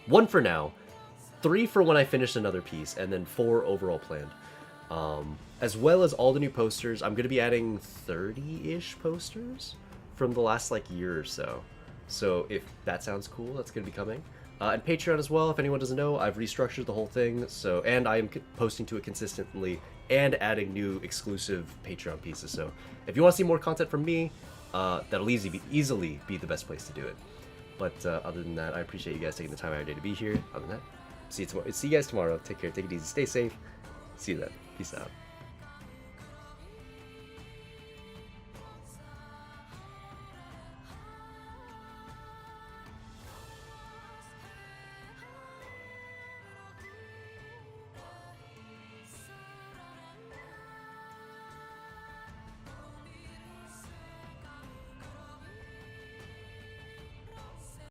1 for now. 3 for when I finish another piece, and then 4 overall planned. As well as all the new posters. I'm going to be adding 30-ish posters from the last like year or so. So if that sounds cool, that's going to be coming. And Patreon as well, if anyone doesn't know, I've restructured the whole thing. So, and I am posting to it consistently and adding new exclusive Patreon pieces. So if you want to see more content from me, that'll easily be the best place to do it. But other than that, I appreciate you guys taking the time out of your day to be here. Other than that, see you guys tomorrow. Take care, take it easy, stay safe. See you then. Peace out.